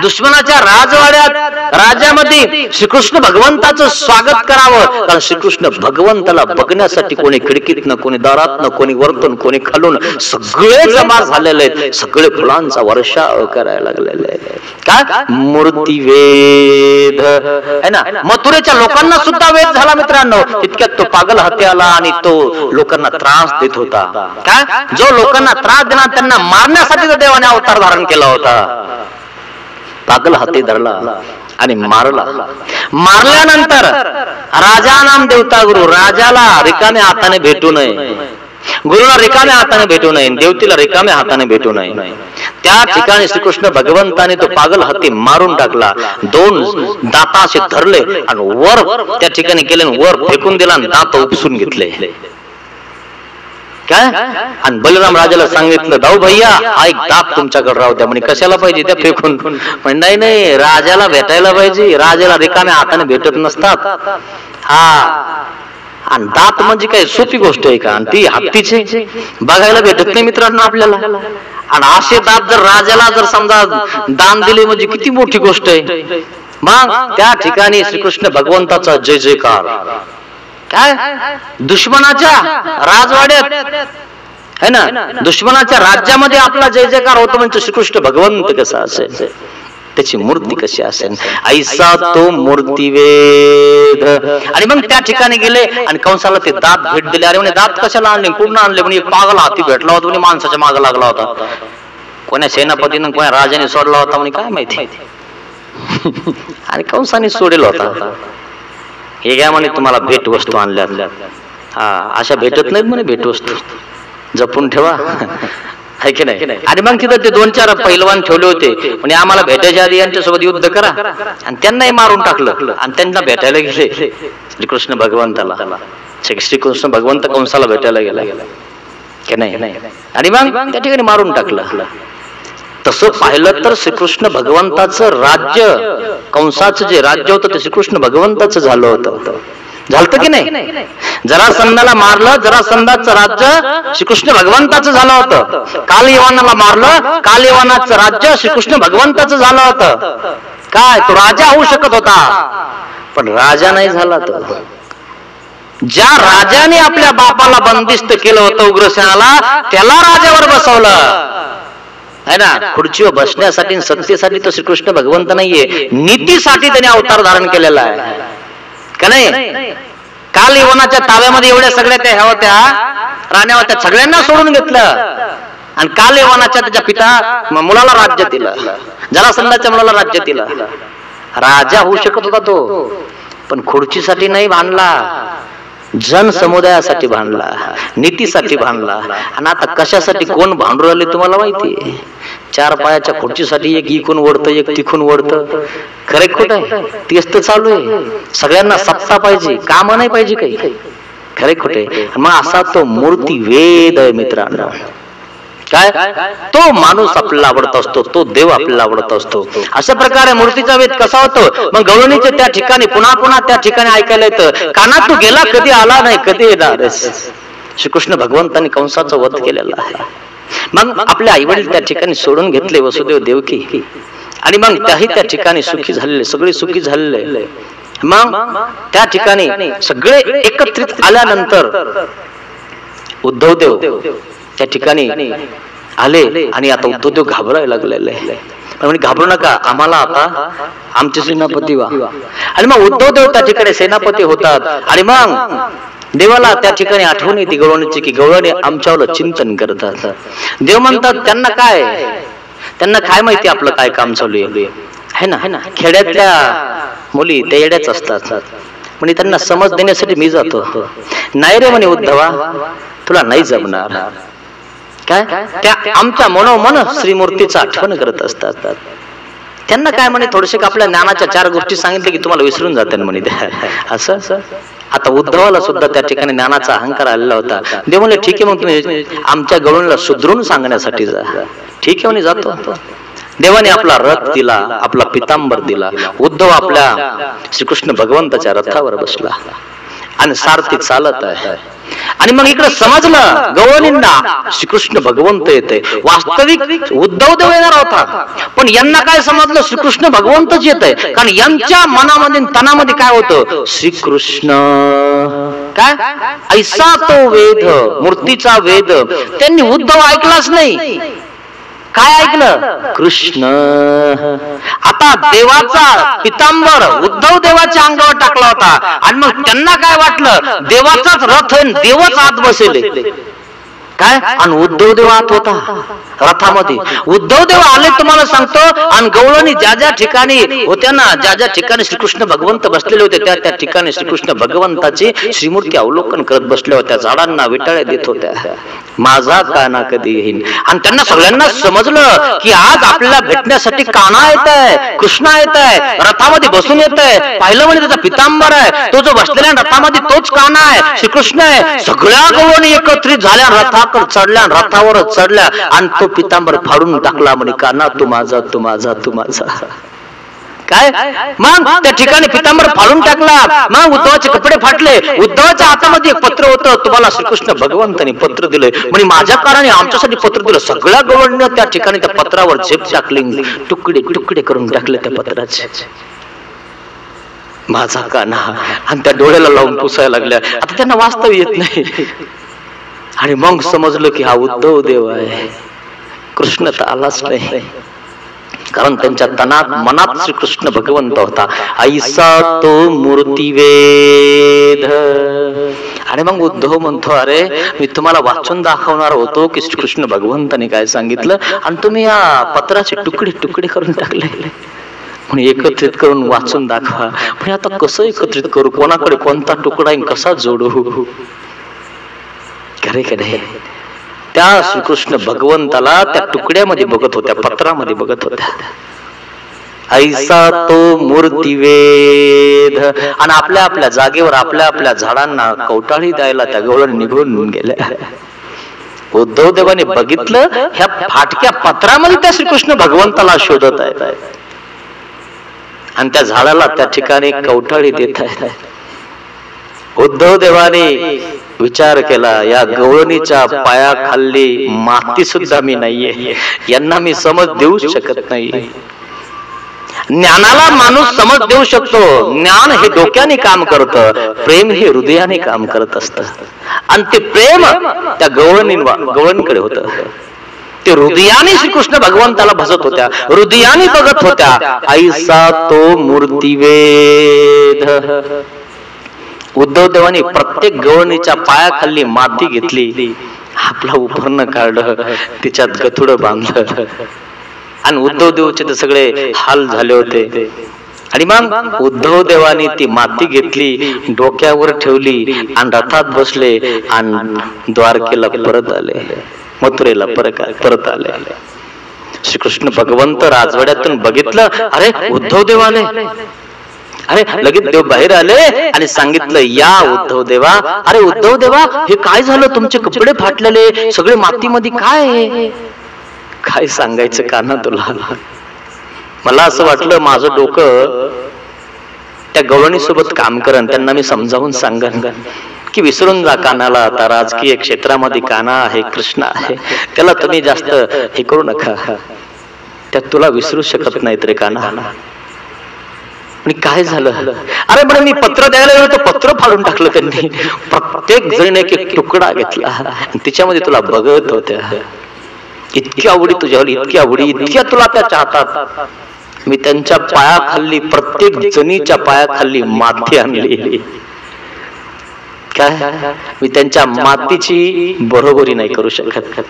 दुश्मनाच्या राजवाड्यात, राज्यामध्ये श्रीकृष्ण भगवंताचं स्वागत करावं. कारण श्रीकृष्ण भगवंताला बघण्यासाठी कोणी खिडकीतनं, कोणी दारातनं, कोणी वरतून, कोणी खालून सगळे जमा झालेले आहेत. सगळे फुलांचा वर्षाव करायला लागलेले आहेत. काय मूर्तिवेद है ना. मथुरेच्या लोकांना सुद्धा वेद झाला मित्रांनो. इतक्यात तो पागल हत्ती आला आणि तो लोकांना त्रास देत होता. काय जो लोकांना त्रास देणार त्यांना मारण्यासाठी देवाने अवतार धारण केला होता. पागल हाती धरला आणि मारला. मारल्यानंतर राजा नाम देवता गुरु, राजाला रिकाम्या हाताने भेटू नये, गुरुला रिकाम्या हाताने भेटू नये, देवतीला रिकाम्या हाताने भेटू नये. त्या ठिकाणी श्रीकृष्ण भगवंताने तो पागल हत्ती मारून टाकला. 2 दाताशी धरले आणि वर त्या ठिकाणी केले, वर फेकून दिला आणि दात उपसून घेतले. काय? आणि बलराम राजाला सांगितलं, दाऊ भैया हा एक दात तुमच्याकडे राहू द्या. म्हणे कशाला पाहिजे त्या फेकून? पण नाही, राजाला भेटायला पाहिजे. राजाला रिकाम्या हाताने भेटत नसतात. हा, आणि दात म्हणजे काय सोपी गोष्ट आहे का? आणि ती हत्तीचे बघायला भेटत नाही मित्रांनो आपल्याला. आणि असे दात जर राजाला जर समजा दान दिले म्हणजे किती मोठी गोष्ट आहे. मग त्या ठिकाणी श्रीकृष्ण भगवंताचा जय जयकार. काय दुश्मनाच्या राजवाड्यात है ना, दुश्मनाच्या राज्यामध्ये आपला जय जयकार होतो. म्हणजे श्रीकृष्ण भगवंत कसा असेल, त्याची मूर्ती कशी असेल. ऐसा तो मूर्तिवेद. आणि मग त्या ठिकाणी गेले आणि कंसाला ते दात भेट दिले. अरे म्हणे दात कशाला आणले, पूर्ण आणले? म्हणे पागल हाती भेटला होता, म्हणे माणसाच्या मागे लागला होता. कोण्या सेनापतीनं कोण्या राजाने सोडला होता म्हणे काय माहिती. आणि कंसाने सोडेल होता. हे घ्या म्हणे तुम्हाला भेट वस्तू आणल्या. हा, अशा भेटत नाहीत म्हणे भेट वस्तू, जपून ठेवा है की नाही. आणि मग तिथं ते 2-4 पैलवान ठेवले होते. म्हणजे आम्हाला भेटायच्या आधी यांच्यासोबत युद्ध करा. आणि त्यांनाही मारून टाकलं आणि त्यांना भेटायला गेले श्रीकृष्ण भगवंताला. श्रीकृष्ण भगवंत कंसाला भेटायला गेला की नाही. आणि मग त्या ठिकाणी मारून टाकलं. तसं पाहिलं तर श्रीकृष्ण भगवंताचं राज्य, कंसाचं जे राज्य होतं ते श्रीकृष्ण भगवंताचं झालं होतं. झालं की नाही. जरासंधाला मारलं, जरासंधाचं राज्य श्रीकृष्ण भगवंताचं झालं होतं. कालयवनाला मारलं, कालयवनाचं राज्य श्रीकृष्ण भगवंताचं झालं होतं. काय तो राजा होऊ शकत होता, पण राजा नाही झाला. तो ज्या राजाने आपल्या बापाला बंदिस्त केलं होतं उग्रसेनाला, त्याला राजावर बसवलं है ना. खुर्चीवर बसण्यासाठी, सत्तेसाठी तो श्रीकृष्ण भगवंत नाहीये, नीतीसाठी त्याने अवतार धारण केलेला आहे का नाही. काल यवनाच्या ताब्यामध्ये एवढ्या सगळ्या त्या ह्या होत्या, राण्या होत्या, सगळ्यांना सोडून घेतलं आणि कालयवनाच्या त्याच्या पिता मुलाला राज्य दिलं, जरासंधाच्या मुलाला राज्य दिलं. राजा होऊ शकत होता तो, पण खुर्चीसाठी नाही बांधला, जन समुदायासाठी बांधला, नीतीसाठी बांधला. आणि आता कशासाठी कोण भांडू राहिले तुम्हाला माहितीये? 4 पायाच्या खुर्चीसाठी एक इकून ओढतं, एक तिकून ओढतं. खरे खोट आहे? तेच तर चालू आहे. सगळ्यांना सत्ता पाहिजे, काम नाही पाहिजे काही. खरे खोटे? मग असा तो मूर्ती वेद आहे मित्रांनो. काय तो माणूस आपल्याला आवडत असतो, तो देव आपल्याला आवडत असतो. अशा प्रकारे मूर्तीचा वेद कसा होतो? मग गवळणीचे त्या ठिकाणी पुन्हा पुन्हा त्या ठिकाणी ऐकायला येतं, काना तू गेला कधी आला नाही, कधी येणार. श्रीकृष्ण भगवंतांनी कंसाचा वध केलेला आहे. मग आपले आई वडील त्या ठिकाणी सोडून घेतले, वसुदेव देवकी, आणि मग त्याही त्या ठिकाणी सुखी झालेले, सगळे सुखी झालेले. मग त्या ठिकाणी सगळे एकत्रित आल्यानंतर उद्धवदेव त्या ठिकाणी आले. आणि आता उद्धवदेव घाबरायला लागलेले, म्हणजे घाबरू नका, आम्हाला आता आमचे सेनापती व्हा. आणि मग उद्धवदेव त्या ठिकाणी सेनापती होतात. आणि मग देवाला त्या ठिकाणी आठवण येते गवळणीची, की गवळणी आमच्यावर चिंतन करतात. देव म्हणतात त्यांना काय माहिती आपलं काय काम चालू आहे ना. खेड्यातल्या मुली त्या येड्याच असतात, म्हणजे त्यांना समज देण्यासाठी मी जातो. नाही रे म्हणे उद्धवा, तुला नाही जमणार. काय त्या आमच्या मनोमन श्रीमूर्तीचं आठवण करत असतात. त्यांना काय म्हणे, थोडेसे आपल्या ज्ञानाच्या 4 गोष्टी सांगितले की तुम्हाला विसरून जाते म्हणे. असं आता उद्धवाला सुद्धा त्या ठिकाणी ज्ञानाचा अहंकार आलेला होता. देव म्हणले ठीक आहे, मग तुम्ही आमच्या गवळणीला सुधरून सांगण्यासाठी जा. ठीक आहे म्हणे, जातो. देवाने आपला रथ दिला, आपला पितांबर दिला. उद्धव आपल्या श्रीकृष्ण भगवंताच्या रथावर बसला आणि सारथी चालत आहे. आणि मग इकडे समजलं गवळणींना श्रीकृष्ण भगवंत येते. वास्तविक उद्धव देव येणार होता, पण यांना काय समजलं, श्रीकृष्ण भगवंतच येत आहे. कारण यांच्या मनामध्ये तनामध्ये काय होतं, श्रीकृष्ण काय ऐसा तो वेद, मूर्तीचा वेद. त्यांनी उद्धव ऐकलाच नाही. काय ऐकलं? कृष्ण. आता देवाचा पितांबर उद्धव देवाच्या अंगावर टाकला होता. आणि मग त्यांना काय वाटलं, देवाचाच रथ आहे, देवच आत बसेल. काय? आणि उद्धव देव आत होता रथामध्ये. उद्धव देव आले तुम्हाला सांगतो. आणि गवळणी ज्या ठिकाणी होत्या ना, ज्या ठिकाणी श्रीकृष्ण भगवंत बसलेले होते, त्या ठिकाणी श्रीकृष्ण भगवंताची श्रीमूर्ती अवलोकन करत बसल्या होत्या, झाडांना विटाळ्या देत होत्या. माझा काना कधी येईल. आणि त्यांना सगळ्यांना समजलं की आज आपल्याला भेटण्यासाठी काना येत आहे, कृष्ण येत आहे, रथामध्ये बसून येत आहे. पाहिलं म्हणजे त्याचा पितांबर आहे, तो जो बसलेला रथामध्ये तोच काना आहे, श्रीकृष्ण आहे. सगळ्या गवळणी एकत्रित झाल्या, रथाकडे चढल्या, रथावर चढल्या आणि तो पितांबर फाडून टाकला. म्हणे काना तू माझा, तू माझा, तू माझा. काय? मग त्या ठिकाणी पितांबर फाडून टाकला. मग उद्धवाचे कपडे फाटले. उद्धवाच्या हातामध्ये एक पत्र होतं, तुम्हाला श्रीकृष्ण भगवंतांनी पत्र दिलंय, म्हणजे माझ्या कारणाने आमच्यासाठी पत्र दिलं. सगळ्या गवळणीने त्या ठिकाणी त्या पत्रावर झेप टाकली, तुकडे तुकडे करून टाकले त्या पत्राचे. माझा काना. आणि त्या डोळ्याला लावून पुसायला लागल्या. आता त्यांना वास्तव येत नाही. आणि मग समजलं की हा उद्धव देव आहे, कृष्ण तर आलाच नाही. कारण त्यांच्या तनात मनात श्रीकृष्ण भगवंत होता. ऐसा तो मूर्तिवेद. आणि मग उद्धव म्हणतो, अरे मी तुम्हाला वाचून दाखवणार होतो की श्रीकृष्ण भगवंतांनी काय सांगितलं, आणि तुम्ही या पत्राचे तुकडे तुकडे करून टाकले. म्हणून एकत्रित करून वाचून दाखवा. पण आता कसं एकत्रित करू, कोणाकडे कोणता तुकडा आहे, कसा जोडू? खरे खरे त्या श्रीकृष्ण भगवंताला त्या तुकड्यामध्ये बघत होत्या, पत्रामध्ये बघत होत्या. ऐसा तो मूर्तिवेद. आणि आपल्या आपल्या जागेवर आपल्या आपल्या झाडांना कवटाळी द्यायला त्या गवळणी निघून गेल्या. उद्धव देवाने बघितलं, ह्या फाटक्या पत्रामध्ये त्या श्रीकृष्ण भगवंताला शोधत आहेत आणि त्या झाडाला त्या ठिकाणी कवटाळी देत आहेत. उद्धव देवाने विचार केला, या गवळणीच्या पायाखाली माती सुद्धा मी नाहीये, यांना मी समज देऊ शकत नाही. ज्ञानाला माणूस समज देऊ शकतो. ज्ञान हे डोक्याने काम करतं, प्रेम हे हृदयाने काम करत असतं. आणि ते प्रेम त्या गवळणीकडे होतं. ते हृदयाने श्रीकृष्ण भगवंताला भजत होत्या, हृदयाने बघत होत्या. ऐसा तो मूर्तिवेद. उद्धव देवाने प्रत्येक गवळणीच्या पायाखाली माती घेतली आपला उपरणं काढलं, तिच्यात गथुडं बांधलं आणि उद्धव देवचे तर सगळे हाल झाले होते. आणि मग उद्धव देवाने ती माती घेतली, डोक्यावर ठेवली आणि रथात बसले आणि द्वारकेला परत आले, मथुरेला परत आले. श्रीकृष्ण भगवंत राजवाड्यातून बघितलं, अरे उद्धव देव आले. अरे लगेच देव बाहेर आले आणि सांगितलं, या उद्धव देवा. अरे उद्धव देवा, हे काय झालं? तुमचे कपडे फाटलेले, सगळे मातीमध्ये काय? काय सांगायचं काना तुला? मला असं वाटलं माझं डोकं त्या गवळणी सोबत काम करन, त्यांना मी समजावून सांगन की विसरून जा कानाला, आता राजकीय क्षेत्रामध्ये काना आहे, कृष्ण आहे, त्याला तुम्ही जास्त हे करू नका, त्यात तुला विसरू शकत नाहीत रे काना. आणि काय झालं? अरे बरं, मी पत्र द्यायला गेलो तर पत्र फाडून टाकलं त्यांनी. प्रत्येक जण एक एक तुकडा घेतला आणि तिच्यामध्ये तुला बघत होत्या. इतकी आवडी तुझ्यावर, इतकी आवडी, इतक्या तुला त्या चाहतात. मी त्यांच्या पायाखाली, प्रत्येक जणीच्या पायाखाली माती आणली. काय? मी त्यांच्या मातीची बरोबरी नाही करू शकत.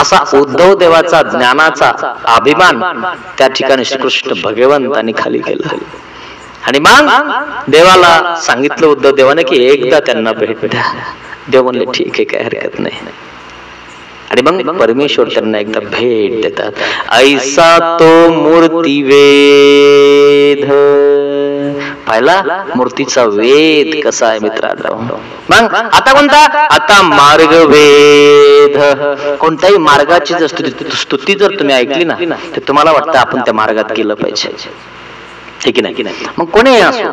असा उद्धव देवाचा ज्ञानाचा अभिमान त्या ठिकाणी श्रीकृष्ण भगवंतांनी खाली केला. आणि मग देवाला सांगितलं उद्धव देवाने की एकदा त्यांना भेट द्या. देव म्हणले ठीक आहे, काय हरकत नाही. आणि मग परमेश्वर त्यांना एकदा भेट देतात. ऐसा तो मूर्ती वेद. पाहिला मूर्तीचा वेद कसा आहे मित्रांनो. मग आता कोणता? आता मार्ग वेद. कोणत्याही मार्गाची जर स्तुती जर तुम्ही ऐकली ना, तर तुम्हाला वाटतं आपण त्या मार्गात गेलं पाहिजे, ठीक नाही? मग कोणी असो,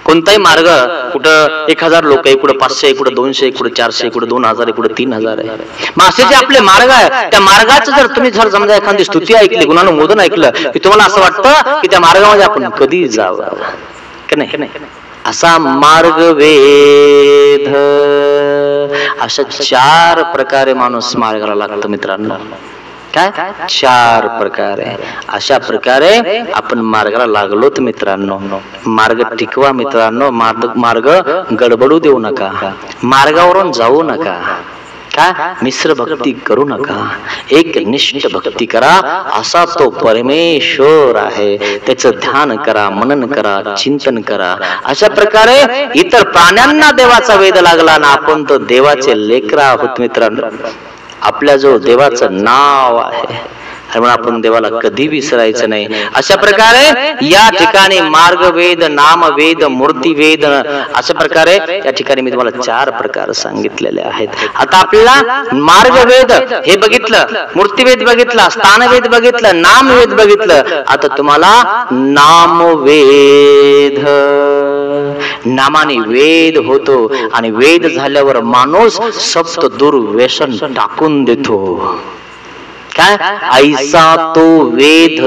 कोणताही मार्ग, कुठं 1000 लोक आहे, कुठं 500, कुठं 200, कुठं 400, कुठं 2000, कुठं 3000 आहे. मग असे जे आपले मार्ग आहे, त्या मार्गाचं जर तुम्ही जर समजा एखादी स्तुती ऐकली, गुणानुमोदन ऐकलं, की तुम्हाला असं वाटतं की त्या मार्गामध्ये आपण कधी जावं की नाही. असा मार्ग वेध. अशा 4 प्रकारे माणूस मार्गाला लागतो मित्रांनो. काय? 4 प्रकारे. अशा प्रकारे आपण मार्गाला लागलोत मित्रांनो. मार्ग टिकवा मित्रांनो. मार्ग गडबडू देऊ नका, मार्गावरून जाऊ नका. काय? मिश्र भक्ती करू नका, एक निष्ठ भक्ती करा. असा तो परमेश्वर आहे, त्याचं ध्यान करा, मनन करा, चिंतन करा. अशा प्रकारे इतर प्राण्यांना देवाचा वेध लागला ना, आपण तो देवाचे लेकरं आहोत मित्रांनो. आपल्या जो देवाचं नाव आहे, म्हणून आपण देवाला कधी विसरायचं नाही. अशा प्रकारे या ठिकाणी मार्गवेद, नामवेद, मूर्तीवेद, अशा प्रकारे या ठिकाणी मी तुम्हाला 4 प्रकार सांगितलेले आहेत. आता आपल्याला मार्गवेद हे बघितलं, मूर्तीवेद बघितला, स्थानवेद बघितलं, नामवेद बघितलं. आता तुम्हाला नामवेद. नामाने वेद होतो आणि वेद झाल्यावर माणूस सप्त दुर्व्यसन टाकून देतो. काय? ऐसा तो वेद.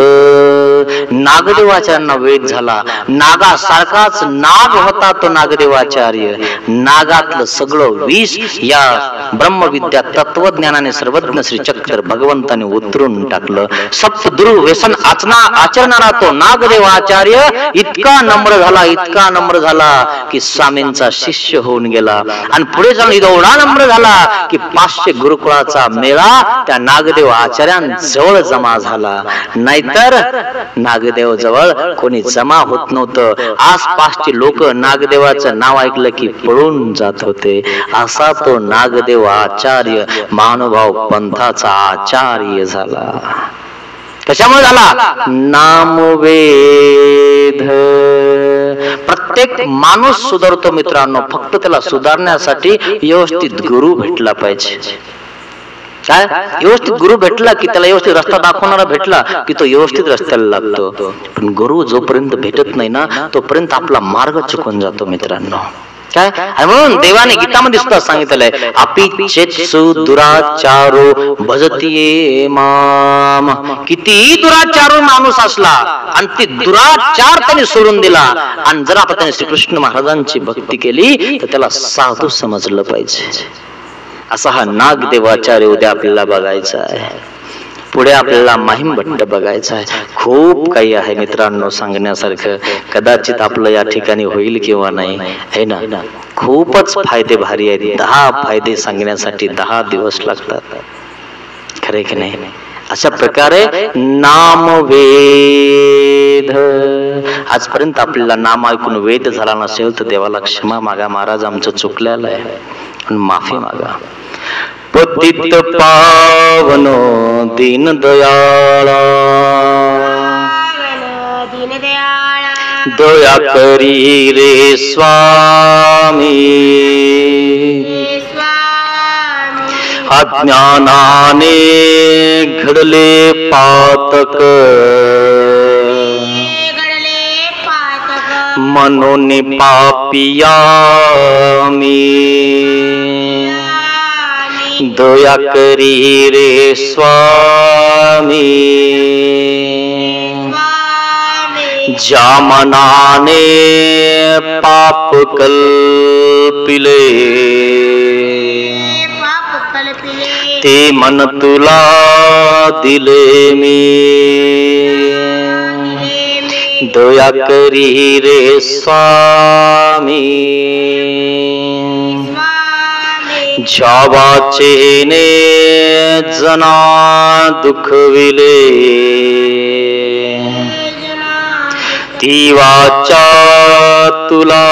नागदेवाचार्यांना वेद झाला. नागासारखाच नाग होता तो नागदेवाचार्य. नागातलं सगळं विष या ब्रह्मविद्या तत्वज्ञानाने सर्वज्ञ श्री चक्र भगवंताने उतरून टाकलं. सप्त दुर्व्यसन आचरणारा तो नागदेवाचार्य इतका नम्र झाला, इतका नम्र झाला की स्वामींचा शिष्य होऊन गेला. आणि पुढे जाऊन एवढा नम्र झाला की 500 गुरुकुळाचा मेळा त्या नागदेव आचार्यांजवळ जमा झाला. नाहीतर नागदेव जवळ कोणी जमा होत नव्हतं. आसपासची लोक नागदेवाचं नाव ऐकलं की पळून जात होते. असा तो नागदेव आचार्य महानुभाव पंथाचा आचार्य झाला. कशामुळे झाला? नामवेद. प्रत्येक माणूस सुधारतो मित्रांनो, फक्त त्याला सुधारण्यासाठी व्यवस्थित गुरु भेटला पाहिजे. काय? व्यवस्थित गुरु भेटला की त्याला व्यवस्थित रस्ता दाखवणारा भेटला की तो व्यवस्थित रस्त्याला लागतो. पण गुरु जोपर्यंत भेटत नाही ना, तोपर्यंत आपला मार्ग चुकून जातो मित्रांनो. काय? म्हणून देवाने गीतामध्ये सुद्धा सांगितलंय, अपि चेत्सु दुराचारो भजति माम. कितीही दुराचारू माणूस असला आणि ती दुराचार त्याने सोडून दिला आणि जर आता त्याने श्रीकृष्ण महाराजांची भक्ती केली तर त्याला साधू समजलं पाहिजे. असा हा नागदेवाचार्य उद्या आपल्याला बघायचा आहे. पुढे आपल्याला महिमभट्ट बघायचा आहे. खूप काही आहे मित्रांनो सांगण्यासारखं. कदाचित आपलं या ठिकाणी होईल किंवा नाही, है ना. खूपच फायदे भारी आहेत. 10 फायदे सांगण्यासाठी 10 दिवस लागतात, खरे की नाही. अशा प्रकारे नामवेद. आजपर्यंत आपल्याला नाम ऐकून वेद झाला नसेल तर देवाला क्षमा मागा. महाराज आमचं चुकलेलं आहे, माफी मागा. पतित पावनो दीनदयाळा, दया करी रे स्वामी. अज्ञानाने घडले पातक, मनोन पापिया मी. दया करी रे स्वामी. ज्या मनाने पाप कल्पिले, ते मन तुला दिले मी. दया करी रे स्वामी. ज्या वाचेने जना दुखविले, ती वाचा तुला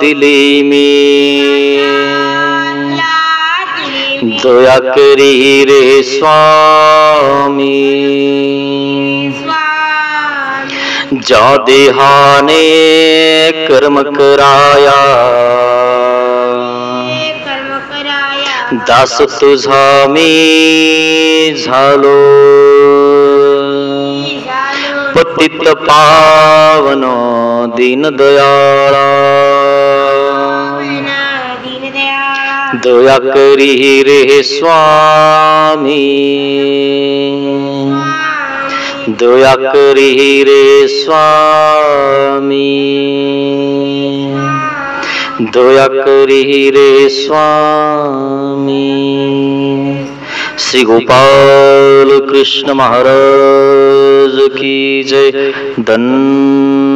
दिली मी. दया करी रे स्वामी. ज्या देहाने कर्म कराया, दास तुझा मी झालो. पतित पावनो दीनदयाळा, दया करी रे स्वामी. दया करी रे स्वामी. दया करी रे स्वामी. श्री गोपाल कृष्ण महाराज की जय. धन्य